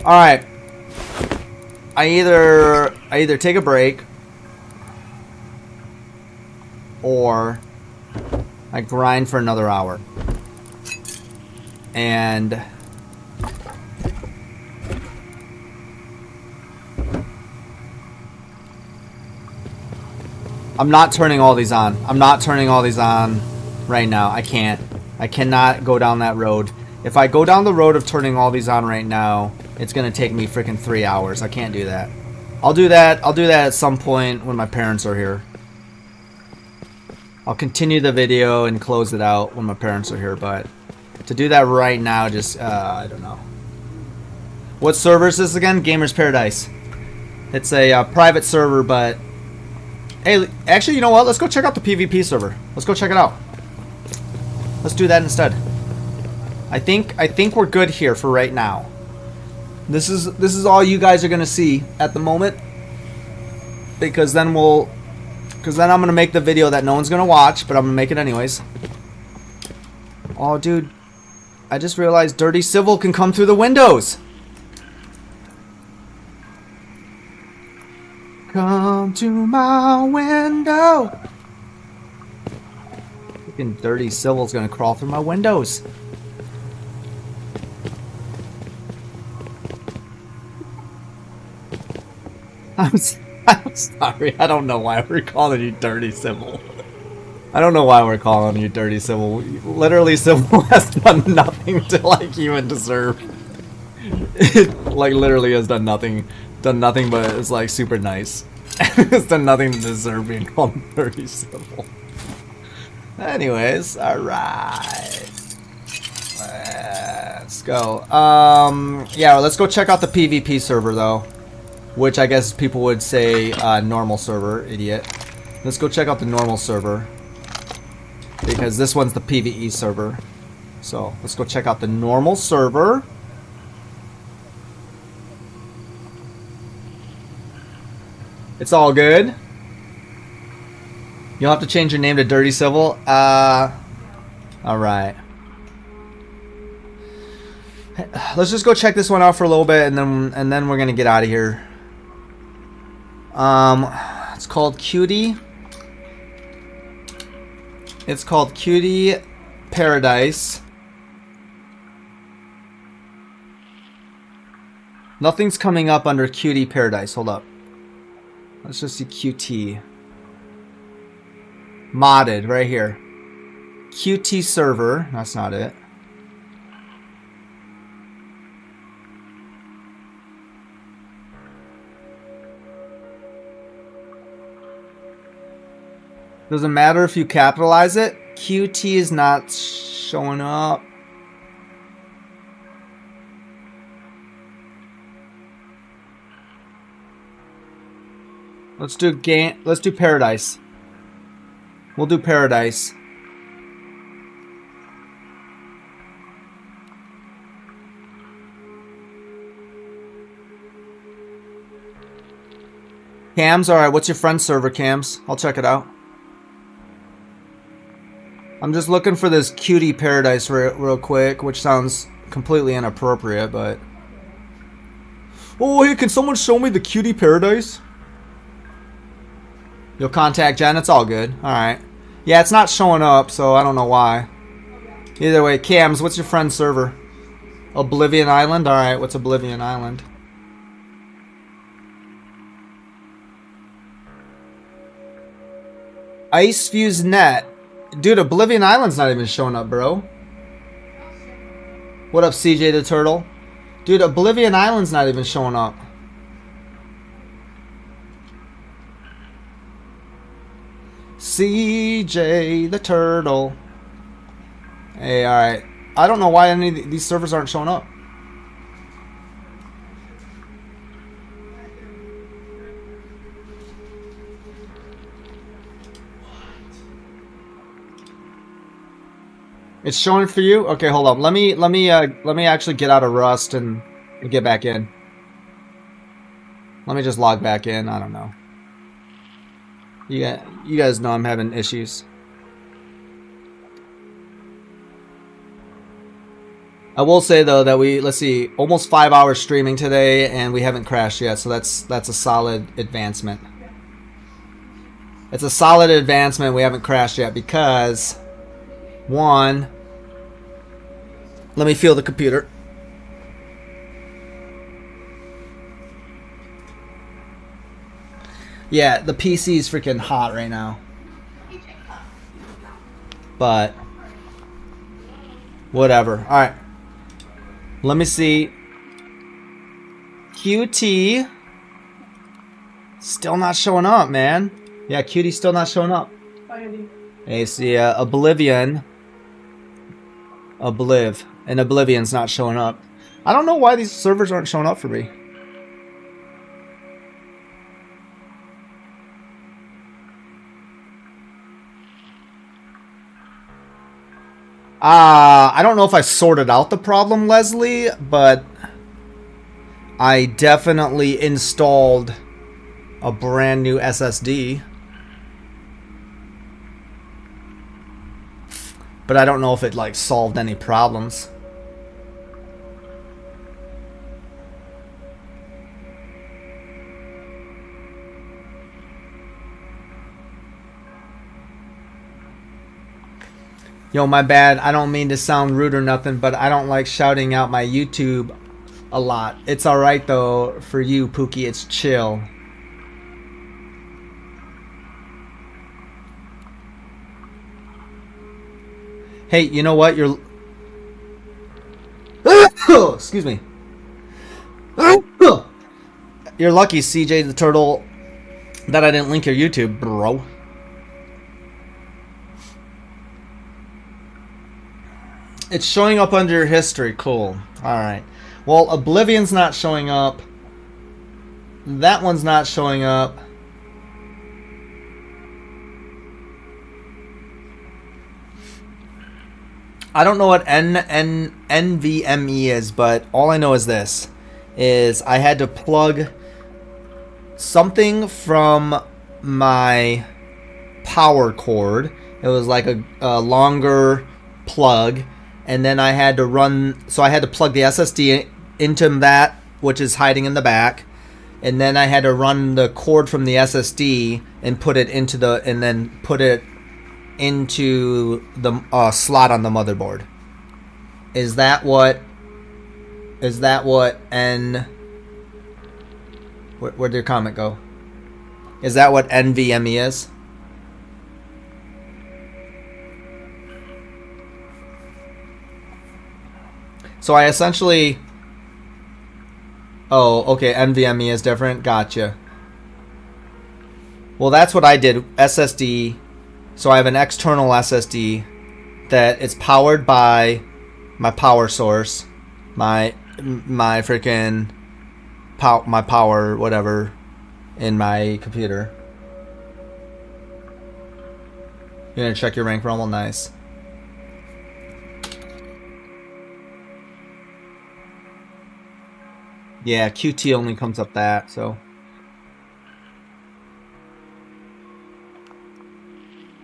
A: Alright. I either take a break or I grind for another hour. And I'm not turning all these on. I'm not turning all these on right now. I can't. I cannot go down that road. If I go down the road of turning all these on right now, it's gonna take me freaking 3 hours. I can't do that. I'll do that at some point when my parents are here. I'll continue the video and close it out when my parents are here, but to do that right now, just, I don't know. What server is this again? Gamers Paradise. It's a private server, but... Hey, actually, you know what? Let's go check out the PvP server. Let's go check it out. Let's do that instead. I think we're good here for right now. This is all you guys are gonna see at the moment, because then I'm gonna make the video that no one's gonna watch, but I'm gonna make it anyways. Oh, dude, I just realized Dirty Civil can come through the windows. Come to my window. Freaking Dirty Civil's gonna crawl through my windows. I'm sorry. I don't know why we're calling you Dirty Civil. I don't know why we're calling you Dirty Civil. Literally, Civil has done nothing to like even deserve. Like literally has done nothing but is like super nice. It's done nothing to deserve being called Dirty Civil. Anyways, alright. Let's go. Yeah, let's go check out the PvP server though. Which I guess people would say normal server, idiot. Let's go check out the normal server. Because this one's the PvE server. So, let's go check out the normal server. It's all good. You'll have to change your name to Dirty Civil. Alright. Let's just go check this one out for a little bit and then we're gonna get out of here. It's called Cutie. It's called Cutie Paradise. Nothing's coming up under Cutie Paradise. Hold up. Let's just see QT. Modded right here. QT server. That's not it. Doesn't matter if you capitalize it. QT is not showing up. Let's do Paradise. We'll do Paradise. Cams, alright, what's your friend's server, Cams? I'll check it out. I'm just looking for this cutie Paradise real quick, which sounds completely inappropriate, but... Oh, hey, can someone show me the cutie Paradise? You'll contact Jen, it's all good. Alright. Yeah, it's not showing up, so I don't know why. Either way, Cams, what's your friend's server? Oblivion Island? Alright, what's Oblivion Island? Ice Fuse Net. Dude, Oblivion Island's not even showing up, bro. What up, CJ the Turtle? Dude, Oblivion Island's not even showing up. CJ the Turtle. Hey, alright. I don't know why any of these servers aren't showing up. It's showing for you? Okay, hold up. Let me actually get out of Rust and get back in. Let me just log back in. I don't know. You guys know I'm having issues. I will say though that let's see, almost 5 hours streaming today and we haven't crashed yet, so that's a solid advancement. It's a solid advancement. We haven't crashed yet because one, let me feel the computer. Yeah, the PC is freaking hot right now. But whatever. All right. Let me see. QT still not showing up, man. Yeah, QT still not showing up. Hey, see, Oblivion. And Oblivion's not showing up. I don't know why these servers aren't showing up for me. I don't know if I sorted out the problem, Leslie, but I definitely installed a brand new SSD. But I don't know if it like solved any problems. Yo, my bad. I don't mean to sound rude or nothing, but I don't like shouting out my YouTube a lot. It's alright though for you, Pookie. It's chill. Hey, you know what? You're... Excuse me. You're lucky, CJ the Turtle, that I didn't link your YouTube, bro. It's showing up under your history. Cool. Alright. Well, Oblivion's not showing up. That one's not showing up. I don't know what NVMe is, but all I know is this. Is I had to plug something from my power cord. It was like a longer plug. And then I had to run, so I had to plug the SSD into that, which is hiding in the back. And then I had to run the cord from the SSD and put it into the, and then put it into the slot on the motherboard. Is that what where'd your comment go? Is that what NVMe is? So I essentially... Oh, okay, NVMe is different. Gotcha. Well, that's what I did. SSD, So I have an external SSD that is powered by my power source, my freaking my power whatever in my computer. You're gonna check your rank rumble, nice. Yeah, QT only comes up that, so.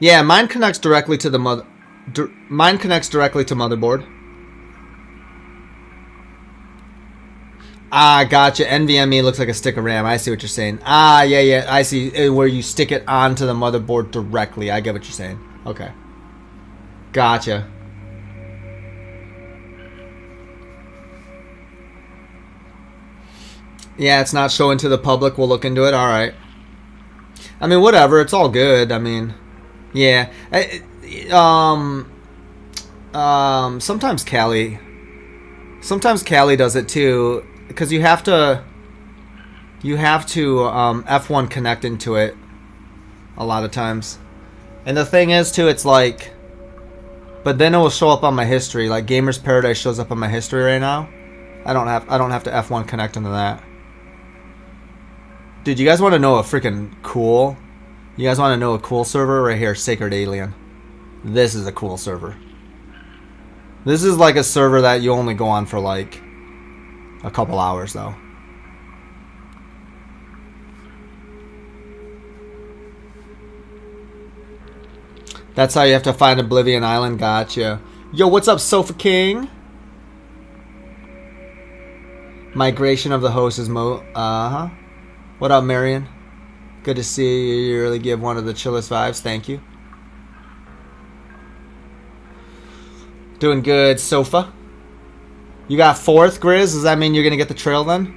A: Yeah, mine connects directly to the mine connects directly to motherboard. Ah, gotcha. NVMe looks like a stick of RAM. I see what you're saying. Ah, yeah, I see. Where you stick it onto the motherboard directly. I get what you're saying. Okay. Gotcha. Yeah, it's not showing to the public. We'll look into it. All right. I mean, whatever. It's all good. I mean, yeah. Sometimes Callie does it too, because you have to F1 connect into it a lot of times. And the thing is too, it's like, but then it will show up on my history. Like Gamer's Paradise shows up on my history right now. I don't have to F1 connect into that. Dude, you guys want to know a freaking cool? You guys want to know a cool server right here? Sacred Alien. This is a cool server. This is like a server that you only go on for like a couple hours though. That's how you have to find Oblivion Island. Gotcha. Yo, what's up, Sofa King? Migration of the host is Uh-huh. What up, Marion? Good to see you. You really give one of the chillest vibes. Thank you. Doing good, Sofa. You got 4th, Grizz? Does that mean you're going to get the trail then?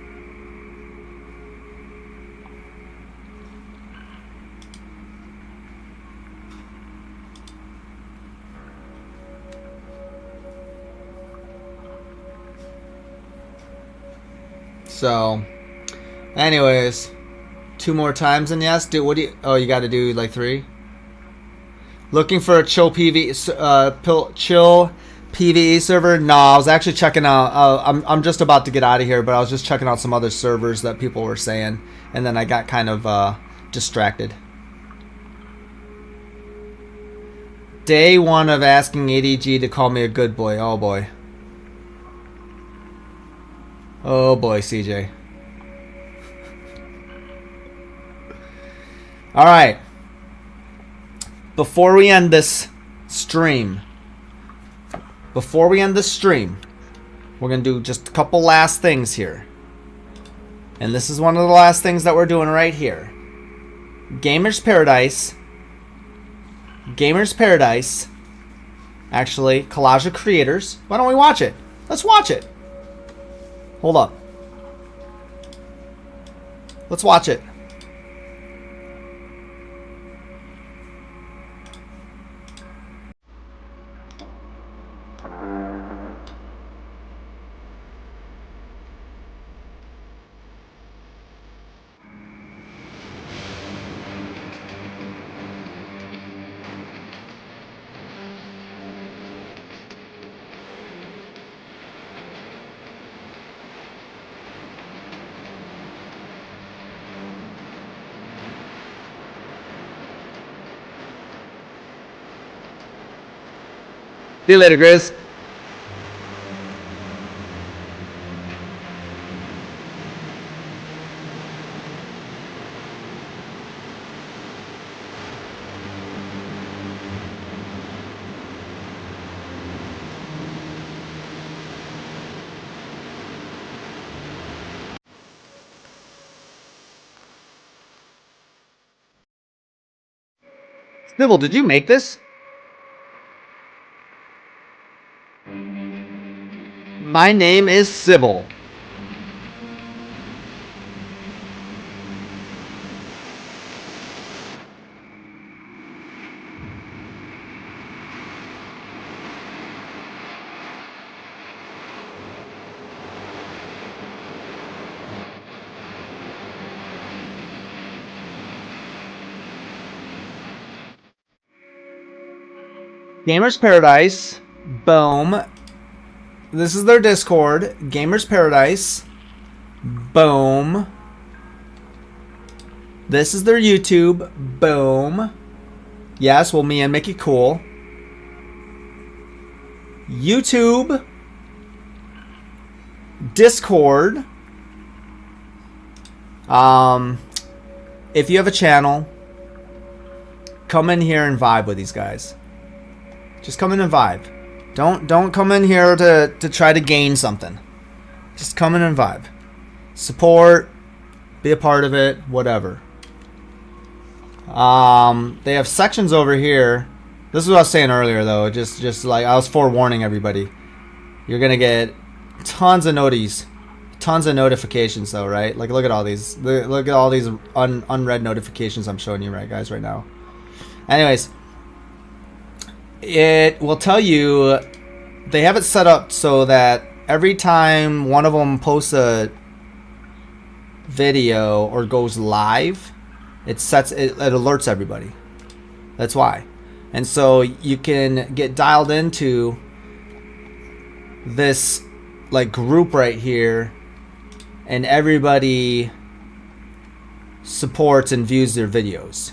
A: So, anyways, 2 more times and yes. Dude, what do you? Oh, you got to do like 3. Looking for a chill chill PvE server? No, I was actually checking out. I'm just about to get out of here, but I was just checking out some other servers that people were saying, and then I got kind of distracted. Day 1 of asking ADG to call me a good boy. Oh boy. Oh boy, CJ. All right. Before we end this stream, we're going to do just a couple last things here. And this is one of the last things that we're doing right here. Gamer's Paradise. Actually, Collage of Creators. Why don't we watch it? Let's watch it. Hold up. Let's watch it. See you later, Grizz. Snibble, did you make this? My name is Sybil. Gamers Paradise. Boom. This is their Discord. Gamers Paradise. Boom. This is their YouTube. Boom. Yes, well, me and Mickey Cool. YouTube. Discord. If you have a channel, come in here and vibe with these guys. Just come in and vibe. Don't come in here to try to gain something. Just come in and vibe. Support. Be a part of it. Whatever. They have sections over here. This is what I was saying earlier, though. Just like I was forewarning everybody. You're gonna get tons of notifications, though, right? Like, look at all these. Look at all these unread notifications I'm showing you, right, guys, right now. Anyways, it will tell you they have it set up so that every time one of them posts a video or goes live, it alerts everybody. That's why. And so you can get dialed into this like group right here, and everybody supports and views their videos,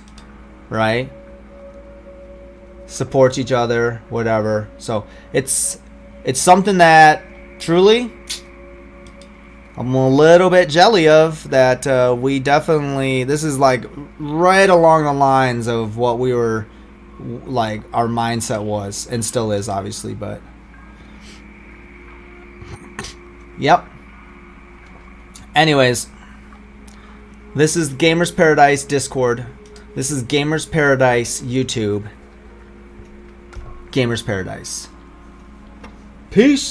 A: right? Supports each other, whatever. So it's something that truly I'm a little bit jelly of, that we definitely, this is like right along the lines of what we were, like our mindset was and still is, obviously, but yep. Anyways, this is Gamers Paradise Discord. This is Gamers Paradise YouTube. Gamers Paradise. Peace.